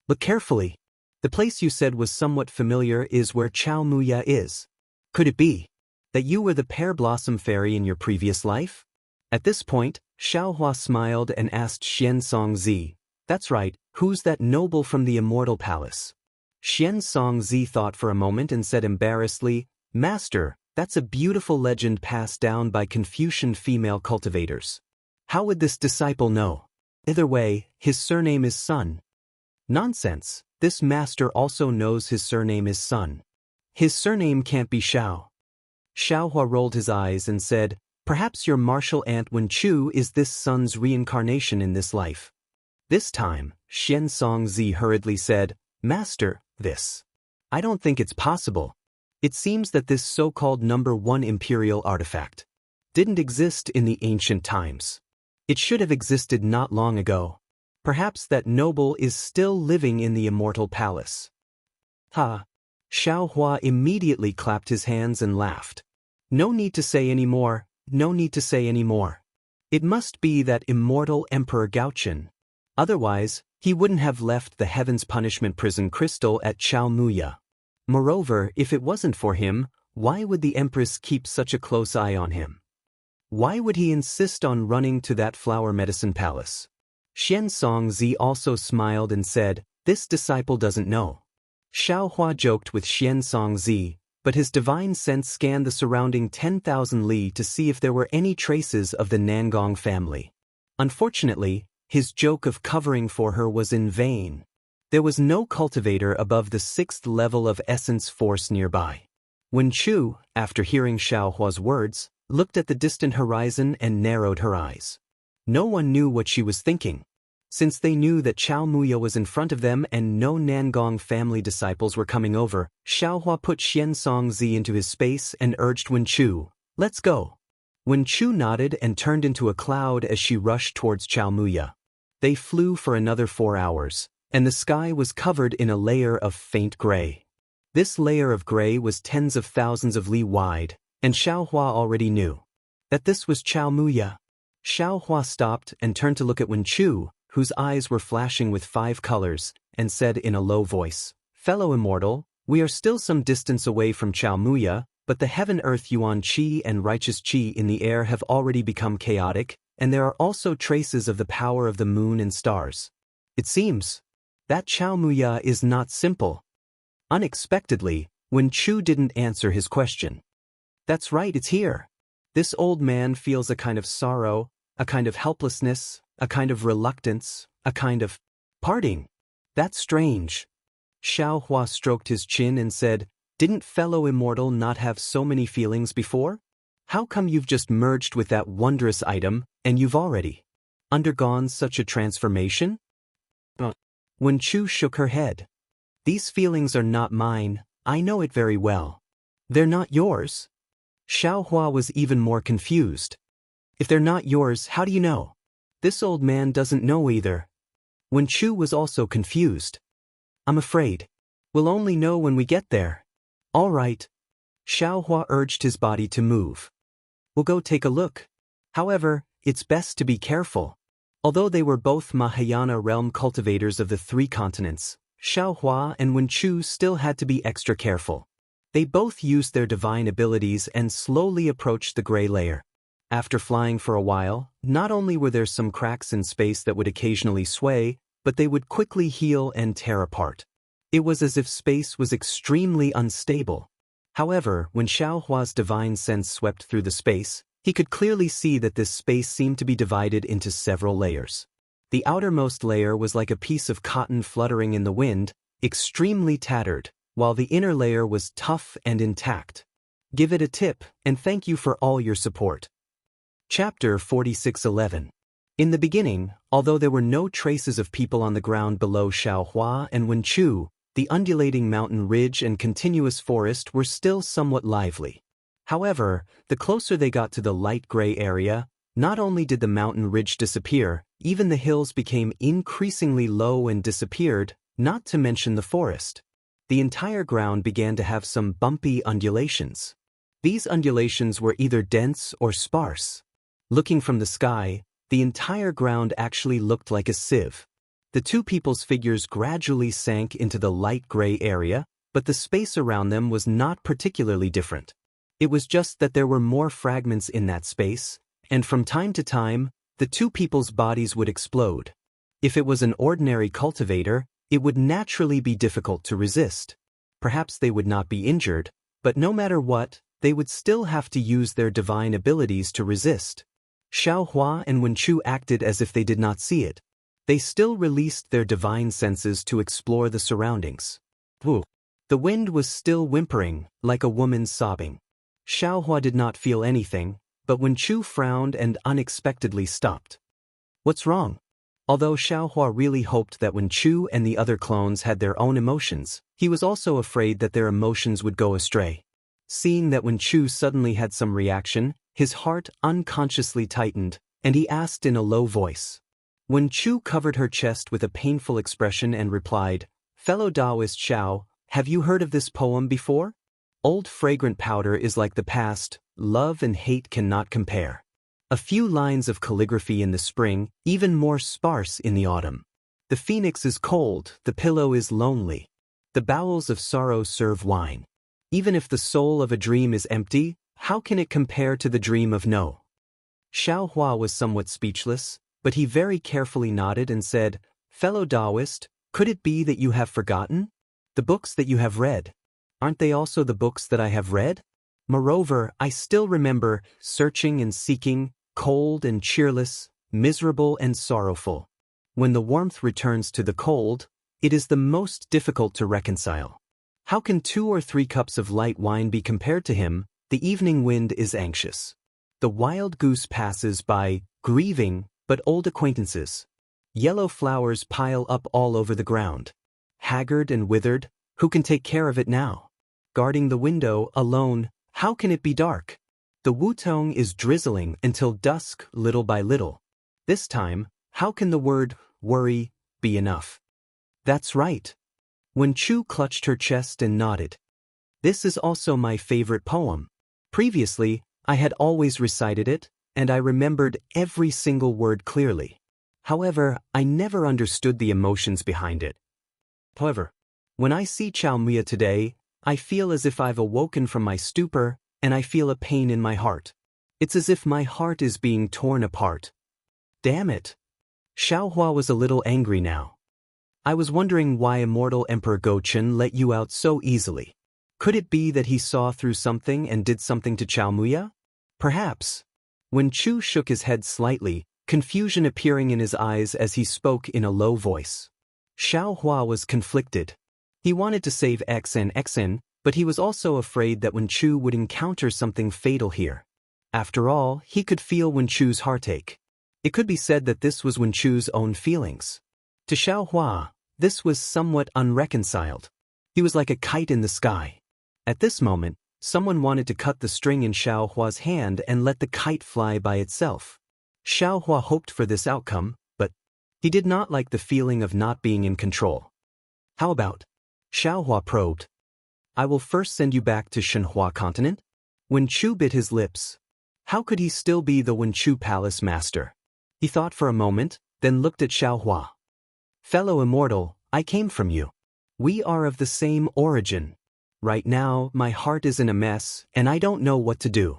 Look carefully. The place you said was somewhat familiar is where Chaomuya is. Could it be that you were the pear blossom fairy in your previous life? At this point, Xiaohua smiled and asked Xiansong Zi, that's right, who's that noble from the Immortal Palace? Xiansong Zi thought for a moment and said embarrassedly, Master, that's a beautiful legend passed down by Confucian female cultivators. How would this disciple know? Either way, his surname is Sun. Nonsense, this master also knows his surname is Sun. His surname can't be Xiao. Xiaohua rolled his eyes and said, perhaps your martial aunt Wen Chu is this Sun's reincarnation in this life. This time, Xiansong Zi hurriedly said, Master, I don't think it's possible. It seems that this so-called number 1 imperial artifact didn't exist in the ancient times. It should have existed not long ago. Perhaps that noble is still living in the Immortal Palace. Ha! Xiaohua immediately clapped his hands and laughed. No need to say any more, no need to say any more. It must be that immortal Emperor Gaochen. Otherwise, he wouldn't have left the Heaven's Punishment Prison Crystal at Chaomuya. Moreover, if it wasn't for him, why would the Empress keep such a close eye on him? Why would he insist on running to that flower medicine palace? Xiansong Zi also smiled and said, this disciple doesn't know. Xiaohua joked with Xiansong Zi, but his divine sense scanned the surrounding 10,000 li to see if there were any traces of the Nangong family. Unfortunately, his joke of covering for her was in vain. There was no cultivator above the 6th level of essence force nearby. Wen Chu, after hearing Xiaohua's words, looked at the distant horizon and narrowed her eyes. No one knew what she was thinking. Since they knew that Chaomuya was in front of them and no Nangong family disciples were coming over, Xiaohua put Xiansong Zi into his space and urged Wen Chu, let's go. Wen Chu nodded and turned into a cloud as she rushed towards Chaomuya. They flew for another 4 hours, and the sky was covered in a layer of faint gray. This layer of gray was tens of thousands of li wide, and Xiaohua already knew that this was Chaomuya. Xiaohua stopped and turned to look at Wen Chu, whose eyes were flashing with 5 colors, and said in a low voice, Fellow Immortal, we are still some distance away from Chaomuya, but the heaven-earth yuan qi and righteous qi in the air have already become chaotic, and there are also traces of the power of the moon and stars. It seems that Chaomuya is not simple. Unexpectedly, Wen Chu didn't answer his question. That's right, it's here. This old man feels a kind of sorrow, a kind of helplessness, a kind of reluctance, a kind of parting. That's strange. Xiao Hua stroked his chin and said, "Didn't fellow Immortal not have so many feelings before? How come you've just merged with that wondrous item, and you've already undergone such a transformation?" Wen Chu shook her head. "These feelings are not mine, I know it very well." "They're not yours?" Xiao Hua was even more confused. "If they're not yours, how do you know?" "This old man doesn't know either." Wen Chu was also confused. "I'm afraid we'll only know when we get there." "All right." Xiao Hua urged his body to move. "We'll go take a look. However, it's best to be careful." Although they were both Mahayana realm cultivators of the 3 continents, Xiao Hua and Wen Chu still had to be extra careful. They both used their divine abilities and slowly approached the gray layer. After flying for a while, not only were there some cracks in space that would occasionally sway, but they would quickly heal and tear apart. It was as if space was extremely unstable. However, when Xiao Hua's divine sense swept through the space, he could clearly see that this space seemed to be divided into several layers. The outermost layer was like a piece of cotton fluttering in the wind, extremely tattered, while the inner layer was tough and intact. Give it a tip, and thank you for all your support. Chapter 46:11. In the beginning, although there were no traces of people on the ground below Xiao Hua and Wen Chu, the undulating mountain ridge and continuous forest were still somewhat lively. However, the closer they got to the light gray area, not only did the mountain ridge disappear, even the hills became increasingly low and disappeared, not to mention the forest. The entire ground began to have some bumpy undulations. These undulations were either dense or sparse. Looking from the sky, the entire ground actually looked like a sieve. The 2 people's figures gradually sank into the light gray area, but the space around them was not particularly different. It was just that there were more fragments in that space, and from time to time, the 2 people's bodies would explode. If it was an ordinary cultivator, it would naturally be difficult to resist. Perhaps they would not be injured, but no matter what, they would still have to use their divine abilities to resist. Xiao Hua and Wen Chu acted as if they did not see it. They still released their divine senses to explore the surroundings. The wind was still whimpering, like a woman sobbing. Xiao Hua did not feel anything, but Wen Chu frowned and unexpectedly stopped. "What's wrong?" Although Xiao Hua really hoped that Wen Chu and the other clones had their own emotions, he was also afraid that their emotions would go astray. Seeing that Wen Chu suddenly had some reaction, his heart unconsciously tightened, and he asked in a low voice. Wen Chu covered her chest with a painful expression and replied, "Fellow Taoist Xiao, have you heard of this poem before? Old fragrant powder is like the past, love and hate cannot compare. A few lines of calligraphy in the spring, even more sparse in the autumn. The phoenix is cold, the pillow is lonely. The bowels of sorrow serve wine. Even if the soul of a dream is empty, how can it compare to the dream of no?" Xiao Hua was somewhat speechless, but he very carefully nodded and said, "Fellow Taoist, could it be that you have forgotten? The books that you have read, aren't they also the books that I have read? Moreover, I still remember searching and seeking, cold and cheerless, miserable and sorrowful. When the warmth returns to the cold, it is the most difficult to reconcile. How can 2 or 3 cups of light wine be compared to him? The evening wind is anxious. The wild goose passes by, grieving, but old acquaintances. Yellow flowers pile up all over the ground. Haggard and withered, who can take care of it now? Guarding the window, alone, how can it be dark? The Wutong is drizzling until dusk, little by little. This time, how can the word, worry, be enough?" "That's right." Wen Chu clutched her chest and nodded. "This is also my favorite poem. Previously, I had always recited it, and I remembered every single word clearly. However, I never understood the emotions behind it. However, when I see Chaomuya today, I feel as if I've awoken from my stupor, and I feel a pain in my heart. It's as if my heart is being torn apart, Damn it. Xiaohua was a little angry now. I was wondering why Immortal Emperor Gochen let you out so easily. Could it be that he saw through something and did something to Xiaomuya? Perhaps. Wen Chu shook his head slightly, confusion appearing in his eyes as he spoke in a low voice. Xiaohua was conflicted. He wanted to save XN, but he was also afraid that Wen Chu would encounter something fatal here. After all, he could feel Wen Chu's heartache. It could be said that this was Wen Chu's own feelings. To Xiaohua, this was somewhat unreconciled. He was like a kite in the sky. At this moment, someone wanted to cut the string in Xiaohua's hand and let the kite fly by itself. Xiaohua hoped for this outcome, but he did not like the feeling of not being in control. How about? Xiaohua probed. I will first send you back to Shenhua continent? Wen Chu bit his lips. How could he still be the Wen Chu palace master? He thought for a moment, then looked at Xiaohua. Fellow Immortal, I came from you. We are of the same origin. Right now, my heart is in a mess, and I don't know what to do.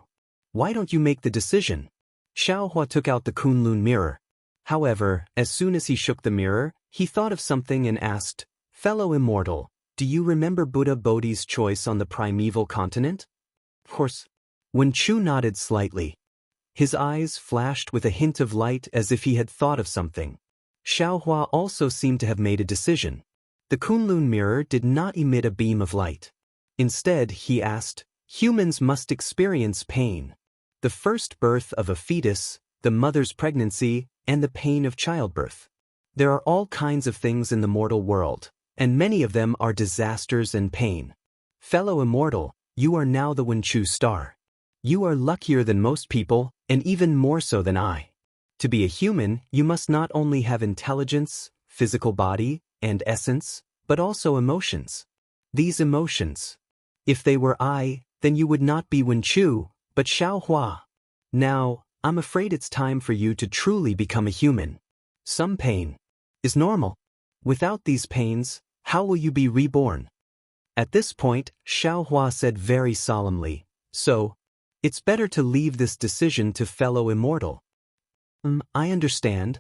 Why don't you make the decision? Xiaohua took out the Kunlun mirror. However, as soon as he shook the mirror, he thought of something and asked, Fellow Immortal, do you remember Buddha Bodhi's choice on the primeval continent? Of course. Wen Chu nodded slightly. His eyes flashed with a hint of light as if he had thought of something. Xiaohua also seemed to have made a decision. The Kunlun mirror did not emit a beam of light. Instead, he asked, humans must experience pain. The first birth of a fetus, the mother's pregnancy, and the pain of childbirth. There are all kinds of things in the mortal world, and many of them are disasters and pain. Fellow Immortal, you are now the Wen Chu star. You are luckier than most people, and even more so than I. To be a human, you must not only have intelligence, physical body, and essence, but also emotions. These emotions. If they were I, then you would not be Wen Chu, but Xiaohua. Now, I'm afraid it's time for you to truly become a human. Some pain is normal. Without these pains, how will you be reborn? At this point, Xiaohua said very solemnly, so, it's better to leave this decision to fellow Immortal. I understand.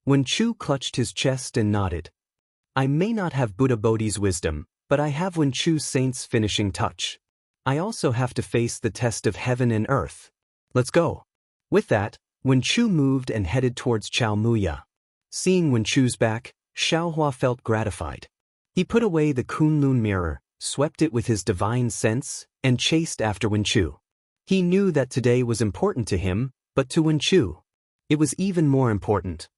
Wen Chu clutched his chest and nodded. I may not have Buddha Bodhi's wisdom, but I have Wen Chu's saint's finishing touch. I also have to face the test of heaven and earth. Let's go. With that, Wen Chu moved and headed towards Xiaomuya. Seeing Wen Chu's back, Xiaohua felt gratified. He put away the Kunlun mirror, swept it with his divine sense, and chased after Wen Chu. He knew that today was important to him, but to Wen Chu, it was even more important.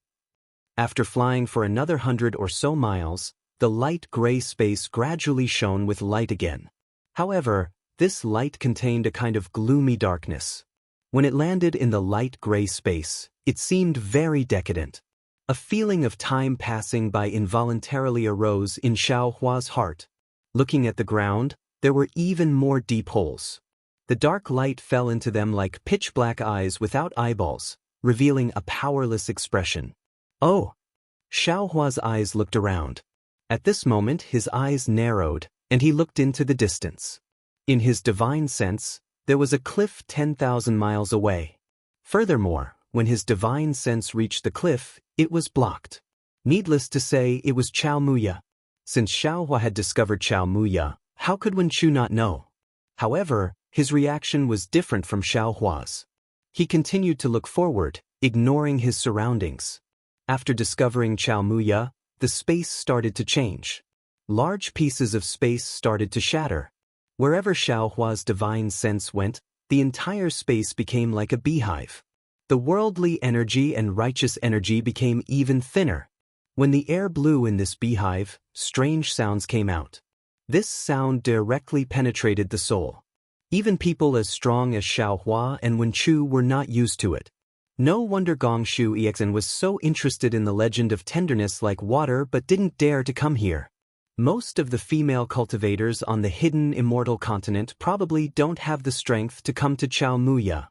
After flying for another 100 or so miles, the light gray space gradually shone with light again. However, this light contained a kind of gloomy darkness. When it landed in the light gray space, it seemed very decadent. A feeling of time passing by involuntarily arose in Xiaohua's heart. Looking at the ground, there were even more deep holes. The dark light fell into them like pitch-black eyes without eyeballs, revealing a powerless expression. Oh! Xiaohua's eyes looked around. At this moment his eyes narrowed, and he looked into the distance. In his divine sense, there was a cliff 10,000 miles away. Furthermore, when his divine sense reached the cliff, it was blocked. Needless to say, it was Xiaomuya. Since Xiaohua had discovered Xiaomuya, how could Wen Chu not know? However, his reaction was different from Xiaohua's. He continued to look forward, ignoring his surroundings. After discovering Xiaomuya, the space started to change. Large pieces of space started to shatter. Wherever Xiaohua's divine sense went, the entire space became like a beehive. The worldly energy and righteous energy became even thinner. When the air blew in this beehive, strange sounds came out. This sound directly penetrated the soul. Even people as strong as Xiaohua and Wen Chu were not used to it. No wonder Gongshu Exen was so interested in the legend of tenderness like water but didn't dare to come here. Most of the female cultivators on the hidden immortal continent probably don't have the strength to come to Xiaomuya.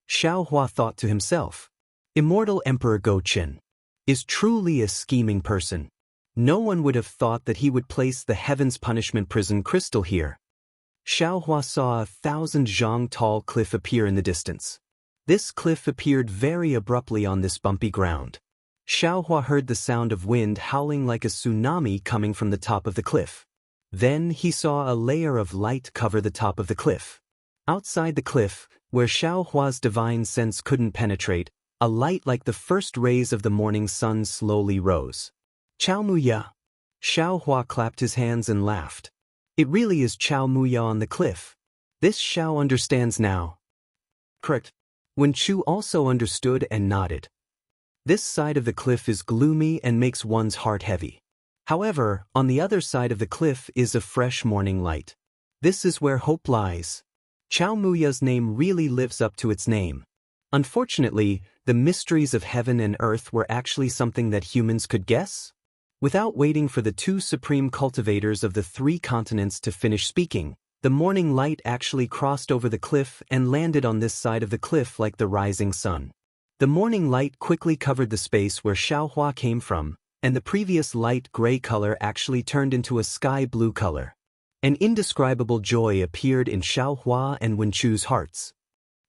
Xiaohua thought to himself, Immortal Emperor Gochen is truly a scheming person. No one would have thought that he would place the Heaven's Punishment Prison crystal here. Xiaohua saw 1,000 zhang tall cliff appear in the distance. This cliff appeared very abruptly on this bumpy ground. Xiaohua heard the sound of wind howling like a tsunami coming from the top of the cliff. Then he saw a layer of light cover the top of the cliff. Outside the cliff, where Xiaohua's divine sense couldn't penetrate, a light like the first rays of the morning sun slowly rose. Chao Muya. Xiaohua clapped his hands and laughed. It really is Chao Muya on the cliff. This Xiao understands now. Correct. Wen Chu also understood and nodded. This side of the cliff is gloomy and makes one's heart heavy. However, on the other side of the cliff is a fresh morning light. This is where hope lies. Chao Muya's name really lives up to its name. Unfortunately, the mysteries of heaven and earth were actually something that humans could guess. Without waiting for the two supreme cultivators of the three continents to finish speaking, the morning light actually crossed over the cliff and landed on this side of the cliff like the rising sun. The morning light quickly covered the space where Xiaohua came from, and the previous light gray color actually turned into a sky blue color. An indescribable joy appeared in Xiaohua and Wen Chu's hearts.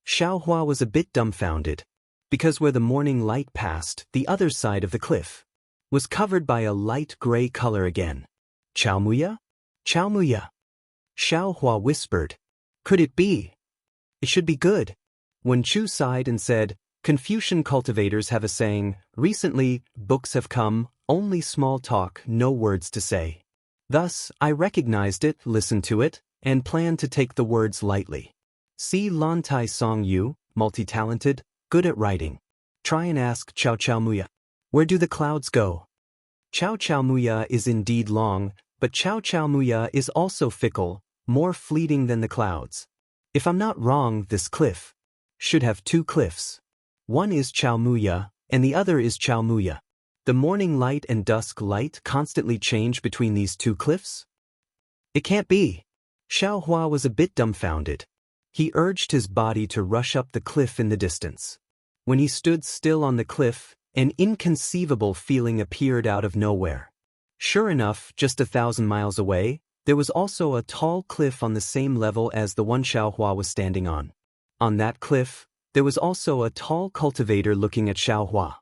Xiaohua was a bit dumbfounded, because where the morning light passed, the other side of the cliff was covered by a light gray color again. Chao Muya? Chao Muya. Xiaohua whispered. Could it be? It should be good. Wen Chu sighed and said, Confucian cultivators have a saying, recently, books have come, only small talk, no words to say. Thus, I recognized it, listened to it, and planned to take the words lightly. See Lan Tai Song Yu, multi-talented, good at writing. Try and ask Chao Chao Muya. Where do the clouds go? Chao Chao Muya is indeed long, but Chao Chao Muya is also fickle, more fleeting than the clouds. If I'm not wrong, this cliff should have two cliffs. One is Chao Muya, and the other is Chao Muya. The morning light and dusk light constantly change between these two cliffs? It can't be. Xiaohua was a bit dumbfounded. He urged his body to rush up the cliff in the distance. When he stood still on the cliff, an inconceivable feeling appeared out of nowhere. Sure enough, just 1,000 miles away, there was also a tall cliff on the same level as the one Xiaohua was standing on. On that cliff, there was also a tall cultivator looking at Xiaohua.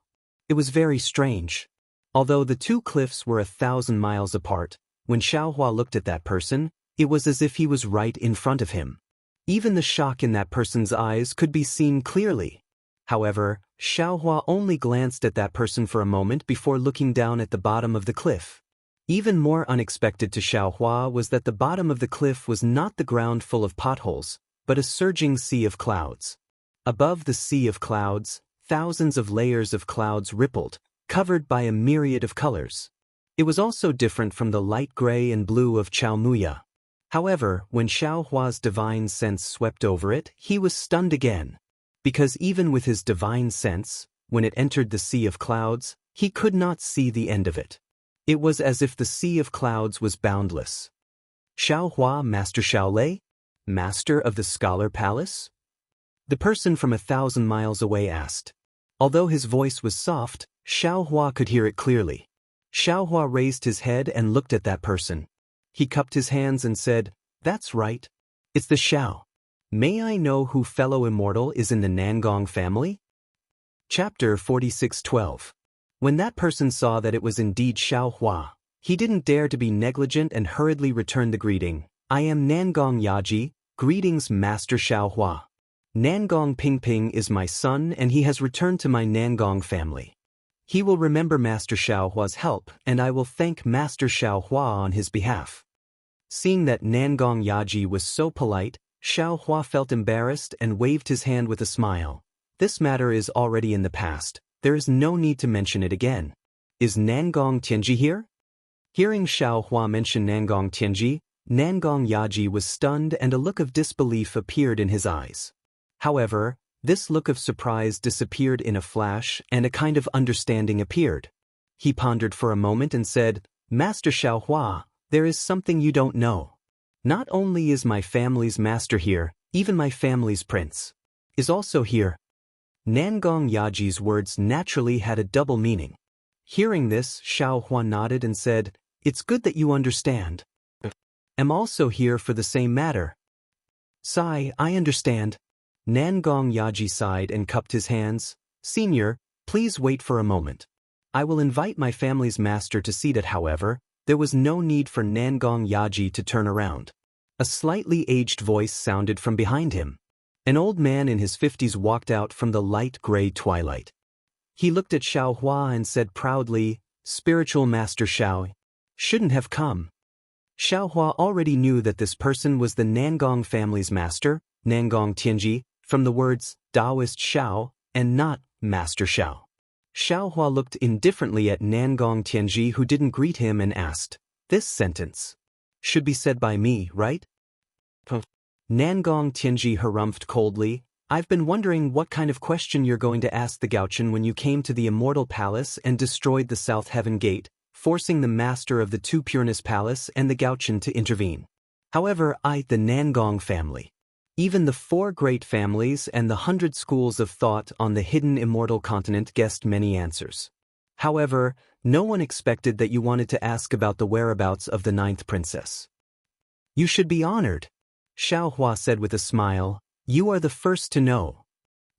It was very strange. Although the two cliffs were 1,000 miles apart, when Xiaohua looked at that person, it was as if he was right in front of him. Even the shock in that person's eyes could be seen clearly. However, Xiaohua only glanced at that person for a moment before looking down at the bottom of the cliff. Even more unexpected to Xiaohua was that the bottom of the cliff was not the ground full of potholes, but a surging sea of clouds. Above the sea of clouds, thousands of layers of clouds rippled, covered by a myriad of colors. It was also different from the light gray and blue of Chao Muya. However, when Xiaohua's divine sense swept over it, he was stunned again. Because even with his divine sense, when it entered the sea of clouds, he could not see the end of it. It was as if the sea of clouds was boundless. Xiaohua, Master Xiaolei? Master of the Scholar Palace? The person from 1,000 miles away asked. Although his voice was soft, Xiaohua could hear it clearly. Xiaohua raised his head and looked at that person. He cupped his hands and said, That's right. It's the Xiao. May I know who fellow Immortal is in the Nangong family? Chapter 46:12. When that person saw that it was indeed Xiaohua, he didn't dare to be negligent and hurriedly returned the greeting. I am Nangong Yaji, greetings Master Xiaohua. Nangong Pingping is my son and he has returned to my Nangong family. He will remember Master Xiaohua's help and I will thank Master Xiaohua on his behalf. Seeing that Nangong Yaji was so polite, Xiaohua felt embarrassed and waved his hand with a smile. This matter is already in the past, there is no need to mention it again. Is Nangong Tianji here? Hearing Xiaohua mention Nangong Tianji, Nangong Yaji was stunned and a look of disbelief appeared in his eyes. However, this look of surprise disappeared in a flash and a kind of understanding appeared. He pondered for a moment and said, Master Xiaohua, there is something you don't know. Not only is my family's master here, even my family's prince is also here. Nangong Yaji's words naturally had a double meaning. Hearing this, Xiaohua nodded and said, It's good that you understand. I'm also here for the same matter. Sigh, I understand. Nangong Yaji sighed and cupped his hands. Senior, please wait for a moment. I will invite my family's master to see that. However, there was no need for Nangong Yaji to turn around. A slightly aged voice sounded from behind him. An old man in his 50s walked out from the light gray twilight. He looked at Xiao Hua and said proudly, "Spiritual Master Xiao shouldn't have come." Xiao Hua already knew that this person was the Nangong family's master, Nangong Tianji, from the words Taoist Xiao and not Master Xiao. Xiao Hua looked indifferently at Nangong Tianji, who didn't greet him, and asked, "This sentence should be said by me, right?" Nangong Tianji harumphed coldly, "I've been wondering what kind of question you're going to ask the Gaochen when you came to the Immortal Palace and destroyed the South Heaven Gate, forcing the master of the Two Pureness Palace and the Gaochen to intervene. However, the Nangong family, even the 4 great families and the 100 schools of thought on the hidden immortal continent guessed many answers. However, no one expected that you wanted to ask about the whereabouts of the 9th princess." "You should be honored," Xiao Hua said with a smile. "You are the first to know."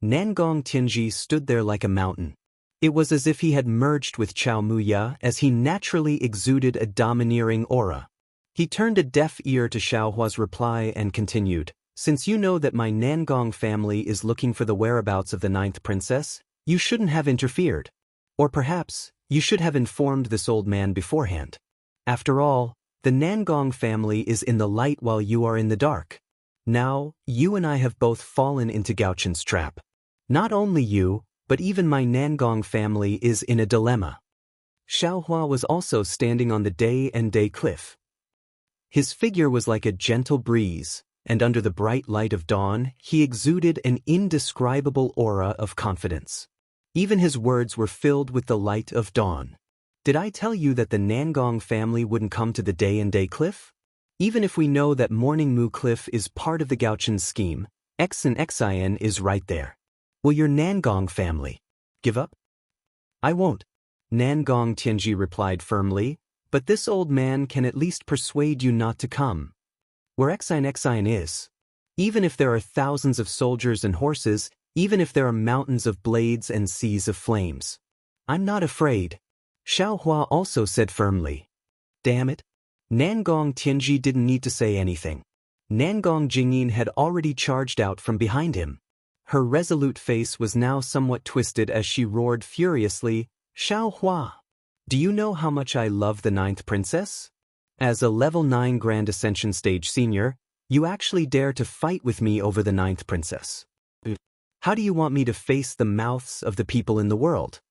Nangong Tianji stood there like a mountain. It was as if he had merged with Chao Muya, as he naturally exuded a domineering aura. He turned a deaf ear to Xiao Hua's reply and continued, "Since you know that my Nangong family is looking for the whereabouts of the 9th princess, you shouldn't have interfered. Or perhaps, you should have informed this old man beforehand. After all, the Nangong family is in the light while you are in the dark. Now, you and I have both fallen into Gaochen's trap. Not only you, but even my Nangong family is in a dilemma." Xiao Hua was also standing on the Day and Day cliff. His figure was like a gentle breeze, and under the bright light of dawn, he exuded an indescribable aura of confidence. Even his words were filled with the light of dawn. "Did I tell you that the Nangong family wouldn't come to the Day and Day cliff? Even if we know that Morning Moo Cliff is part of the Gaochen's scheme, Xin is right there. Will your Nangong family give up?" "I won't," Nangong Tianji replied firmly, "but this old man can at least persuade you not to come. Where Xin is, even if there are thousands of soldiers and horses, even if there are mountains of blades and seas of flames, I'm not afraid," Xiao Hua also said firmly. Damn it. Nangong Tianji didn't need to say anything. Nangong Jingyin had already charged out from behind him. Her resolute face was now somewhat twisted as she roared furiously, "Xiao Hua, do you know how much I love the 9th princess? As a level 9 Grand Ascension Stage Senior, you actually dare to fight with me over the 9th princess. How do you want me to face the mouths of the people in the world?"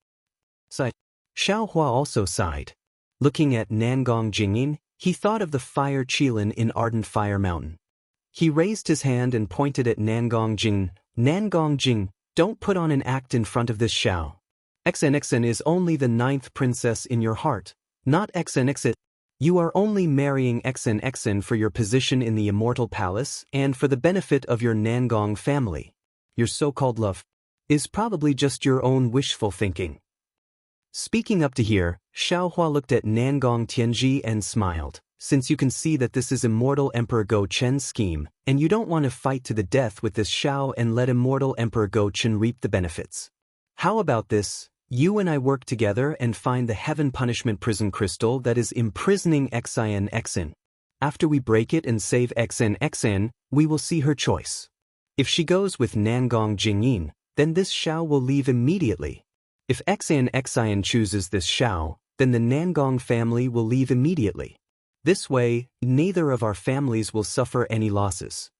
Xiao Hua also sighed. Looking at Nangong Jingyin, he thought of the fire Qilin in Ardent Fire Mountain. He raised his hand and pointed at Nangong Jing. "Nangong Jing, don't put on an act in front of this Xiao. Xin is only the 9th princess in your heart, not Xin. You are only marrying Xin for your position in the Immortal Palace and for the benefit of your Nangong family. Your so-called love is probably just your own wishful thinking." Speaking up to here, Xiao Hua looked at Nangong Tianji and smiled. "Since you can see that this is Immortal Emperor Go Chen's scheme, and you don't want to fight to the death with this Xiao and let Immortal Emperor Go Chen reap the benefits, how about this? You and I work together and find the Heaven Punishment Prison Crystal that is imprisoning Xin. After we break it and save Xin, we will see her choice. If she goes with Nangong Jingyin, then this Xiao will leave immediately. If Xin chooses this Xiao, then the Nangong family will leave immediately. This way, neither of our families will suffer any losses.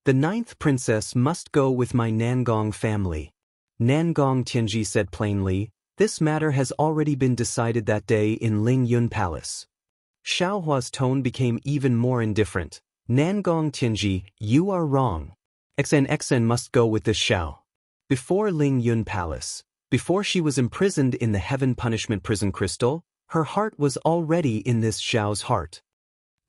The 9th princess must go with my Nangong family," Nangong Tianji said plainly. "This matter has already been decided that day in Lingyun Palace." Xiao Hua's tone became even more indifferent. "Nangong Tianji, you are wrong. Xin must go with this Xiao. Before Lingyun Palace, before she was imprisoned in the Heaven Punishment Prison Crystal, her heart was already in this Xiao's heart."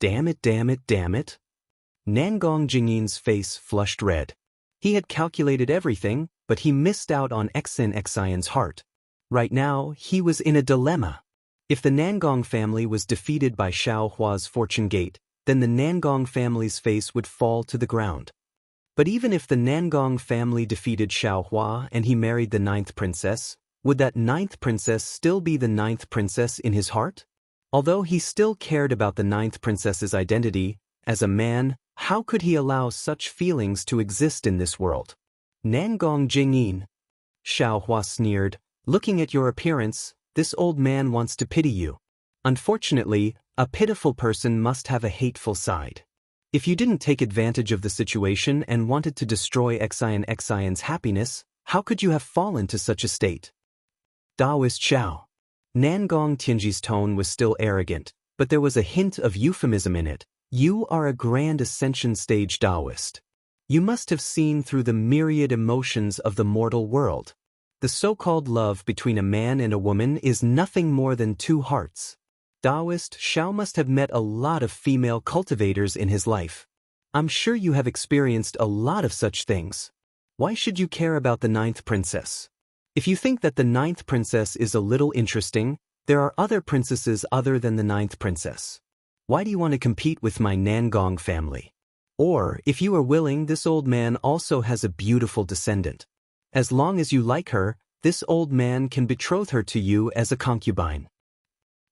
Damn it. Nangong Jingyin's face flushed red. He had calculated everything, but he missed out on Xin's heart. Right now, he was in a dilemma. If the Nangong family was defeated by Xiao Hua's fortune gate, then the Nangong family's face would fall to the ground. But even if the Nangong family defeated Xiaohua and he married the ninth princess, would that ninth princess still be the ninth princess in his heart? Although he still cared about the ninth princess's identity, as a man, how could he allow such feelings to exist in this world? Nangong Jingyin, Xiaohua sneered, looking at your appearance, this old man wants to pity you. Unfortunately, a pitiful person must have a hateful side. If you didn't take advantage of the situation and wanted to destroy Xian's happiness, how could you have fallen to such a state? Daoist Xiao. Nangong Tianji's tone was still arrogant, but there was a hint of euphemism in it. You are a grand ascension stage Taoist. You must have seen through the myriad emotions of the mortal world. The so-called love between a man and a woman is nothing more than two hearts. Taoist Xiao must have met a lot of female cultivators in his life. I'm sure you have experienced a lot of such things. Why should you care about the ninth princess? If you think that the ninth princess is a little interesting, there are other princesses other than the ninth princess. Why do you want to compete with my Nangong family? Or, if you are willing, this old man also has a beautiful descendant. As long as you like her, this old man can betroth her to you as a concubine.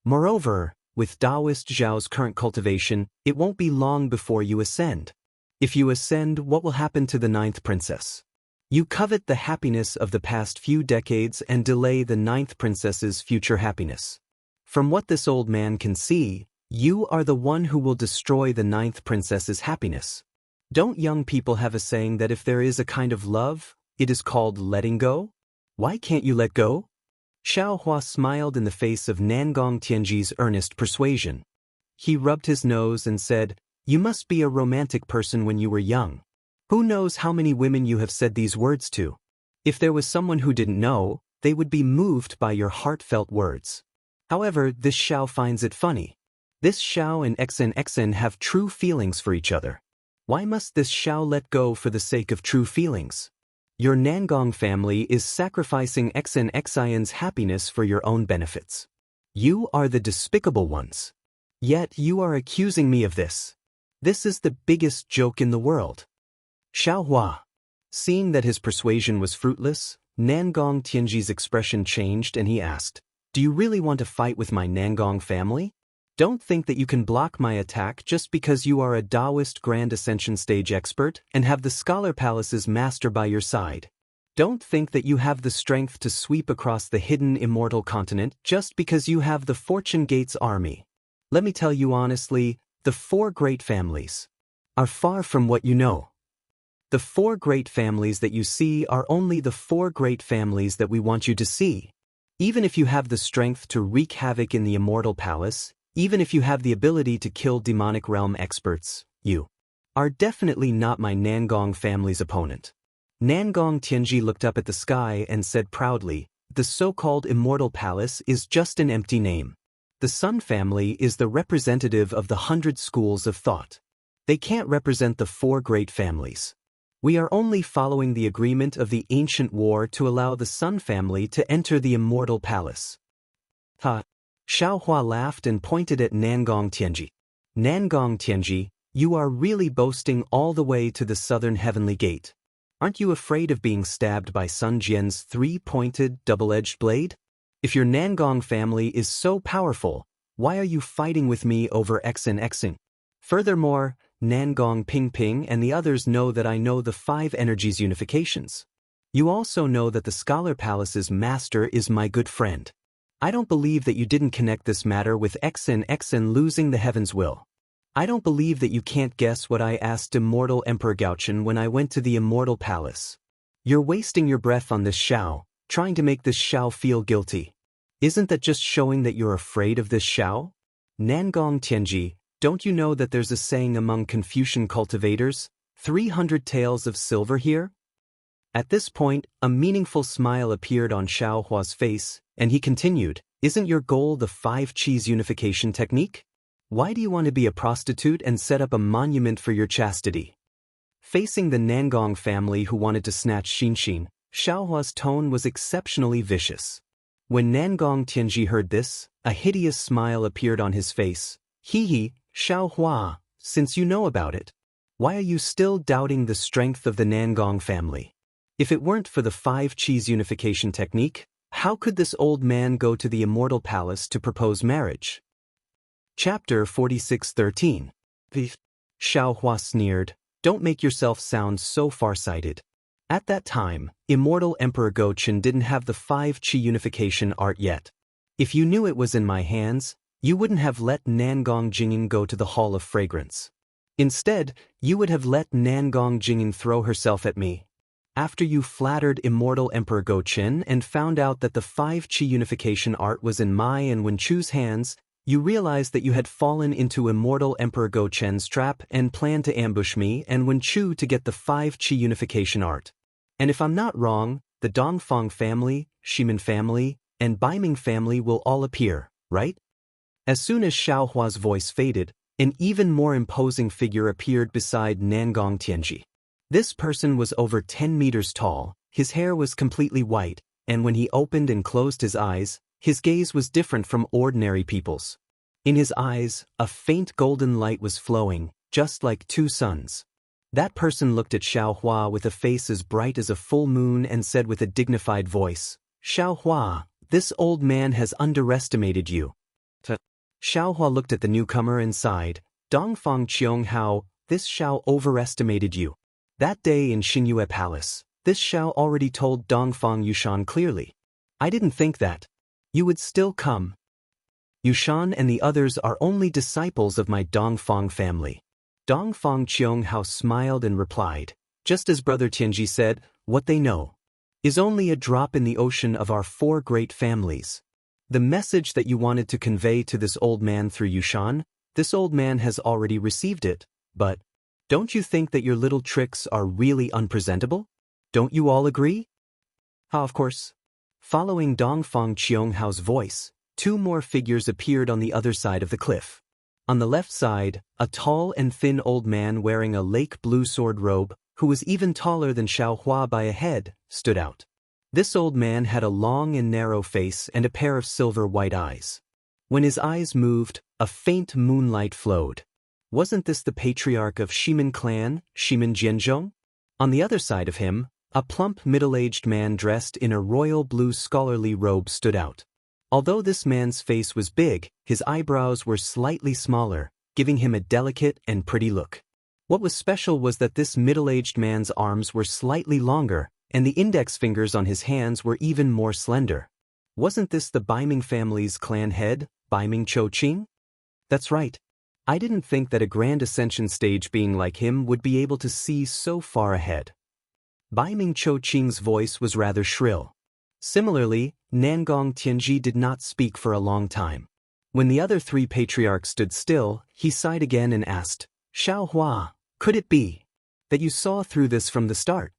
Moreover, with Taoist Zhao's current cultivation, it won't be long before you ascend. If you ascend, what will happen to the ninth princess? You covet the happiness of the past few decades and delay the ninth princess's future happiness. From what this old man can see, you are the one who will destroy the ninth princess's happiness. Don't young people have a saying that if there is a kind of love, it is called letting go? Why can't you let go? Xiaohua smiled in the face of Nangong Tianji's earnest persuasion. He rubbed his nose and said, You must be a romantic person when you were young. Who knows how many women you have said these words to? If there was someone who didn't know, they would be moved by your heartfelt words. However, this Xiao finds it funny. This Xiao and Xen have true feelings for each other. Why must this Xiao let go for the sake of true feelings? Your Nangong family is sacrificing Xian's happiness for your own benefits. You are the despicable ones. Yet you are accusing me of this. This is the biggest joke in the world. Xiaohua. Seeing that his persuasion was fruitless, Nangong Tianji's expression changed and he asked, Do you really want to fight with my Nangong family? Don't think that you can block my attack just because you are a Taoist Grand Ascension Stage expert and have the Scholar Palace's master by your side. Don't think that you have the strength to sweep across the hidden Immortal continent just because you have the Fortune Gates army. Let me tell you honestly, the four great families are far from what you know. The four great families that you see are only the four great families that we want you to see. Even if you have the strength to wreak havoc in the Immortal Palace, even if you have the ability to kill demonic realm experts, you are definitely not my Nangong family's opponent. Nangong Tianji looked up at the sky and said proudly, The so-called Immortal Palace is just an empty name. The Sun family is the representative of the 100 schools of thought. They can't represent the four great families. We are only following the agreement of the ancient war to allow the Sun family to enter the Immortal Palace. Ha! Xiaohua laughed and pointed at Nangong Tianji. Nangong Tianji, you are really boasting all the way to the southern heavenly gate. Aren't you afraid of being stabbed by Sun Jian's three-pointed, double-edged blade? If your Nangong family is so powerful, why are you fighting with me over Xen? Furthermore, Nangong Ping and the others know that I know the five energies unifications. You also know that the Scholar Palace's master is my good friend. I don't believe that you didn't connect this matter with Xen losing the heaven's will. I don't believe that you can't guess what I asked Immortal Emperor Gaochen when I went to the Immortal Palace. You're wasting your breath on this Xiao, trying to make this Xiao feel guilty. Isn't that just showing that you're afraid of this Xiao? Nangong Tianji, don't you know that there's a saying among Confucian cultivators, 300 taels of silver here? At this point, a meaningful smile appeared on Xiaohua's face, and he continued, Isn't your goal the five-cheese unification technique? Why do you want to be a prostitute and set up a monument for your chastity? Facing the Nangong family who wanted to snatch Xinxin, Xiaohua's tone was exceptionally vicious. When Nangong Tianji heard this, a hideous smile appeared on his face. Hee, Xiaohua, since you know about it, Why are you still doubting the strength of the Nangong family? If it weren't for the 5 Qis unification technique, how could this old man go to the Immortal Palace to propose marriage? Chapter 46:13. Xiao Hua sneered, "Don't make yourself sound so far-sighted." At that time, Immortal Emperor Go-Chen didn't have the 5 Qi unification art yet. If you knew it was in my hands, you wouldn't have let Nangong Jingyin go to the Hall of Fragrance. Instead, you would have let Nangong Jingyin throw herself at me. After you flattered Immortal Emperor Go-Chen and found out that the 5 Qi unification art was in Mai and Wenchu's hands, you realized that you had fallen into Immortal Emperor Go-Chen's trap and planned to ambush me and Wenchu to get the 5 Qi unification art. And if I'm not wrong, the Dongfang family, Shimin family, and Baiming family will all appear, right? As soon as Xiao Hua's voice faded, an even more imposing figure appeared beside Nangong Tianji. This person was over 10 meters tall, his hair was completely white, and when he opened and closed his eyes, his gaze was different from ordinary people's. In his eyes, a faint golden light was flowing, just like 2 suns. That person looked at Xiao Hua with a face as bright as a full moon and said with a dignified voice, "Xiao Hua, this old man has underestimated you." Xiao Hua looked at the newcomer and sighed, "Dongfang Qiong, this Xiao overestimated you." That day in Xingyue Palace, this Xiao already told Dongfang Yushan clearly. "I didn't think that you would still come. Yushan and the others are only disciples of my Dongfang family." Dongfang Qiong smiled and replied, "Just as Brother Tianji said, what they know is only a drop in the ocean of our 4 great families. The message that you wanted to convey to this old man through Yushan, this old man has already received it, but don't you think that your little tricks are really unpresentable? Don't you all agree?" Of course. Following Dongfang Qiong's voice, 2 more figures appeared on the other side of the cliff. On the left side, a tall and thin old man wearing a lake blue sword robe, who was even taller than Xiao Hua by a head, stood out. This old man had a long and narrow face and a pair of silver white eyes. When his eyes moved, a faint moonlight flowed. Wasn't this the patriarch of Shimin clan, Shimin Jianzhong? On the other side of him, a plump middle-aged man dressed in a royal blue scholarly robe stood out. Although this man's face was big, his eyebrows were slightly smaller, giving him a delicate and pretty look. What was special was that this middle-aged man's arms were slightly longer, and the index fingers on his hands were even more slender. Wasn't this the Baiming family's clan head, Baiming Chouqing? That's right. I didn't think that a grand ascension stage being like him would be able to see so far ahead. Baiming Chouqing's voice was rather shrill. Similarly, Nangong Tianji did not speak for a long time. When the other 3 patriarchs stood still, he sighed again and asked, "Xiao Hua, could it be that you saw through this from the start?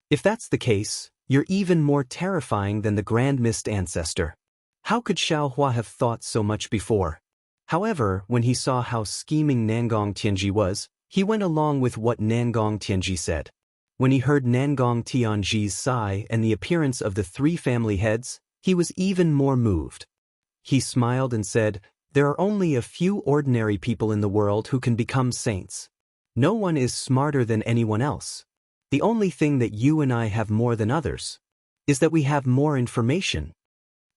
If that's the case, you're even more terrifying than the Grand Mist ancestor. How could Xiao Hua have thought so much before?" However, when he saw how scheming Nangong Tianji was, he went along with what Nangong Tianji said. When he heard Nangong Tianji's sigh and the appearance of the 3 family heads, he was even more moved. He smiled and said, "There are only a few ordinary people in the world who can become saints. No one is smarter than anyone else. The only thing that you and I have more than others is that we have more information."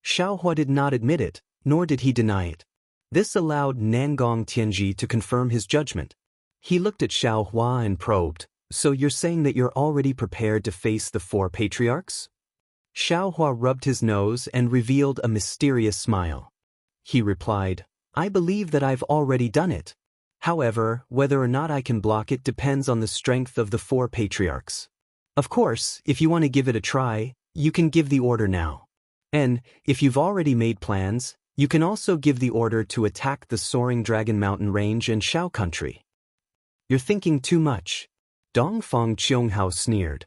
Xiao Hua did not admit it, nor did he deny it. This allowed Nangong Tianji to confirm his judgment. He looked at Xiao Hua and probed, "So you're saying that you're already prepared to face the 4 patriarchs?" Xiao Hua rubbed his nose and revealed a mysterious smile. He replied, "I believe that I've already done it. However, whether or not I can block it depends on the strength of the 4 patriarchs. Of course, if you want to give it a try, you can give the order now. And, if you've already made plans, you can also give the order to attack the Soaring Dragon Mountain Range and Shao Country." "You're thinking too much." Dongfang Qiong sneered.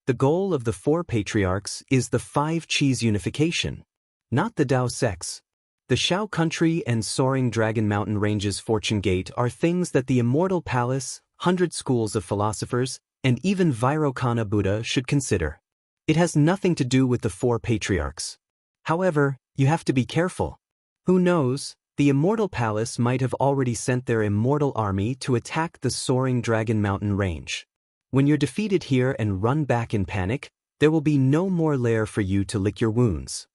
"The goal of the 4 patriarchs is the 5 Qis unification, not the Dao Sex. The Shao Country and Soaring Dragon Mountain Range's Fortune Gate are things that the Immortal Palace, 100 schools of philosophers, and even Vairocana Buddha should consider. It has nothing to do with the 4 patriarchs. However, you have to be careful. Who knows, The Immortal Palace might have already sent their immortal army to attack the soaring Dragon Mountain range. When you're defeated here and run back in panic, there will be no more lair for you to lick your wounds.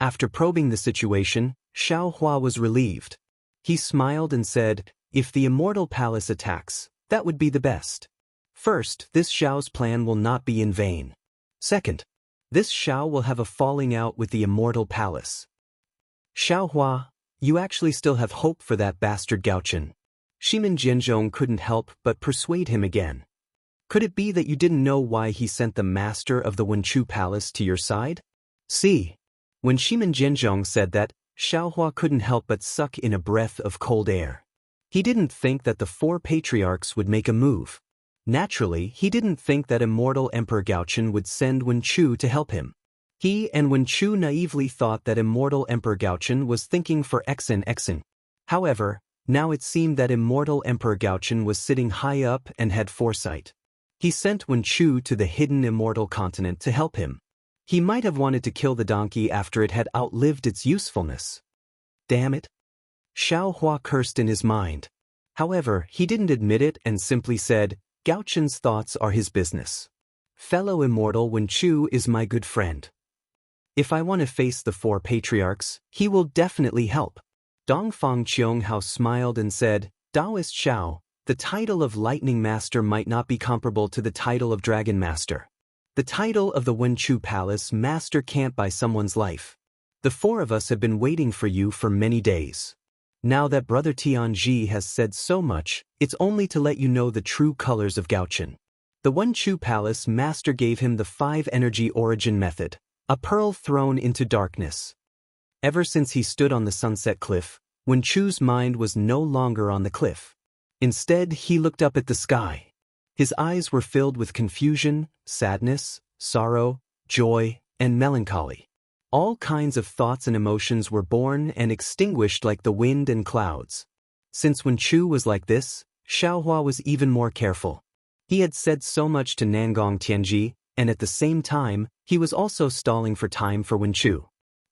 After probing the situation, Xiao Hua was relieved. He smiled and said, if the Immortal Palace attacks, that would be the best. First, this Xiao's plan will not be in vain. Second, this Xiao will have a falling out with the Immortal Palace. Xiao Hua, you actually still have hope for that bastard Gaochen. Shimin Jianzhong couldn't help but persuade him again. Could it be that you didn't know why he sent the master of the Wenchu Palace to your side? See. When Shimin Jianzhong said that, Xiao Hua couldn't help but suck in a breath of cold air. He didn't think that the 4 patriarchs would make a move. Naturally, he didn't think that immortal Emperor Gaochen would send Wenchu to help him. He and Wenchu naively thought that immortal Emperor Gaochen was thinking for Xen. However, now it seemed that immortal Emperor Gaochen was sitting high up and had foresight. He sent Wenchu to the hidden immortal continent to help him. He might have wanted to kill the donkey after it had outlived its usefulness. Damn it. Xiao Hua cursed in his mind. However, he didn't admit it and simply said, Gaochen's thoughts are his business. Fellow immortal Wenchu is my good friend. If I want to face the 4 patriarchs, he will definitely help. Dongfang Qianghao smiled and said, Taoist Xiao, the title of Lightning Master might not be comparable to the title of Dragon Master. The title of the Wenchu Palace Master can't buy someone's life. The 4 of us have been waiting for you for many days. Now that Brother Tianji has said so much, it's only to let you know the true colors of Gaochen. The Wenchu Palace Master gave him the 5 energy origin method, a pearl thrown into darkness. Ever since he stood on the sunset cliff, Wenchu's mind was no longer on the cliff. Instead, he looked up at the sky. His eyes were filled with confusion, sadness, sorrow, joy, and melancholy. All kinds of thoughts and emotions were born and extinguished like the wind and clouds. Since Wenchu was like this, Xiaohua was even more careful. He had said so much to Nangong Tianji, and at the same time, he was also stalling for time for Wenchu.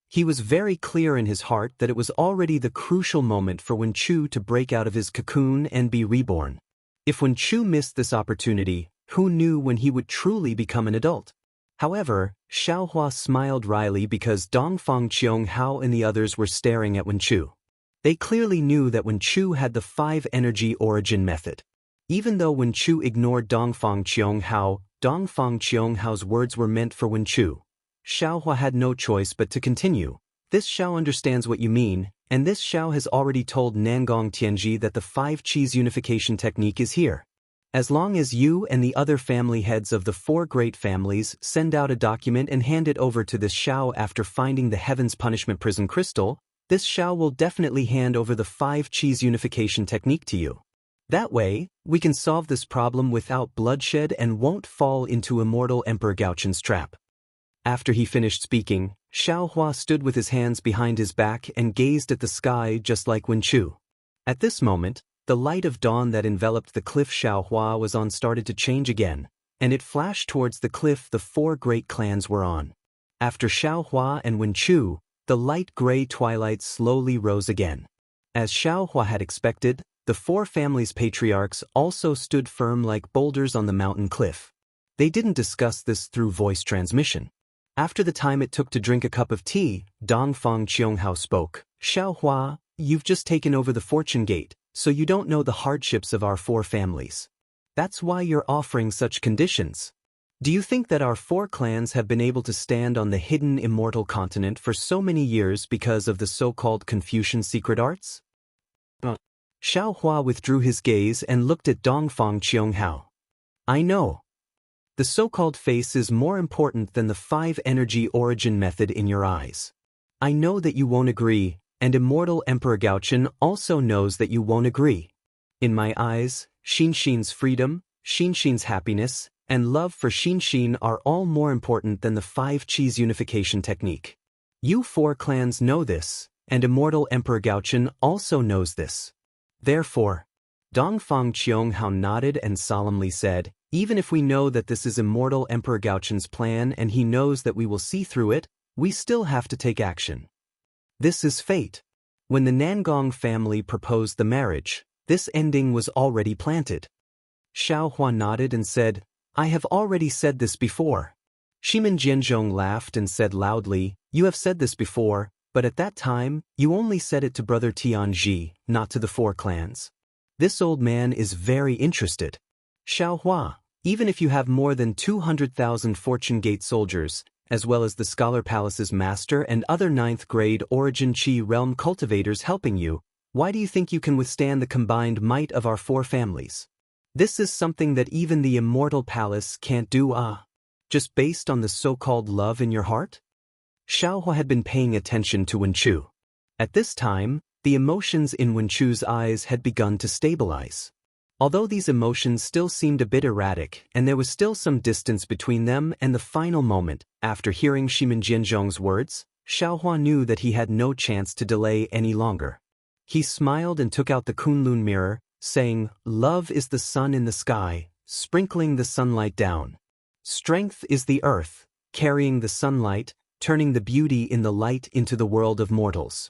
He was very clear in his heart that it was already the crucial moment for Wenchu to break out of his cocoon and be reborn. If Wenchu missed this opportunity, who knew when he would truly become an adult? However, Xiaohua smiled wryly because Dongfang Qianghao and the others were staring at Wenchu. They clearly knew that Wenchu had the 5 energy origin method. Even though Wenchu ignored Dongfang Qianghao's words were meant for Wenchu. Xiaohua had no choice but to continue. This Xiao understands what you mean, and this Xiao has already told Nangong Tianji that the 5 cheese unification technique is here. As long as you and the other family heads of the 4 great families send out a document and hand it over to this Xiao after finding the Heaven's Punishment Prison Crystal, this Xiao will definitely hand over the 5 cheese unification technique to you. That way, we can solve this problem without bloodshed and won't fall into immortal Emperor Gaochen's trap. After he finished speaking, Xiaohua stood with his hands behind his back and gazed at the sky just like Wenchu. At this moment, the light of dawn that enveloped the cliff Xiaohua was on started to change again, and it flashed towards the cliff the 4 great clans were on. After Xiaohua and Wenchu, the light gray twilight slowly rose again. As Xiaohua had expected, the 4 families' patriarchs also stood firm like boulders on the mountain cliff. They didn't discuss this through voice transmission. After the time it took to drink a cup of tea, Dongfang Qianghao spoke. Xiaohua, you've just taken over the fortune gate, so you don't know the hardships of our 4 families. That's why you're offering such conditions. Do you think that our 4 clans have been able to stand on the hidden immortal continent for so many years because of the so-called Confucian secret arts? Xiaohua withdrew his gaze and looked at Dongfang Qianghao. I know. The so-called face is more important than the 5 energy origin method in your eyes. I know that you won't agree, and immortal Emperor Gaochen also knows that you won't agree. In my eyes, Xinxin's freedom, Xinxin's happiness, and love for Xinxin are all more important than the 5 cheese unification technique. You 4 clans know this, and immortal Emperor Gaochen also knows this. Therefore, Dongfang Qianghao nodded and solemnly said, even if we know that this is immortal Emperor Gaochen's plan and he knows that we will see through it, we still have to take action. This is fate. When the Nangong family proposed the marriage, this ending was already planted. Xiao Hua nodded and said, I have already said this before. Shimin Jianzhong laughed and said loudly, You have said this before, but at that time, you only said it to brother Tianji, not to the 4 clans. This old man is very interested. Xiao Hua, even if you have more than 200,000 Fortune Gate soldiers, as well as the Scholar Palace's master and other 9th grade Origin Chi realm cultivators helping you, why do you think you can withstand the combined might of our 4 families? This is something that even the Immortal Palace can't do, just based on the so-called love in your heart? Xiao Hua had been paying attention to Wenchu. At this time, the emotions in Wenchu's eyes had begun to stabilize. Although these emotions still seemed a bit erratic and there was still some distance between them and the final moment, after hearing Shimin Jianzhong's words, Xiao Hua knew that he had no chance to delay any longer. He smiled and took out the Kunlun mirror, saying, Love is the sun in the sky, sprinkling the sunlight down. Strength is the earth, carrying the sunlight, turning the beauty in the light into the world of mortals.